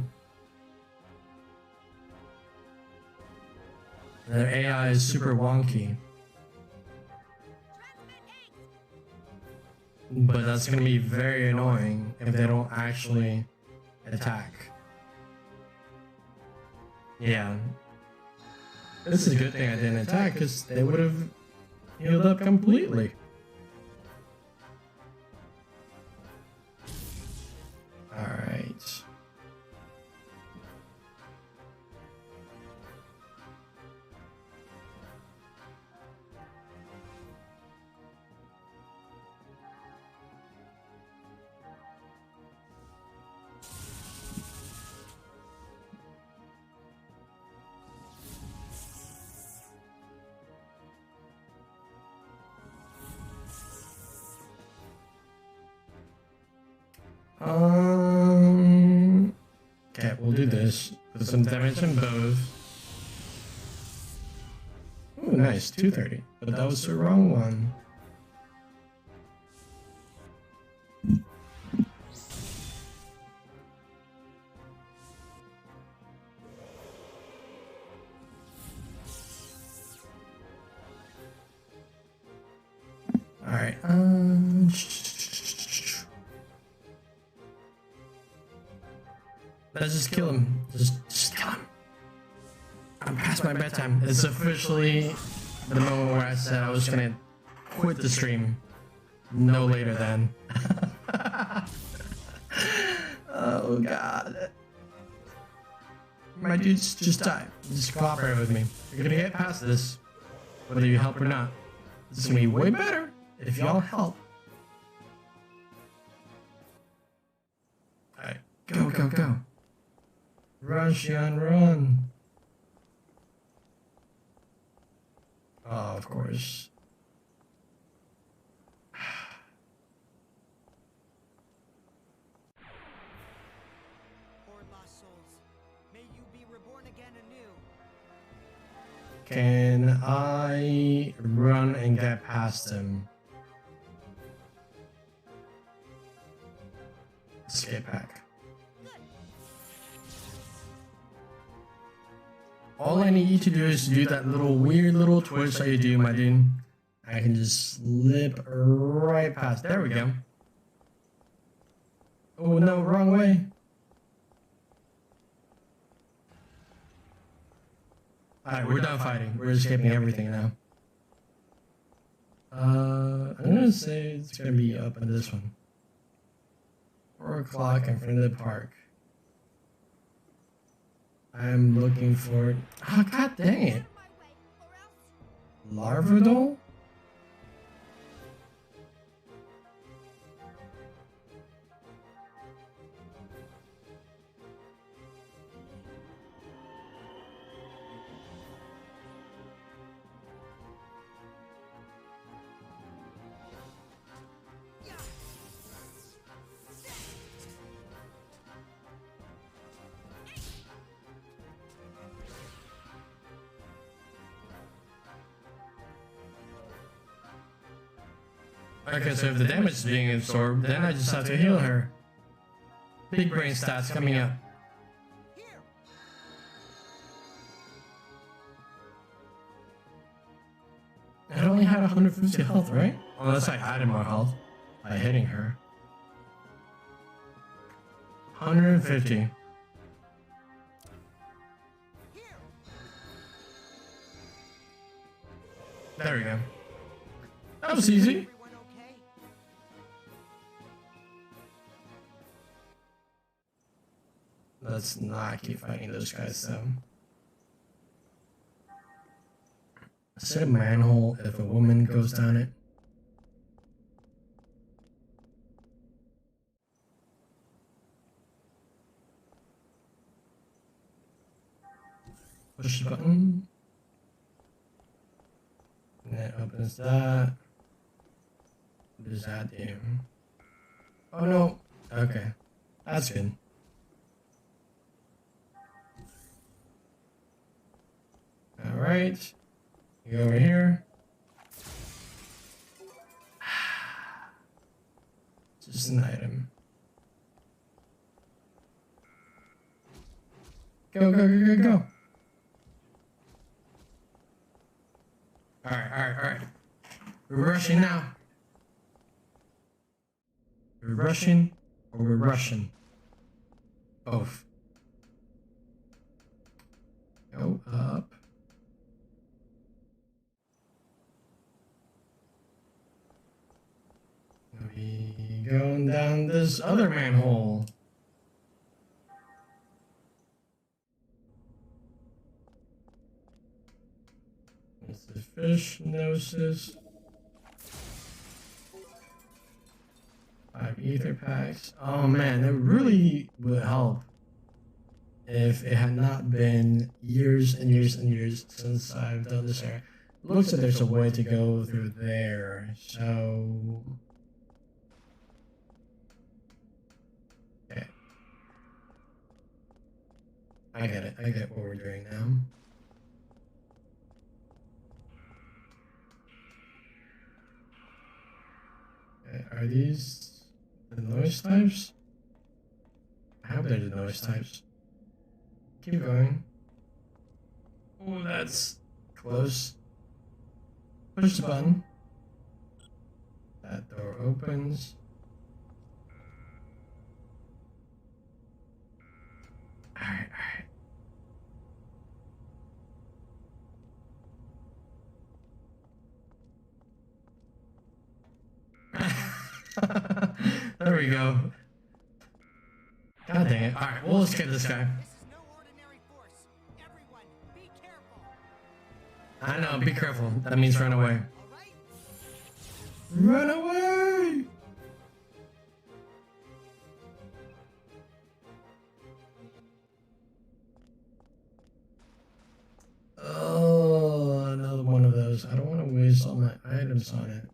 Their AI is super wonky. But that's going to be very annoying if they don't actually attack. Yeah. This is a good thing I didn't attack, because they would have healed up completely. Alright. Okay, we'll do this. Put some damage in both. Ooh, nice, 230. But that was the wrong one. Alright, let's just kill him. Just kill him. I'm past my bedtime. It's officially the moment where I said I was gonna quit the stream. No later than. Oh god. My dudes, just die. Just cooperate with me. You're gonna get past this, whether you help or not. It's gonna be way better if y'all help. Alright, go, go, go. Run, Xian, run. Oh, of course. Poor lost souls, may you be reborn again anew. Can I run and get past him? Escape pack. All I need you to do is do that little weird little twitch that you do, my dude. I can just slip right past. There we go. Oh no, wrong way. Alright, we're done fighting. We're escaping everything now. I'm gonna say it's gonna be up in this one. 4 o'clock in front of the park. I'm looking for it. Oh, god dang it. Larvadol? Okay, so if the damage is being absorbed, then I just have to heal her. Big brain stats coming up. I only had 150 health, right? Unless I added more health by hitting her. 150. There we go. That was easy. Let's not keep fighting those guys though. Is it a manhole if a woman goes down it? Push the button. And that opens that. What does that do? Oh no. Okay. That's good. Alright. You go over here. Just an item. Go, go, go, go, go. Alright, alright, alright. We're rushing now. We're rushing or we're rushing? Both. Go up. We going down this other manhole. It's the fish gnosis. 5 ether packs. Oh man, it really would help if it had not been years and years and years since I've done this area. Looks like there's a way to go through there, so... Okay. I get it. I get what we're doing now. Okay, are these the noise types? I hope they're the noise types. Keep going. Oh, that's close. Push the button. That door opens. Alright, alright. There we go. God dang it. Alright, we'll escape this guy. I know, be careful. That means run away. Run away! Oh, another one of those. I don't want to waste all my items on it.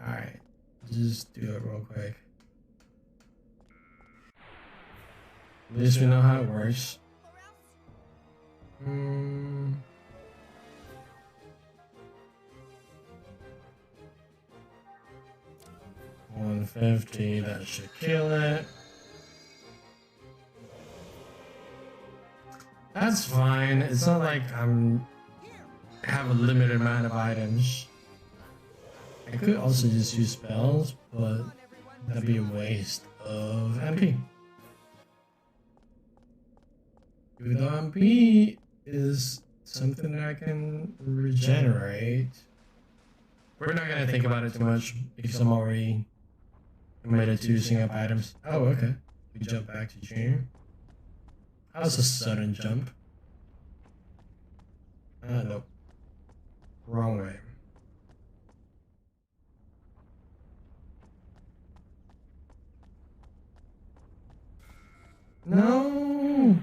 Alright, just do it real quick. At least we know how it works. 150, that should kill it. That's fine. It's not like have a limited amount of items. I could also just use spells, but that'd be a waste of MP. Even though MP is something that I can regenerate. We're not gonna think about it too much because I'm already committed to using up items. Oh, okay. We jump back to Junior. That was a sudden jump. Nope. Wrong way. No!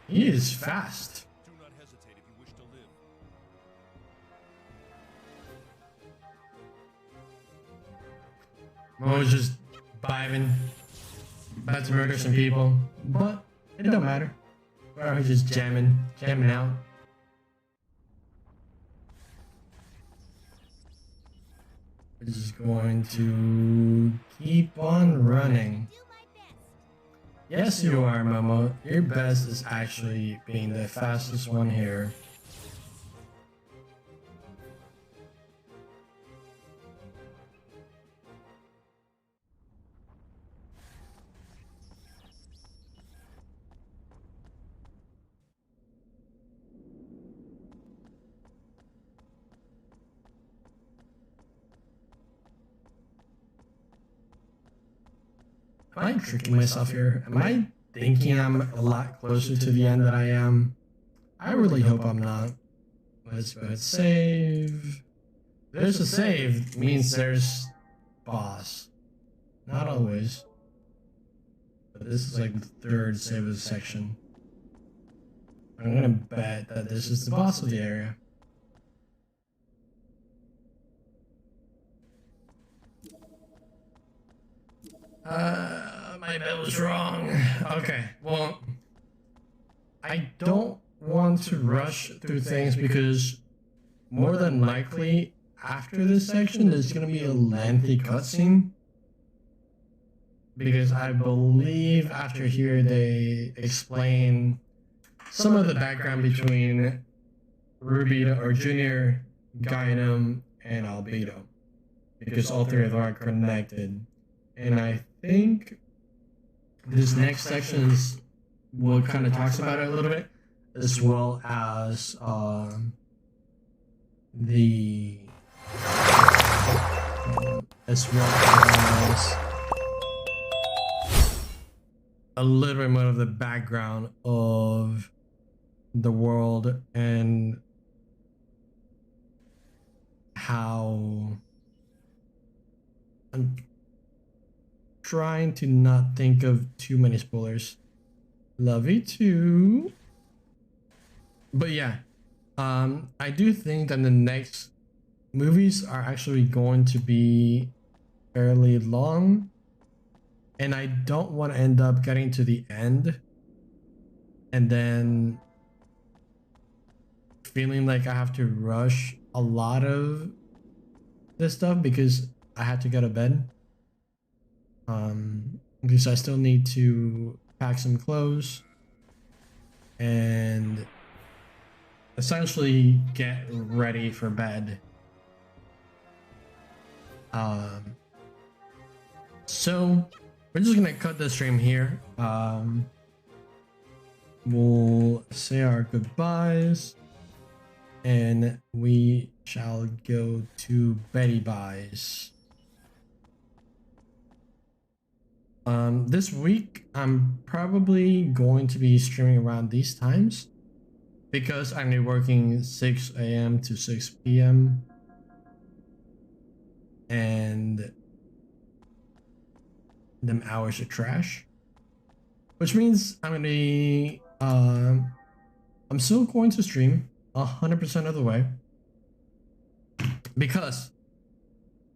He is fast. Do not hesitate if you wish to live. I was just vibing, about to murder some people, but it don't matter. We're just jamming out. We're just going to keep on running. Yes, you are, Momo. Your best is actually being the fastest one here. Am I tricking myself here? Am I thinking I'm a lot closer to the end than I am? I really hope I'm not. Let's go ahead, save. There's a save, means there's boss. Not always. But this is like the third save of the section. I'm gonna bet that this is the boss of the area. My bet was wrong. Okay, well, I don't want to rush through things because more than likely after this section there's going to be a lengthy cutscene. Because I believe after here they explain some of the background between Rubedo or Junior, Gainum, and Albedo. Because all three of them are connected. And I think this next section is what kind of talks about it a little bit, as well as a little bit more of the background of the world and how I'm trying to not think of too many spoilers. Love you too. But yeah, I do think that the next movies are actually going to be fairly long, and I don't want to end up getting to the end and then feeling like I have to rush a lot of this stuff because I had to go to bed. Because I still need to pack some clothes and essentially get ready for bed. So we're just gonna cut the stream here. We'll say our goodbyes, and we shall go to Betty Buys. This week I'm probably going to be streaming around these times because I'm gonna be working 6 a.m. to 6 p.m. and them hours are trash, which means I'm gonna be I'm still going to stream 100% of the way because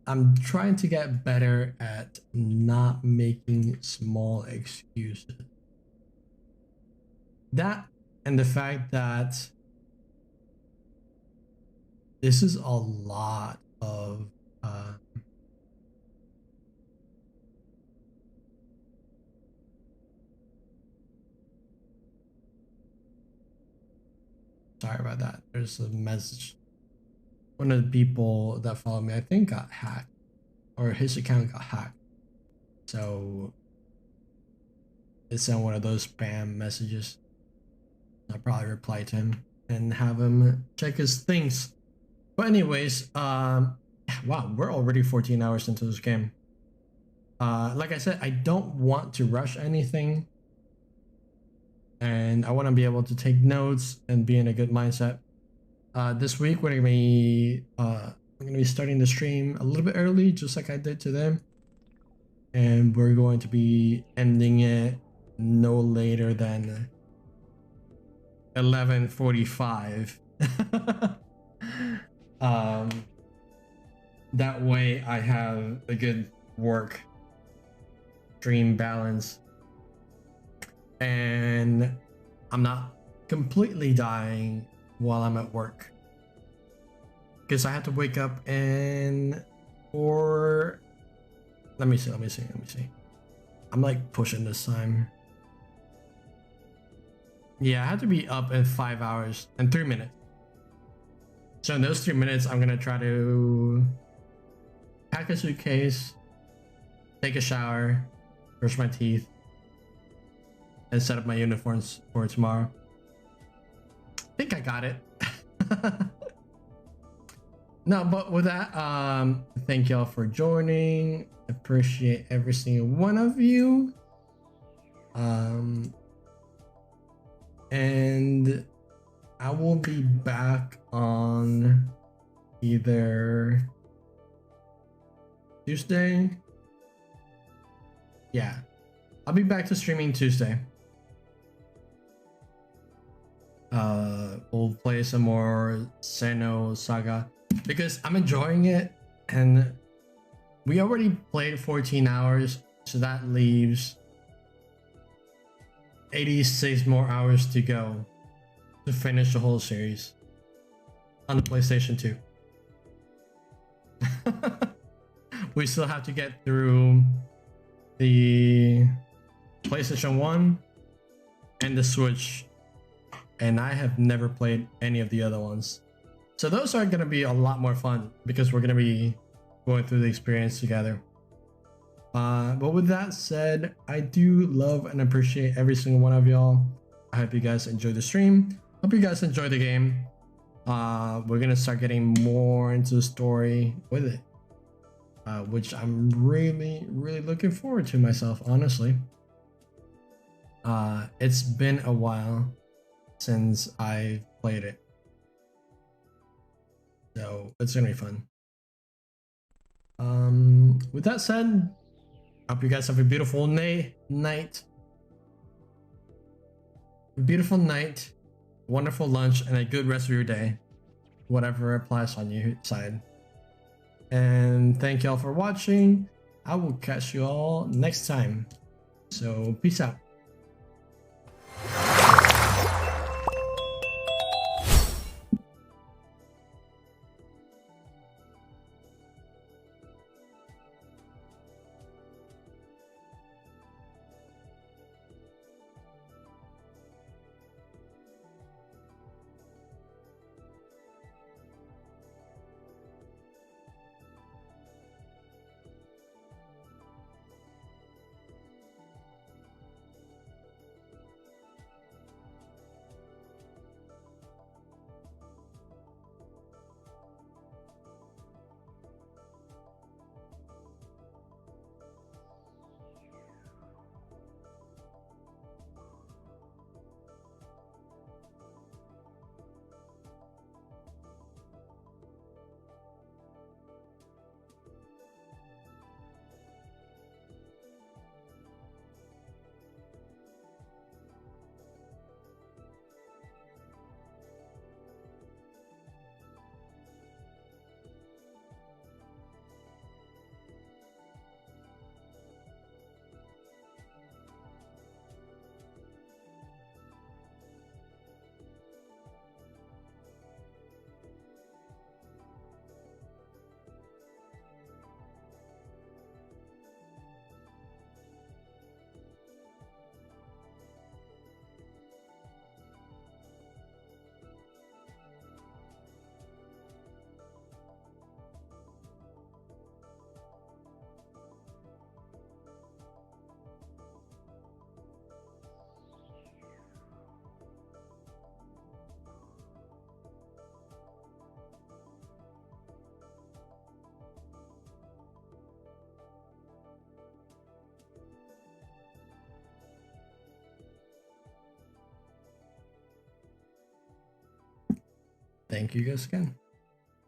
I'm trying to get better at not making small excuses. That and the fact that this is a lot of sorry about that. There's a message. One of the people that follow me, I think, got hacked, or his account got hacked. So it sent one of those spam messages. I'll probably reply to him and have him check his things. But anyways, wow, we're already 14 hours into this game. Like I said, I don't want to rush anything. And I want to be able to take notes and be in a good mindset. This week we're gonna be starting the stream a little bit early, just like I did to them, and we're going to be ending it no later than 11:45. That way I have a good work stream balance, and I'm not completely dying while I'm at work, because I have to wake up and for let me see. I'm like pushing this time. Yeah, I have to be up in 5 hours and 3 minutes. So in those 3 minutes, I'm gonna try to pack a suitcase, take a shower, brush my teeth, and set up my uniforms for tomorrow. I think I got it. No, but with that, thank y'all for joining. Appreciate every single one of you. And I will be back on either Tuesday. Yeah, I'll be back to streaming Tuesday. We'll play some more Xenosaga because I'm enjoying it, and we already played 14 hours, so that leaves 86 more hours to go to finish the whole series on the PlayStation 2. We still have to get through the PlayStation 1 and the Switch, and I have never played any of the other ones. So those are going to be a lot more fun because we're going to be going through the experience together. But with that said, I do love and appreciate every single one of y'all. I hope you guys enjoy the stream. Hope you guys enjoy the game. We're going to start getting more into the story with it, which I'm really looking forward to myself, honestly. It's been a while since I played it, so it's gonna be fun. With that said, I hope you guys have a beautiful night, wonderful lunch, and a good rest of your day, whatever applies on your side. And thank y'all for watching. I will catch you all next time, so peace out. thank you guys again.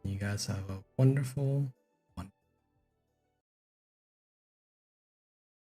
You guys have a wonderful